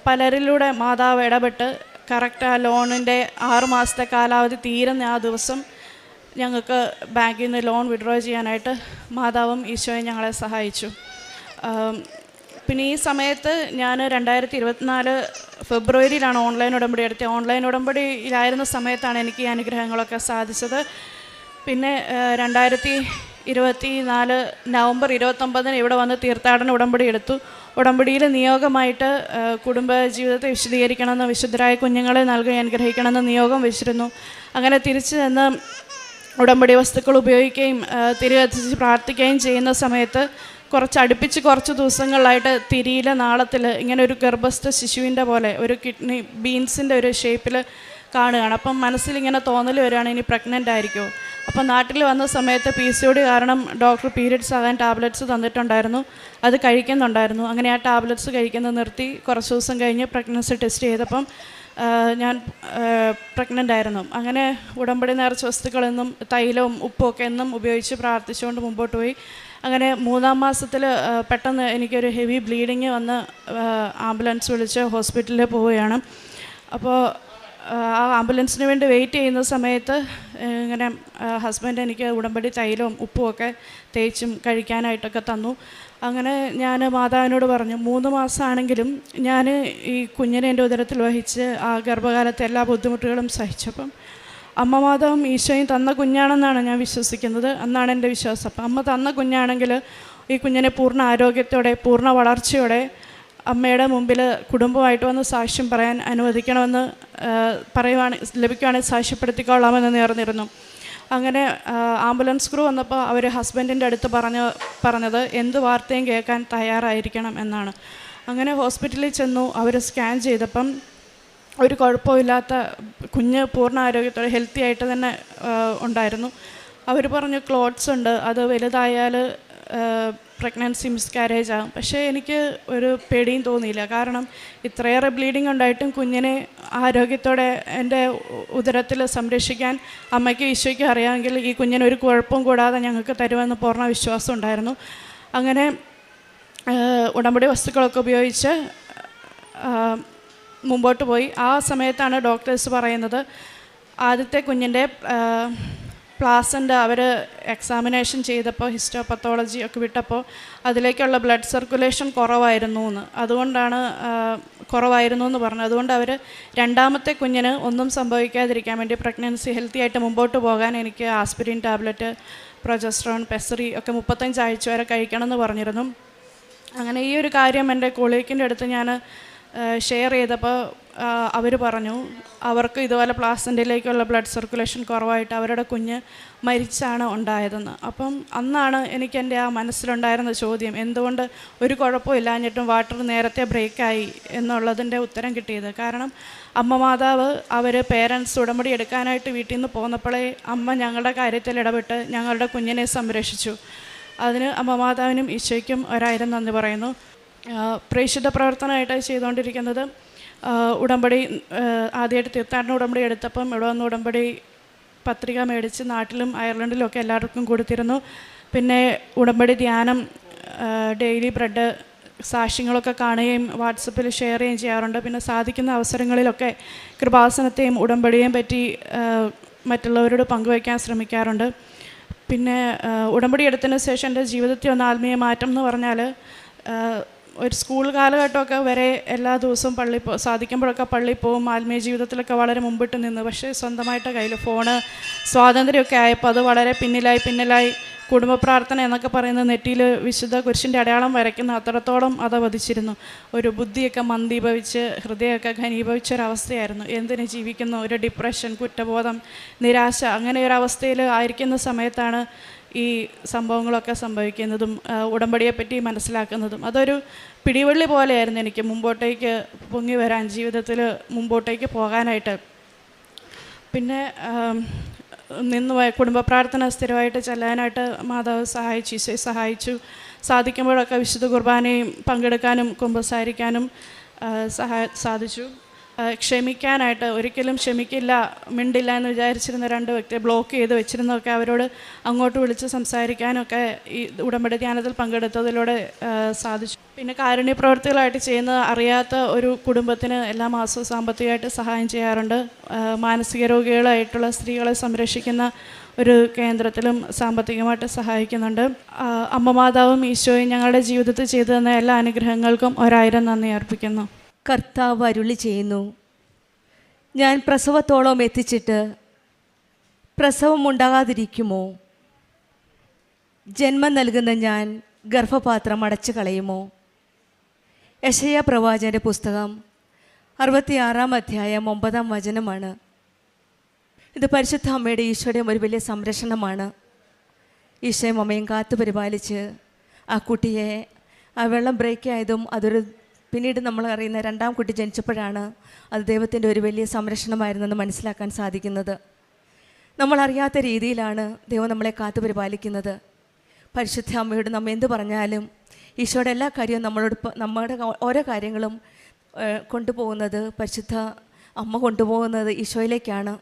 പലരിലൂടെ മാതാവ് ഇടപെട്ട് കറക്റ്റ് ആ ലോണിൻ്റെ 6 മാസത്തെ കാലാവധി തീരുന്ന ആ ദിവസം ഞങ്ങൾക്ക് ബാങ്കിൽ നിന്ന് ലോൺ വിഡ്രോ ചെയ്യാനായിട്ട് മാതാവും ഈശോയും ഞങ്ങളെ സഹായിച്ചു. പിന്നെ ഈ സമയത്ത് ഞാൻ 2024 ഫെബ്രുവരിയിലാണ് ഓൺലൈൻ ഉടമ്പടി എടുത്തത്. ഓൺലൈൻ ഉടമ്പടിയിലായിരുന്ന സമയത്താണ് എനിക്ക് ഈ അനുഗ്രഹങ്ങളൊക്കെ സാധിച്ചത്. പിന്നെ 2024 നവംബർ 29 ഇവിടെ വന്ന് തീർത്ഥാടന ഉടമ്പടി എടുത്തു. ഉടമ്പടിയിൽ നിയോഗമായിട്ട് കുടുംബ ജീവിതത്തെ വിശദീകരിക്കണമെന്ന്, വിശുദ്ധരായ കുഞ്ഞുങ്ങളെ നൽകി അനുഗ്രഹിക്കണമെന്ന് നിയോഗം വെച്ചിരുന്നു. അങ്ങനെ തിരിച്ചു ചെന്ന് ഉടമ്പടി വസ്തുക്കൾ ഉപയോഗിക്കുകയും തിരികെത്തിച്ച് പ്രാർത്ഥിക്കുകയും ചെയ്യുന്ന സമയത്ത് കുറച്ച് ദിവസങ്ങളിലായിട്ട് തിരിയിലെ നാളത്തിൽ ഇങ്ങനെ ഒരു ഗർഭസ്ഥ ശിശുവിൻ്റെ പോലെ ഒരു കിഡ്നി ബീൻസിൻ്റെ ഒരു ഷേപ്പിൽ കാണുകയാണ്. അപ്പം മനസ്സിലിങ്ങനെ തോന്നൽ വരികയാണ്, ഇനി പ്രഗ്നൻ്റ് ആയിരിക്കുമോ. അപ്പം നാട്ടിൽ വന്ന സമയത്ത് PCOD കാരണം ഡോക്ടർ പീരിയഡ്സ് ആകാൻ ടാബ്ലറ്റ്സ് തന്നിട്ടുണ്ടായിരുന്നു, അത് കഴിക്കുന്നുണ്ടായിരുന്നു. അങ്ങനെ ആ ടാബ്ലറ്റ്സ് കഴിക്കുന്നത് നിർത്തി. കുറച്ച് ദിവസം കഴിഞ്ഞ് പ്രഗ്നൻസി ടെസ്റ്റ് ചെയ്തപ്പം ഞാൻ പ്രഗ്നൻ്റ് ആയിരുന്നു. അങ്ങനെ ഉടമ്പടി നേർച്ച വസ്തുക്കളെന്നും തൈലവും ഉപ്പും ഒക്കെ എന്നും ഉപയോഗിച്ച് പ്രാർത്ഥിച്ചുകൊണ്ട് മുമ്പോട്ട് പോയി. അങ്ങനെ 3-ാം മാസത്തിൽ പെട്ടെന്ന് എനിക്കൊരു ഹെവി ബ്ലീഡിങ് വന്ന് ആംബുലൻസ് വിളിച്ച് ഹോസ്പിറ്റലിൽ പോവുകയാണ്. അപ്പോൾ ആ ആംബുലൻസിന് വേണ്ടി വെയിറ്റ് ചെയ്യുന്ന സമയത്ത് ഇങ്ങനെ ഹസ്ബൻഡ് എനിക്ക് ഉടമ്പടി തൈലവും ഉപ്പും ഒക്കെ തേച്ചും കഴിക്കാനായിട്ടൊക്കെ തന്നു. അങ്ങനെ ഞാൻ മാതാവിനോട് പറഞ്ഞു, 3 മാസമാണെങ്കിലും ഞാൻ ഈ കുഞ്ഞിനെ എൻ്റെ ഉദരത്തിൽ വഹിച്ച് ആ ഗർഭകാലത്തെ എല്ലാ ബുദ്ധിമുട്ടുകളും സഹിച്ചപ്പം അമ്മ മാതാവും ഈശോയും തന്ന കുഞ്ഞാണെന്നാണ് ഞാൻ വിശ്വസിക്കുന്നത്. എന്നാണ് എൻ്റെ വിശ്വാസം. അപ്പം അമ്മ തന്ന കുഞ്ഞാണെങ്കിൽ ഈ കുഞ്ഞിനെ പൂർണ്ണ ആരോഗ്യത്തോടെ പൂർണ്ണ വളർച്ചയോടെ അമ്മയുടെ മുമ്പിൽ കുടുംബമായിട്ട് വന്ന് സാക്ഷ്യം പറയാൻ അനുവദിക്കണമെന്ന് ലഭിക്കുകയാണെങ്കിൽ സാക്ഷ്യപ്പെടുത്തിക്കൊള്ളാമെന്ന് നേർന്നിരുന്നു. അങ്ങനെ ആംബുലൻസ് ക്രൂ വന്നപ്പോൾ അവർ ഹസ്ബൻഡിൻ്റെ അടുത്ത് പറഞ്ഞത് എന്ത് വാർത്തയും കേൾക്കാൻ തയ്യാറായിരിക്കണം എന്നാണ്. അങ്ങനെ ഹോസ്പിറ്റലിൽ ചെന്നു. അവർ സ്കാൻ ചെയ്തപ്പം ഒരു കുഴപ്പമില്ലാത്ത കുഞ്ഞ് പൂർണ്ണ ആരോഗ്യത്തോടെ ഹെൽത്തി ആയിട്ട് തന്നെ ഉണ്ടായിരുന്നു. അവർ പറഞ്ഞു ക്ലോട്ട്സ് ഉണ്ട്, അത് വലുതായാൽ പ്രഗ്നൻസി മിസ്കാരേജ് ആകും. പക്ഷേ എനിക്ക് ഒരു പേടിയും തോന്നിയില്ല. കാരണം ഇത്രയേറെ ബ്ലീഡിങ് ഉണ്ടായിട്ടും കുഞ്ഞിനെ ആരോഗ്യത്തോടെ എൻ്റെ ഉദരത്തിൽ സംരക്ഷിക്കാൻ അമ്മയ്ക്കും ഈശോയ്ക്കും അറിയാമെങ്കിൽ ഈ കുഞ്ഞിന് ഒരു കുഴപ്പവും കൂടാതെ ഞങ്ങൾക്ക് തരുമെന്ന് പൂർണ്ണ വിശ്വാസം ഉണ്ടായിരുന്നു. അങ്ങനെ ഉടമ്പടി വസ്തുക്കളൊക്കെ ഉപയോഗിച്ച് മുമ്പോട്ട് പോയി. ആ സമയത്താണ് ഡോക്ടേഴ്സ് പറയുന്നത് ആദ്യത്തെ കുഞ്ഞിൻ്റെ പ്ലാസൻ്റ അവർ എക്സാമിനേഷൻ ചെയ്തപ്പോൾ ഹിസ്റ്റോപത്തോളജി ഒക്കെ വിട്ടപ്പോൾ അതിലേക്കുള്ള ബ്ലഡ് സർക്കുലേഷൻ കുറവായിരുന്നു എന്ന് പറഞ്ഞു. അതുകൊണ്ട് അവർ രണ്ടാമത്തെ കുഞ്ഞിന് ഒന്നും സംഭവിക്കാതിരിക്കാൻ വേണ്ടി പ്രഗ്നൻസി ഹെൽത്തി ആയിട്ട് മുമ്പോട്ട് പോകാൻ എനിക്ക് ആസ്പിരിൻ ടാബ്ലറ്റ്, പ്രൊജസ്ട്രോൺ, പെസറി ഒക്കെ 35 ആഴ്ച വരെ കഴിക്കണമെന്ന് പറഞ്ഞിരുന്നു. അങ്ങനെ ഈ ഒരു കാര്യം എൻ്റെ കൊളീഗിൻ്റെ അടുത്ത് ഞാൻ ഷെയർ ചെയ്തപ്പോൾ അവർ പറഞ്ഞു അവർക്ക് ഇതുപോലെ പ്ലാസൻ്റയിലേക്കുള്ള ബ്ലഡ് സർക്കുലേഷൻ കുറവായിട്ട് അവരുടെ കുഞ്ഞ് മരിച്ചാണ് ഉണ്ടായതെന്ന്. അപ്പം അന്നാണ് എനിക്ക് എൻ്റെ ആ മനസ്സിലുണ്ടായിരുന്ന ചോദ്യം, എന്തുകൊണ്ട് ഒരു കുഴപ്പമില്ലാഞ്ഞിട്ടും വാട്ടർ നേരത്തെ ബ്രേക്കായി എന്നുള്ളതിൻ്റെ ഉത്തരം കിട്ടിയത്. കാരണം അമ്മ മാതാവ് അവർ പേരൻസ് ഉടമ്പടി എടുക്കാനായിട്ട് വീട്ടിൽ നിന്ന് പോന്നപ്പോഴേ അമ്മ ഞങ്ങളുടെ കാര്യത്തിൽ ഇടപെട്ട് ഞങ്ങളുടെ കുഞ്ഞിനെ സംരക്ഷിച്ചു. അതിന് അമ്മ മാതാവിനും ഈശോയ്ക്കും 1000 നന്ദി പറയുന്നു. പ്രേക്ഷിത പ്രവർത്തനമായിട്ട് ചെയ്തുകൊണ്ടിരിക്കുന്നത് ഉടമ്പടി ആദ്യമായിട്ട് തീർത്ഥാടന ഉടമ്പടി എടുത്തപ്പം ഇവിടെ വന്ന് ഉടമ്പടി പത്രിക മേടിച്ച് നാട്ടിലും അയർലൻഡിലും ഒക്കെ എല്ലാവർക്കും കൊടുത്തിരുന്നു. പിന്നെ ഉടമ്പടി ധ്യാനം, ഡെയിലി ബ്രെഡ് സാക്ഷ്യങ്ങളൊക്കെ കാണുകയും വാട്സപ്പിൽ ഷെയർ ചെയ്യുകയും ചെയ്യാറുണ്ട്. പിന്നെ സാധിക്കുന്ന അവസരങ്ങളിലൊക്കെ കൃപാസനത്തെയും ഉടമ്പടിയെയും പറ്റി മറ്റുള്ളവരോട് പങ്കുവയ്ക്കാൻ ശ്രമിക്കാറുണ്ട്. പിന്നെ ഉടമ്പടി എടുത്തതിന് ശേഷം എൻ്റെ ജീവിതത്തിൽ വന്ന ആത്മീയ മാറ്റം എന്ന് പറഞ്ഞാൽ ഒരു സ്കൂൾ കാലഘട്ടമൊക്കെ വരെ എല്ലാ ദിവസവും സാധിക്കുമ്പോഴൊക്കെ പള്ളിയിൽ പോകും, ആത്മീയ ജീവിതത്തിലൊക്കെ വളരെ മുമ്പിട്ട് നിന്ന്. പക്ഷേ സ്വന്തമായിട്ട് കയ്യിൽ ഫോണ് സ്വാതന്ത്ര്യമൊക്കെ ആയപ്പോൾ അത് വളരെ പിന്നിലായി കുടുംബ പ്രാർത്ഥന എന്നൊക്കെ പറയുന്ന നെറ്റിയിൽ വിശുദ്ധ കുരിശിൻ്റെ അടയാളം വരയ്ക്കുന്ന അത്രത്തോളം അത് വധിച്ചിരുന്നു. ഒരു ബുദ്ധിയൊക്കെ മന്ദീഭവിച്ച് ഹൃദയമൊക്കെ ഘനീഭവിച്ചൊരവസ്ഥയായിരുന്നു. എന്തിന് ജീവിക്കുന്നു, ഒരു ഡിപ്രഷൻ, കുറ്റബോധം, നിരാശ, അങ്ങനെ ഒരവസ്ഥയിൽ ആയിരിക്കുന്ന സമയത്താണ് ഈ സംഭവങ്ങളൊക്കെ സംഭവിക്കുന്നതും ഉടമ്പടിയെപ്പറ്റി മനസ്സിലാക്കുന്നതും. അതൊരു പിടിവള്ളി പോലെയായിരുന്നു എനിക്ക് മുമ്പോട്ടേക്ക് പൊങ്ങി വരാൻ, ജീവിതത്തിൽ മുമ്പോട്ടേക്ക് പോകാനായിട്ട്. പിന്നെ കുടുംബ പ്രാർത്ഥന സ്ഥിരമായിട്ട് ചെല്ലാനായിട്ട് മാതാവ് സഹായിച്ചു, ഈശോയെ സഹായിച്ചു. സാധിക്കുമ്പോഴൊക്കെ വിശുദ്ധ കുർബാനയും പങ്കെടുക്കാനും കുമ്പസാരിക്കാനും സാധിച്ചു. ക്ഷമിക്കാനായിട്ട് ഒരിക്കലും ക്ഷമിക്കില്ല, മിണ്ടില്ല എന്ന് വിചാരിച്ചിരുന്ന 2 വ്യക്തിയെ ബ്ലോക്ക് ചെയ്ത് വെച്ചിരുന്നതൊക്കെ അവരോട് അങ്ങോട്ട് വിളിച്ച് സംസാരിക്കാനൊക്കെ ഈ ഉടമ്പടി ധ്യാനത്തിൽ പങ്കെടുത്തതിലൂടെ സാധിച്ചു. പിന്നെ കാരുണ്യ പ്രവർത്തികളായിട്ട് ചെയ്യുന്ന അറിയാത്ത ഒരു കുടുംബത്തിന് എല്ലാ മാസവും സാമ്പത്തികമായിട്ട് സഹായം ചെയ്യാറുണ്ട്. മാനസിക രോഗികളായിട്ടുള്ള സ്ത്രീകളെ സംരക്ഷിക്കുന്ന ഒരു കേന്ദ്രത്തിലും സാമ്പത്തികമായിട്ട് സഹായിക്കുന്നുണ്ട്. അമ്മ മാതാവും ഈശോയും ഞങ്ങളുടെ ജീവിതത്തിൽ ചെയ്തു തന്ന എല്ലാ അനുഗ്രഹങ്ങൾക്കും 1000 നന്ദി അർപ്പിക്കുന്നു. കർത്താവ് അരുളി ചെയ്യുന്നു, ഞാൻ പ്രസവത്തോളം എത്തിച്ചിട്ട് പ്രസവമുണ്ടാകാതിരിക്കുമോ? ജന്മം നൽകുന്ന ഞാൻ ഗർഭപാത്രം അടച്ചു കളയുമോ? യെശയ്യാ പ്രവാചകൻ്റെ പുസ്തകം 66-ാം അധ്യായം 9-ാം വചനമാണ്. ഇത് പരിശുദ്ധ അമ്മയുടെ ഈശോയുടെയും ഒരു വലിയ സംരക്ഷണമാണ്. ഈശോയും അമ്മയും കാത്തു പരിപാലിച്ച് ആ കുട്ടിയെ, ആ വെള്ളം ബ്രേക്ക് ആയതും അതൊരു പിന്നീട് നമ്മൾ അറിയുന്ന 2ാം കുട്ടി ജനിച്ചപ്പോഴാണ് അത് ദൈവത്തിൻ്റെ ഒരു വലിയ സംരക്ഷണമായിരുന്നെന്ന് മനസ്സിലാക്കാൻ സാധിക്കുന്നത്. നമ്മളറിയാത്ത രീതിയിലാണ് ദൈവം നമ്മളെ കാത്തു പരിപാലിക്കുന്നത്. പരിശുദ്ധ അമ്മയോട് നമ്മൾ എന്ത് പറഞ്ഞാലും ഈശോയുടെ എല്ലാ കാര്യവും നമ്മുടെ ഓരോ കാര്യങ്ങളും കൊണ്ടുപോകുന്നത് പരിശുദ്ധ അമ്മ കൊണ്ടുപോകുന്നത് ഈശോയിലേക്കാണ്.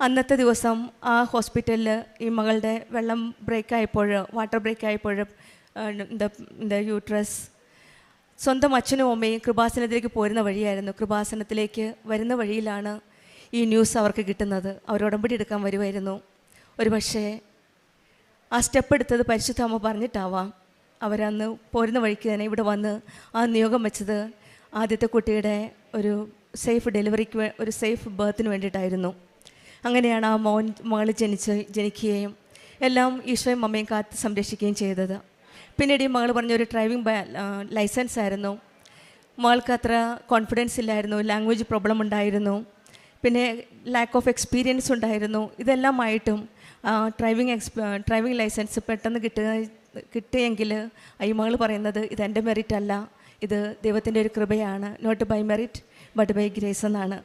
അന്നത്തെ ദിവസം ആ ഹോസ്പിറ്റലിൽ ഈ മകളുടെ വെള്ളം ബ്രേക്കായപ്പോൾ, വാട്ടർ ബ്രേക്കായപ്പോൾ യൂട്രസ് സ്വന്തം അച്ഛനും അമ്മയും കൃപാസനത്തിലേക്ക് പോരുന്ന വഴിയായിരുന്നു. കൃപാസനത്തിലേക്ക് വരുന്ന വഴിയിലാണ് ഈ ന്യൂസ് അവർക്ക് കിട്ടുന്നത്. അവർ ഉടമ്പടി എടുക്കാൻ വരുമായിരുന്നു. ഒരു പക്ഷേ ആ സ്റ്റെപ്പ് എടുത്തത് പരിശുദ്ധ അമ്മ പറഞ്ഞിട്ടാവാം. അവരന്ന് പോരുന്ന വഴിക്ക് തന്നെ ഇവിടെ വന്ന് ആ നിയോഗം വെച്ചത് ആദ്യത്തെ കുട്ടിയുടെ ഒരു സേഫ് ഡെലിവറിക്ക്, ഒരു സേഫ് ബർത്തിന് വേണ്ടിയിട്ടായിരുന്നു. അങ്ങനെയാണ് ആ മകൾ ജനിക്കുകയും എല്ലാം ഈശോയും അമ്മയും കാത്ത് സംരക്ഷിക്കുകയും ചെയ്തത്. പിന്നീട് ഈ മകൾ പറഞ്ഞൊരു ഡ്രൈവിംഗ് ലൈസൻസ് ആയിരുന്നു. മകൾക്ക് അത്ര കോൺഫിഡൻസ് ഇല്ലായിരുന്നു, ലാംഗ്വേജ് പ്രോബ്ലം ഉണ്ടായിരുന്നു, പിന്നെ ലാക്ക് ഓഫ് എക്സ്പീരിയൻസ് ഉണ്ടായിരുന്നു. ഇതെല്ലാമായിട്ടും ഡ്രൈവിംഗ് ലൈസൻസ് പെട്ടെന്ന് കിട്ടിയെങ്കിൽ ഈ മകൾ പറയുന്നത് ഇതെൻ്റെ മെറിറ്റ് അല്ല, ഇത് ദൈവത്തിൻ്റെ ഒരു കൃപയാണ്, not by merit but by grace എന്നാണ്.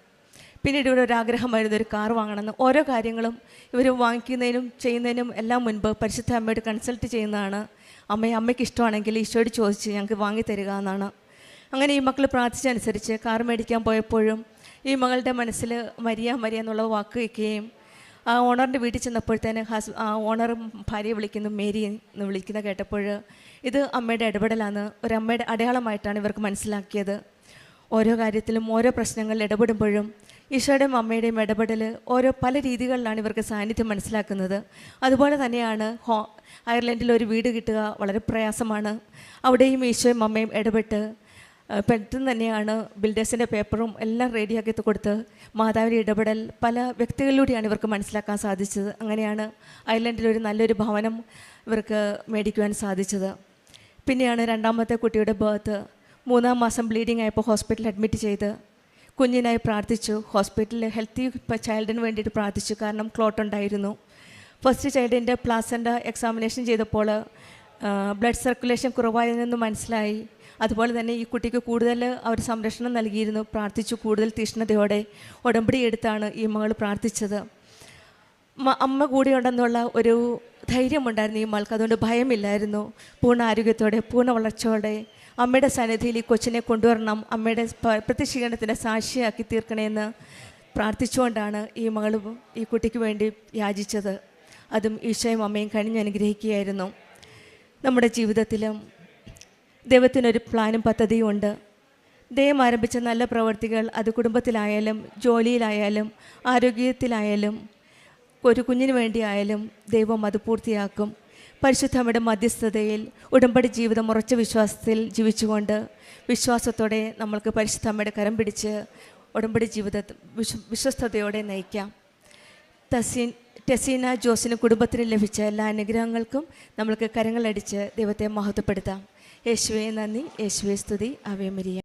പിന്നീട് ഇവിടെ ഒരു ആഗ്രഹമായിരുന്നു ഒരു കാർ വാങ്ങണമെന്ന്. ഓരോ കാര്യങ്ങളും ഇവർ വാങ്ങിക്കുന്നതിനും ചെയ്യുന്നതിനും എല്ലാം മുൻപ് പരിശുദ്ധ അമ്മയോട് കൺസൾട്ട് ചെയ്യുന്നതാണ്. അമ്മയ്ക്ക് ഇഷ്ടമാണെങ്കിൽ ഈശോയോട് ചോദിച്ച് ഞങ്ങൾക്ക് വാങ്ങിത്തരിക എന്നാണ്. അങ്ങനെ ഈ മക്കൾ പ്രാർത്ഥിച്ചനുസരിച്ച് കാർ മേടിക്കാൻ പോയപ്പോഴും ഈ മകളുടെ മനസ്സിൽ മരിയ എന്നുള്ള വാക്ക് വയ്ക്കുകയും ആ ഓണറിൻ്റെ വീട്ടിൽ ചെന്നപ്പോഴത്തേന് ആ ഓണർ ഭാര്യയെ വിളിക്കുന്നു, മേരി എന്ന് വിളിക്കുന്ന കേട്ടപ്പോൾ ഇത് അമ്മയുടെ ഇടപെടലാണ്, ഒരമ്മയുടെ അടയാളമായിട്ടാണ് ഇവർക്ക് മനസ്സിലാക്കിയത്. ഓരോ കാര്യത്തിലും ഓരോ പ്രശ്നങ്ങളിൽ ഇടപെടുമ്പോഴും ഈശോയുടെയും അമ്മയുടെയും ഇടപെടൽ പല രീതികളിലാണ് ഇവർക്ക് സാന്നിധ്യം മനസ്സിലാക്കുന്നത്. അതുപോലെ തന്നെയാണ് അയർലൻഡിൽ ഒരു വീട് കിട്ടുക വളരെ പ്രയാസമാണ്. അവിടെയും ഈശോയും അമ്മയും ഇടപെട്ട് പെട്ടെന്ന് തന്നെയാണ് ബിൽഡേഴ്സിൻ്റെ പേപ്പറും എല്ലാം റെഡിയാക്കി കൊടുത്ത് മാതാവിൻ്റെ ഇടപെടൽ പല വ്യക്തികളിലൂടെയാണ് ഇവർക്ക് മനസ്സിലാക്കാൻ സാധിച്ചത്. അങ്ങനെയാണ് അയർലൻഡിൽ ഒരു നല്ലൊരു ഭവനം ഇവർക്ക് മേടിക്കുവാൻ സാധിച്ചത്. പിന്നെയാണ് 2ാമത്തെ കുട്ടിയുടെ ബർത്ത്. 3-ാം മാസം ബ്ലീഡിങ് ആയപ്പോൾ ഹോസ്പിറ്റലിൽ അഡ്മിറ്റ് ചെയ്ത് കുഞ്ഞിനായി പ്രാർത്ഥിച്ചു. ഹോസ്പിറ്റലിൽ ഹെൽത്തി ചൈൽഡിന് വേണ്ടിയിട്ട് പ്രാർത്ഥിച്ചു, കാരണം ക്ലോട്ട് ഉണ്ടായിരുന്നു. ഫസ്റ്റ് ചൈൽഡിൻ്റെ പ്ലാസൻ്റ എക്സാമിനേഷൻ ചെയ്തപ്പോൾ ബ്ലഡ് സർക്കുലേഷൻ കുറവായതെന്ന് മനസ്സിലായി. അതുപോലെ തന്നെ ഈ കുട്ടിക്ക് കൂടുതൽ അവർ സംരക്ഷണം നൽകിയിരുന്നു. പ്രാർത്ഥിച്ചു, കൂടുതൽ തീഷ്ണതയോടെ ഉടമ്പടി എടുത്താണ് ഈ മകൾ പ്രാർത്ഥിച്ചത്. അമ്മ കൂടെയുണ്ടെന്നുള്ള ഒരു ധൈര്യമുണ്ടായിരുന്നു ഈ മകൾക്ക്, അതുകൊണ്ട് ഭയമില്ലായിരുന്നു. പൂർണ്ണ ആരോഗ്യത്തോടെ പൂർണ്ണ വളർച്ചയോടെ അമ്മയുടെ സന്നിധിയിൽ ഈ കൊച്ചിനെ കൊണ്ടുവരണം, അമ്മയുടെ പ്രത്യക്ഷീകരണത്തിൻ്റെ സാക്ഷിയാക്കി തീർക്കണമെന്ന് പ്രാർത്ഥിച്ചുകൊണ്ടാണ് ഈ മകൾ ഈ കുട്ടിക്ക് വേണ്ടി യാചിച്ചത്. അതും ഈശോയും അമ്മയും കനിഞ്ഞനുഗ്രഹിക്കുകയായിരുന്നു. നമ്മുടെ ജീവിതത്തിലും ദൈവത്തിനൊരു പ്ലാനും പദ്ധതിയും ഉണ്ട്. ദൈവം ആരംഭിച്ച നല്ല പ്രവൃത്തികൾ അത് കുടുംബത്തിലായാലും ജോലിയിലായാലും ആരോഗ്യത്തിലായാലും ഒരു കുഞ്ഞിന് വേണ്ടിയായാലും ദൈവം അത് പൂർത്തിയാക്കും. പരിശുദ്ധമ്മയുടെ മധ്യസ്ഥതയിൽ ഉടമ്പടി ജീവിതം ഉറച്ച വിശ്വാസത്തിൽ ജീവിച്ചുകൊണ്ട് വിശ്വാസത്തോടെ നമ്മൾക്ക് പരിശുദ്ധമ്മയുടെ കരം പിടിച്ച് ഉടമ്പടി ജീവിതത്തിൽ വിശ്വസ്തയോടെ നയിക്കാം. ടെസീന ജോസിന് കുടുംബത്തിന് ലഭിച്ച എല്ലാ അനുഗ്രഹങ്ങൾക്കും നമ്മൾക്ക് കരങ്ങളടിച്ച് ദൈവത്തെ മഹത്വപ്പെടുത്താം. യേശുവേ നന്ദി, യേശുവേ സ്തുതി, ആവേ മരിയ.